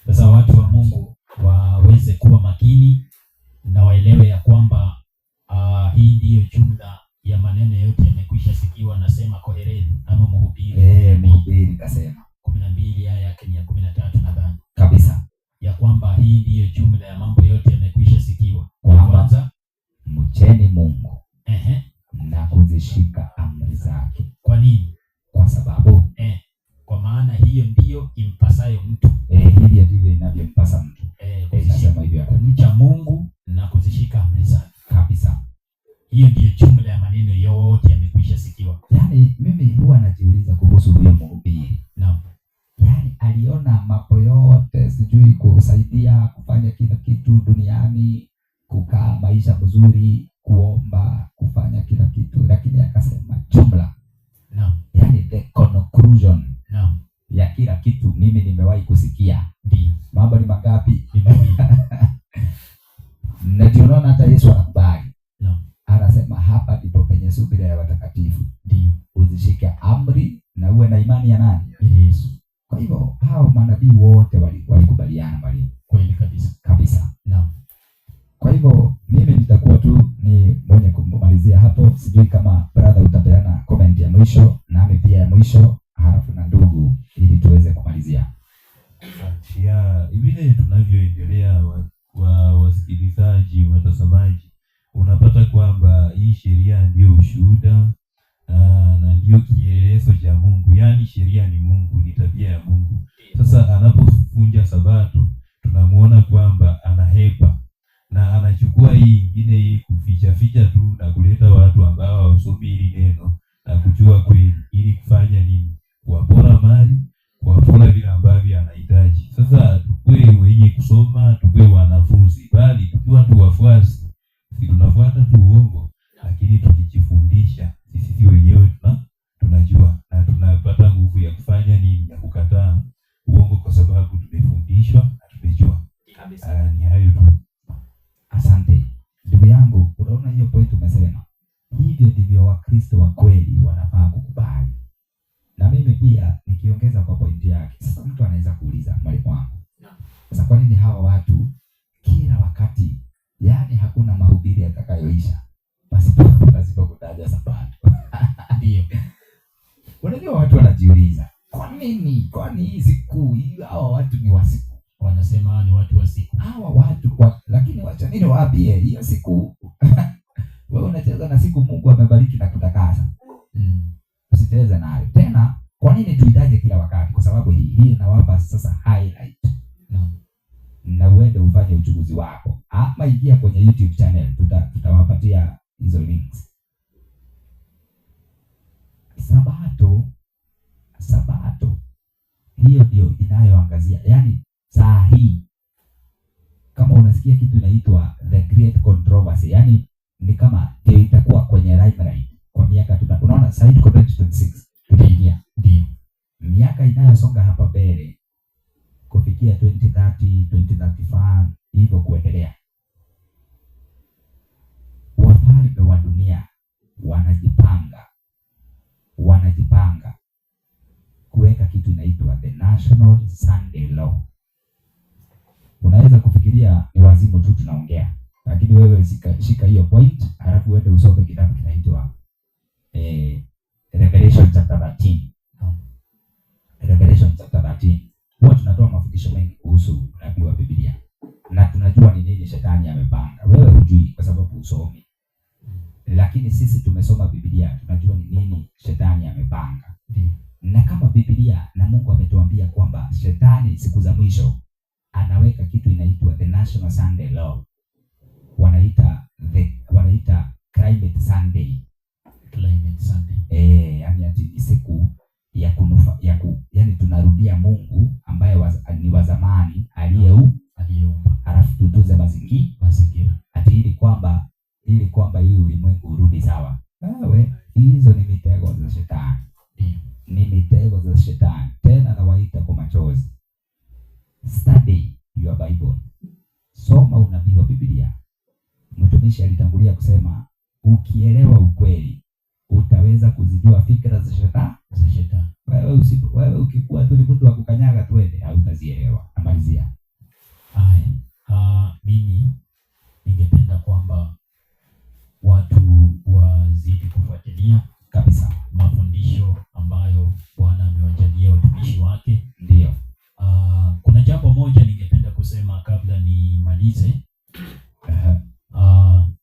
Sasa watu wa Mungu waweze kuwa makini na waelewe ya kwamba hii ndiyo jumla ya maneno yote yamekwisha sikiwa. Nasema Kohelezi ama Mhubiri kasema 12 aya yake ni ya 13 nadhani kabisa, ya kwamba hii ndiyo jumla ya mambo yote yamekwisha sikiwa. Kwanza mcheni Mungu na kuzishika amri zake. Kwa nini? Kwa sababu kwa maana hiyo ndiyo impasayo mtu. Hivyo ndivyo inavyompasa mtu. Inasema hivyo kumcha Mungu na kuzishika amri zake kabisa. Hiyo ndiyo jumla ya maneno yote yamekwisha sikiwa. Yaani mimi huwa najiuliza kuhusu huyo mhubiri. Naam. Yaani aliona mambo yote, sijui kusaidia kufanya kila kitu duniani, kukaa maisha mzuri, kuomba, kufanya kila kitu, lakini akasema jumla. Naam. Yaani the conclusion. Naam. Ya kila kitu mimi nimewahi kusikia. Ndio. Mambo ni mangapi? Ni mawili. Na tunaona hata Yesu anakubali. Naam. Anasema hapa ndipo penye subira ya watakatifu. Ndio. Uzishike amri na uwe na imani ya nani? Yesu. Kwa hivyo hao manabii wote walikubaliana mwalimu. Kweli kabisa. Kabisa. Naam. Kwa hivyo mimi nitakuwa tu ni mwenye kumalizia hapo. Sijui kama brother utapeana comment ya mwisho, nami pia ya mwisho, halafu na ndugu, ili tuweze kumalizia. Ya vile tunavyoendelea wasikilizaji, watazamaji, unapata kwamba hii sheria ndio ushuhuda na ndio kielelezo cha Mungu. Yaani sheria ni Mungu, ni tabia ya Mungu. Sasa anapofunja sabato, tunamuona kwamba anahepa na anachukua hii ingine, hii kuficha tu na kuleta watu ambao hawasomi hili neno na kujua kweli, ili kufanya nini? Kuwapora mali, kuwapora vile ambavyo anahitaji. Sasa tukue wenye kusoma, tukue wanafunzi, bali tukiwa tu wafuasi, si tunafuata tu uongo, lakini tukijifundisha sisi wenyewe tunajua na tunapata nguvu ya kufanya nini? Ya kukataa uongo, kwa sababu tumefundishwa na tumejua. Ni hayo tu. Asante ndugu yangu, unaona hiyo point umesema. Hivyo ndivyo Wakristo wa kweli wanafaa kukubali. Na mimi pia nikiongeza kwa point yake. Sasa mtu anaweza kuuliza, mwalimu wangu, sasa kwa nini hawa watu kila wakati, yaani hakuna mahubiri yatakayoisha pasipo kutaja sabato? Ndio. Unajua watu wanajiuliza, kwa nini? Kwani hii siku hawa watu ni wasiku? Wanasema ni watu wa siku. Hawa watu lakini wacha nini waambie hiyo siku? Wewe unacheza na siku Mungu amebariki na kutakasa. Usicheze nayo. Tena kwa nini tuitaje kila wakati? Kwa sababu hii inawapa sasa highlight. Na uende ufanye uchunguzi wako. Ama ingia kwenye YouTube channel, tutawapatia hizo links. Sabato hiyo ndio inayoangazia. Yaani saa hii kama unasikia kitu inaitwa the great controversy, yaani ni kama ndio itakuwa kwenye limelight kwa miaka unaona sasa hivi 2026 tunaingia. Ndio. Miaka inayosonga hapa mbele kufikia 2030, 2035 hivyo kuendelea. Wafalme wa dunia wanajipanga kuweka kitu inaitwa the National Sunday Law. Unaweza kufikiria ni wazimu tu tunaongea, lakini wewe shika hiyo point, halafu uende usome kitabu kinaitwa Revelation chapter 13. Revelation chapter 13. Huwa tunatoa mafundisho mengi kuhusu unabii wa Biblia. Na tunajua ni nini shetani amepanga. Wewe hujui kwa sababu usomi. Lakini sisi tumesoma Biblia, tunajua ni nini shetani amepanga. Na kama Biblia na Mungu ametuambia kwamba shetani siku za mwisho anaweka kitu inaitwa the National Sunday Law. Wanaita Climate Sunday. Climate Sunday. Yani ati siku ya yani tunarudia Mungu ambaye ni wa zamani aliyeumba. Halafu tutunze mazingira. Ati ili kwamba hii ulimwengu urudi sawa. Wewe hizo ni mitego za shetani. Ni mitego za shetani. Tena nawaita kwa machozi. Study your Bible. Soma unabii wa Biblia. Mtumishi alitangulia kusema ukielewa ukweli utaweza kuzijua fikra za shetani. Wewe ukikuwa tu ni mtu wa kukanyaga twende, hautazielewa. Amalizia. Mimi ningependa kwamba watu wazidi kufuatilia kabisa mafundisho ambayo Bwana amewajalia watumishi wake. Ndio. Kuna jambo moja ningependa kusema kabla nimalize.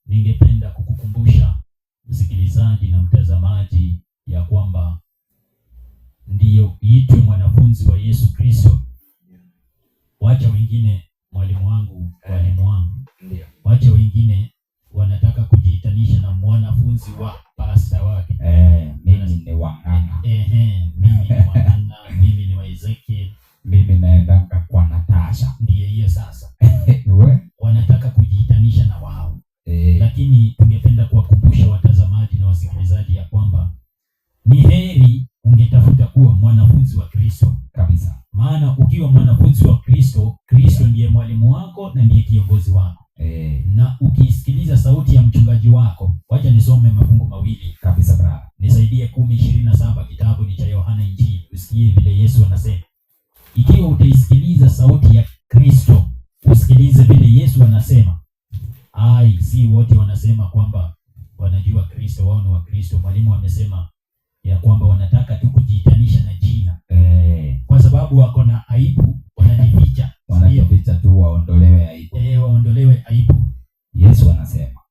Ningependa kukukumbusha msikilizaji na mtazamaji ya kwamba ndiyo uitwe mwanafunzi wa Yesu Kristo. Wacha wengine mwalimu wangu, walimu wangu. Ndio. Wacha wengine wanataka kujiitanisha na mwanafunzi wa pasta wake. Mimi ni Wang'ang'a. Mimi ni Wang'ang'a, mimi ni wa Ezekiel. Mimi naendanga kwa Natasha. Ndiye hiyo sasa. Wewe Wanataka kujiitanisha na wao. Lakini tungependa kuwakumbusha watazamaji na wasikilizaji ya kwamba ni heri ungetafuta kuwa mwanafunzi wa Kristo kabisa. Maana ukiwa mwanafunzi wa Kristo, Kristo ndiye mwalimu wako na ndiye kiongozi wako. Na ukisikiliza sauti ya mchungaji wako, wacha nisome mafungu mawili kabisa brother. Nisaidie 10:27, kitabu ni cha Yohana Injili. Usikie vile Yesu anasema. Ikiwa utaisikiliza sauti ya Kristo, usikilize vile Yesu anasema. Si wote wanasema kwamba wanajua Kristo, wao ni wa Kristo. Mwalimu amesema ya kwamba wanataka tu kujiitanisha na jina. Kwa sababu wako na aibu, wanajificha. Wanajificha tu waondolewe aibu. Waondolewe aibu. Yesu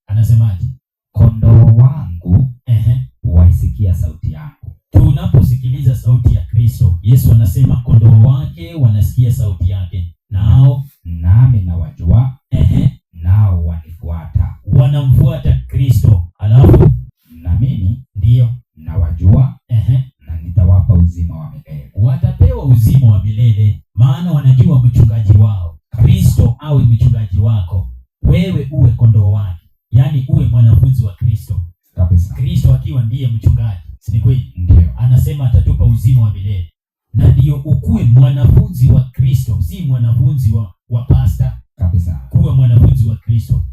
anasemaje? Kondoo wangu waisikia sauti yangu. Tunaposikiliza sauti ya Kristo, Yesu anasema kondoo wake wanasikia sauti yake. Nami nawajua, nao wanifuata. Wanamfuata Kristo. Alafu na mimi ndio nawajua, na nitawapa uzima wa milele. Watapewa uzima wa milele, maana wanajua mchungaji wao. Kristo awe mchungaji wako, wewe uwe kondoo wake, yaani uwe mwanafunzi wa Kristo kabisa. Kristo akiwa ndiye mchungaji, si ni kweli? Ndio. Anasema atatupa uzima wa milele. Na ndio ukue mwanafunzi wa Kristo, si mwanafunzi wa pasta kabisa. Kuwa mwanafunzi wa Kristo.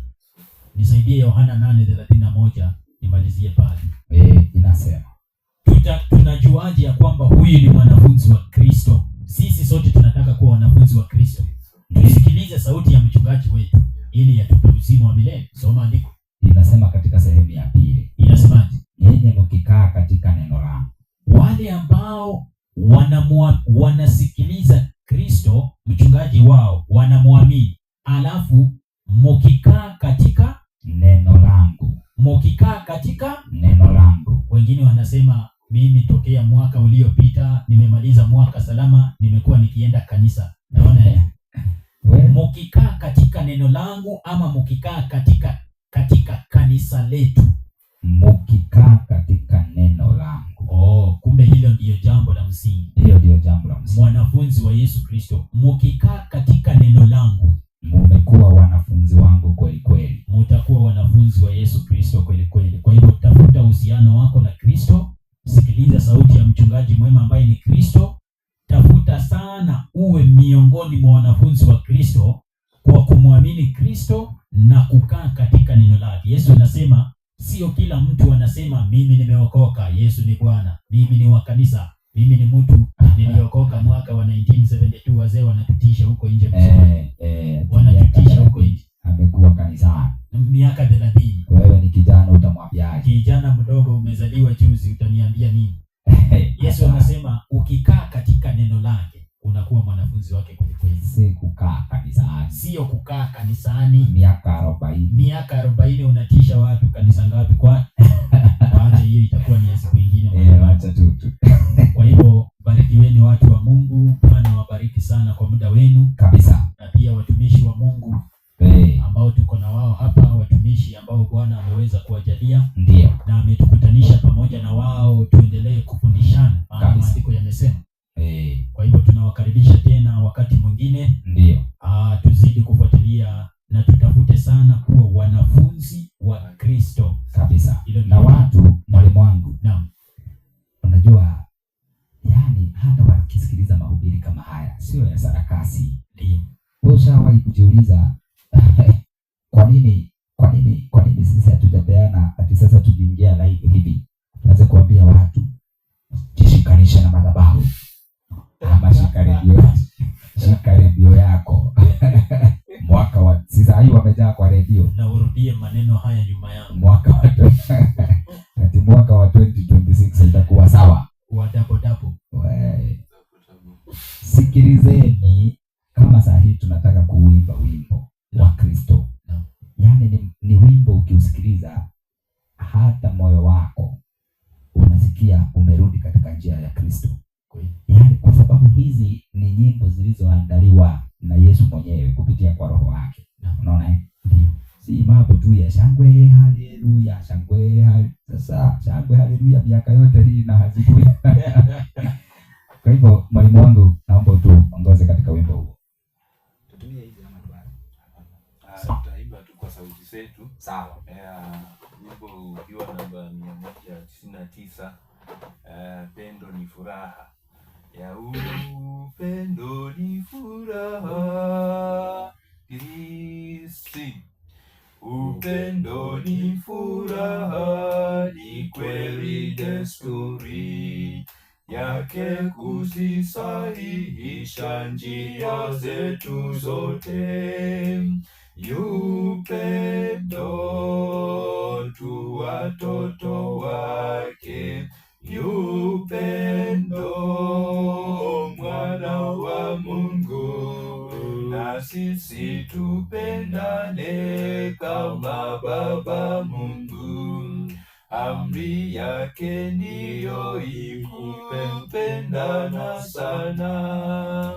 Nisaidie Yohana 8:31 nimalizie pale. Inasema tunajuaje ya kwamba huyu ni mwanafunzi wa Kristo? Sisi sote tunataka kuwa wanafunzi wa Kristo. Tusikilize sauti ya mchungaji wetu ili atupe uzima wa milele. Soma andiko. Inasema katika sehemu ya pili. Inasemaje? Ninyi mkikaa katika neno langu. Wale ambao wanasikiliza Kristo mchungaji wao, wanamwamini, alafu mkikaa katika neno langu. Mkikaa katika neno langu. Wengine wanasema mimi tokea mwaka uliopita nimemaliza mwaka salama, nimekuwa nikienda kanisa. Naona mkikaa katika neno langu, ama mkikaa katika kanisa letu. Mkikaa katika neno langu. Kumbe hilo ndiyo jambo la msingi. Hiyo ndiyo jambo la msingi. Mwanafunzi wa Yesu Kristo, mkikaa katika neno langu, mmekuwa wanafunzi wangu kweli kweli. Mtakuwa wanafunzi wa Yesu Kristo kweli kweli. Kwa hivyo tafuta uhusiano wako na Kristo. Sikiliza sauti ya mchungaji mwema ambaye ni Kristo. Tafuta sana uwe miongoni mwa wanafunzi wa Kristo kwa kumwamini Kristo na kukaa katika neno lake. Yesu anasema sio kila mtu anasema mimi nimeokoka, Yesu ni Bwana, mimi ni wa kanisa, mimi ni mtu niliokoka mwaka wa 1972. Wazee wanatutisha huko nje. Wanatutisha huko nje. Amekuwa kanisani miaka 30. Wewe ni kijana, utamwambiaje? Kijana mdogo umezaliwa juzi, utaniambia nini? Yesu anasema ukikaa katika neno lake unakuwa mwanafunzi wake kweli kweli. Si kukaa kanisani. Sio kukaa kanisani miaka 40. Miaka 40 unatisha watu. Kanisa ngapi kwa? Waache hiyo, itakuwa ni siku nyingine. Acha tu. Kwa hivyo barikiweni watu wa Mungu. Bwana wabariki sana kwa muda wenu kabisa. Na pia watumishi wa Mungu ambao tuko na wao hapa, watumishi ambao Bwana ameweza kuwajalia. Ndio. Na ametukutanisha pamoja na wao tuendelee kufundishana, maana maandiko yamesema. Kwa hivyo tunawakaribisha tena wakati mwingine. Ndio. Tuzidi kufuatilia na tutafute sana kuwa wanafunzi wa Kristo kabisa. Na watu, mwalimu wangu. Naam. Unajua, yani hata wakisikiliza mahubiri kama haya sio ya sarakasi. Ndio. Wewe ushawahi kujiuliza kwa nini sisi hatujapeana ati sasa tukiingia live hivi tuanze kuambia watu jishikanisha na madhabahu, ama shika redio yako mwaka wa sasa hiyo wamejaa kwa redio. Na urudie maneno haya nyuma yangu. Mwaka wa 2026 itakuwa sawa. Wa double. Sikilizeni, kama saa hii tunataka kuimba wimbo wa Kristo. Yaani ni wimbo ukiusikiliza hata moyo wako unasikia umerudi katika njia ya Kristo. Yaani kwa sababu hizi ni nyimbo zilizoandaliwa na Yesu mwenyewe kupitia kwa roho wake. Unaona ndio. Si mambo tu ya shangwe haleluya, shangwe haleluya. Sasa shangwe haleluya miaka yote hii na hazikui. Kwa hivyo mwalimu wangu, naomba tuongoze katika wimbo huo. Tutumie hizi ama bwana. Tutaimba tu kwa sauti zetu. Sawa. Wimbo ukiwa namba 199, pendo ni furaha. Ya upendo ni furaha. Isi. Upendo ni furaha, ni kweli desturi yake kuzisahihisha njia zetu zote. Yupendo tu watoto wake, yupendo mwana wa Mungu, na sisi tupendane kama Baba Mungu. Amri yake ndiyo ikupendana sana.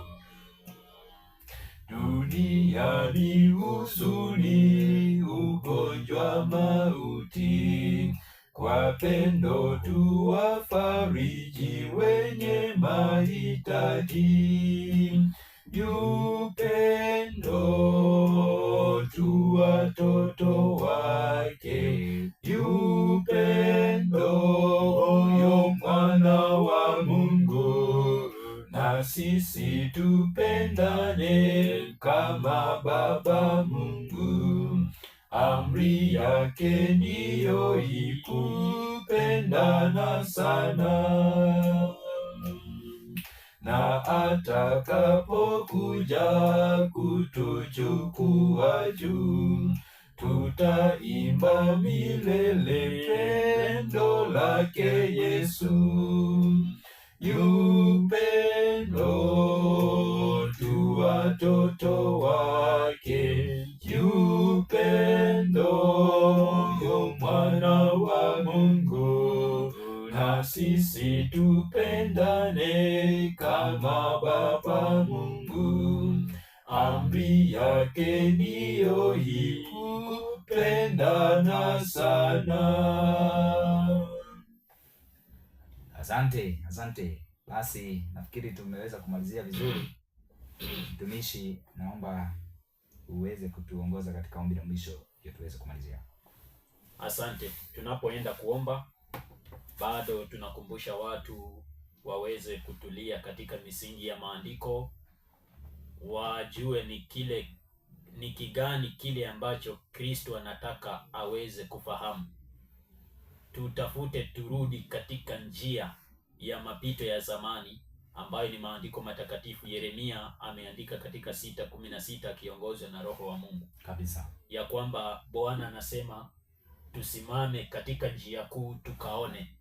Duniani huzuni, ugonjwa, mauti, kwa pendo tu wafariji wenye mahitaji. Yupendo tu watoto wake, yupendo yo mwana wa Mungu, na sisi tupendane kama Baba Mungu. Amri yake ndiyo ikupendana sana. Na atakapokuja kutuchukua juu, tutaimba milele pendo lake Yesu. Yupendo tu watoto wake, yupendo yo mwana wa Mungu, na sisi tupendane kama Baba Mungu. Amri yake ndiyo ikupendana sana. Asante. Basi nafikiri tumeweza kumalizia vizuri. Mtumishi, naomba uweze kutuongoza katika ombi la mwisho ili tuweze kumalizia. Asante. Tunapoenda kuomba, bado tunakumbusha watu waweze kutulia katika misingi ya maandiko, wajue ni kigani kile ambacho Kristo anataka aweze kufahamu. Tutafute turudi katika njia ya mapito ya zamani ambayo ni maandiko matakatifu. Yeremia ameandika katika 6:16 akiongozwa na Roho wa Mungu Kabisa. ya kwamba Bwana anasema tusimame katika njia kuu tukaone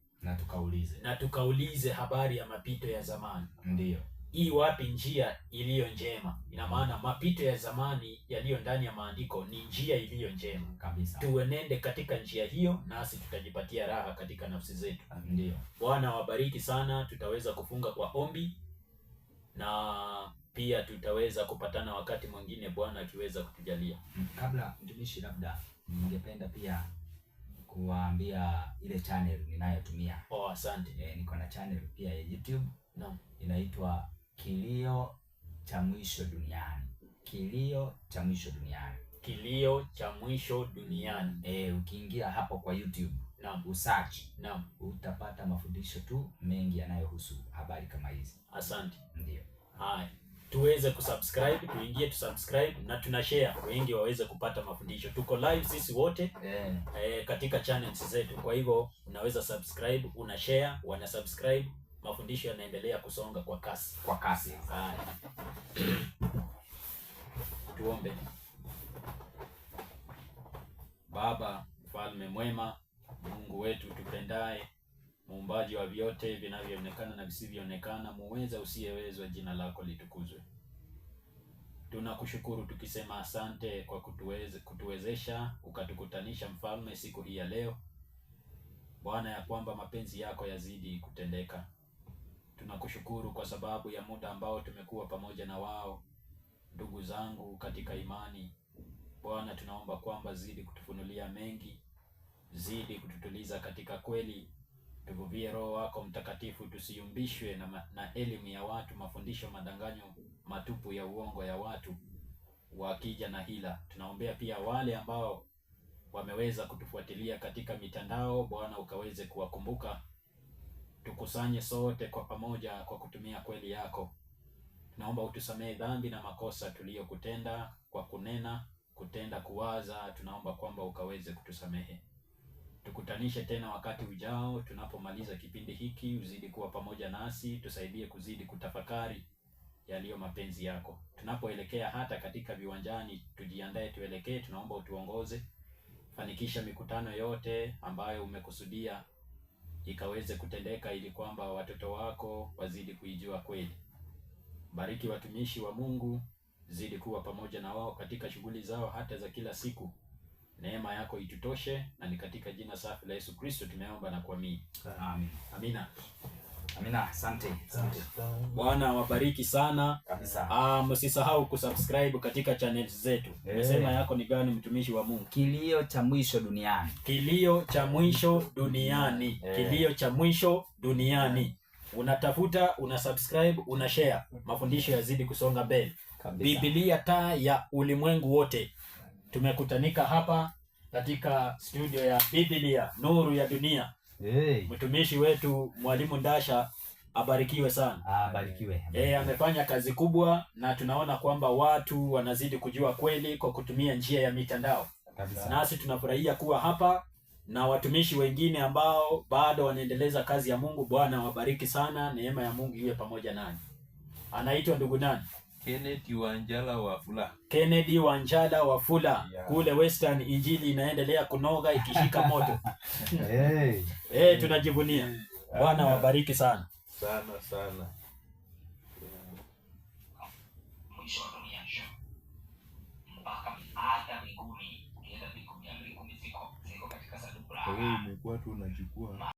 na tukaulize habari ya mapito ya zamani. Ndiyo. Hii wapi njia iliyo njema? Ina maana mapito ya zamani yaliyo ndani ya maandiko ni njia iliyo njema kabisa. Tuenende katika njia hiyo, nasi tutajipatia raha katika nafsi zetu. Ndiyo. Bwana wabariki sana. Tutaweza kufunga kwa ombi na pia tutaweza kupatana wakati mwingine Bwana akiweza kutujalia. Kabla mtumishi, labda ningependa pia kuwaambia ile channel ninayotumia. Asante. Niko na channel pia ya YouTube. Naam. Inaitwa Kilio cha Mwisho Duniani. Kilio cha Mwisho Duniani. Kilio cha Mwisho Duniani. Ukiingia hapo kwa YouTube, naam, usearch, naam, utapata mafundisho tu mengi yanayohusu habari kama hizi. Asante. Ndio. Haya. Tuweze kusubscribe, tuingie tusubscribe na tunashare wengi waweze kupata mafundisho. Tuko live sisi wote katika channels zetu. Kwa hivyo unaweza subscribe, una share, wana subscribe, mafundisho yanaendelea kusonga kwa kasi. Haya. Tuombe. Baba mfalme mwema, Mungu wetu tupendaye, muumbaji wa vyote vinavyoonekana na visivyoonekana, muweza usiyewezwa, jina lako litukuzwe. Tunakushukuru tukisema asante kwa kutuwezesha ukatukutanisha mfalme siku hii ya leo. Bwana, ya kwamba mapenzi yako yazidi kutendeka. Tunakushukuru kwa sababu ya muda ambao tumekuwa pamoja na wao. ndugu zangu katika imani, Bwana tunaomba kwamba zidi kutufunulia mengi, zidi kututuliza katika kweli, tuvuvie Roho wako Mtakatifu, tusiyumbishwe na elimu ya watu, mafundisho madanganyo matupu ya uongo ya watu wakija na hila. Tunaombea pia wale ambao wameweza kutufuatilia katika mitandao, Bwana ukaweze kuwakumbuka, tukusanye sote kwa pamoja kwa kutumia kweli yako. Tunaomba utusamehe dhambi na makosa tuliyokutenda kwa kunena, kutenda, kuwaza. Tunaomba kwamba ukaweze kutusamehe. Tukutanishe tena wakati ujao tunapomaliza kipindi hiki, uzidi kuwa pamoja nasi, tusaidie kuzidi kutafakari yaliyo mapenzi yako. Tunapoelekea hata katika viwanjani, tujiandae tuelekee, tunaomba utuongoze. Fanikisha mikutano yote ambayo umekusudia ikaweze kutendeka, ili kwamba watoto wako wazidi kuijua kweli. Bariki watumishi wa Mungu, zidi kuwa pamoja na wao katika shughuli zao hata za kila siku. Neema yako itutoshe, na ni katika jina safi la Yesu Kristo tumeomba na kuamini. Amen. Amina. Amina. Asante. Bwana wabariki sana. Kabisa. Msisahau kusubscribe katika channels zetu. Umesema yako ni gani, mtumishi wa Mungu? Kilio cha mwisho duniani. Kilio cha mwisho duniani. Kilio cha mwisho duniani. Unatafuta, una subscribe, una share. Mafundisho yazidi kusonga mbele. Biblia taa ya ulimwengu wote. Tumekutanika hapa katika studio ya Biblia Nuru ya Dunia. Mtumishi wetu Mwalimu Ndasha abarikiwe sana. Abarikiwe. Amefanya kazi kubwa, na tunaona kwamba watu wanazidi kujua kweli kwa kutumia njia ya mitandao. Kabisa. Nasi tunafurahia kuwa hapa na watumishi wengine ambao bado wanaendeleza kazi ya Mungu. Bwana wabariki sana, neema ya Mungu iwe pamoja nanyi. Anaitwa ndugu nani? Kennedy Wanjala Wafula. Kennedy Wanjala Wafula. Kule Western injili inaendelea kunoga ikishika moto. Tunajivunia. Bwana wabariki sana. Sana. Wewe imekuwa tu unachukua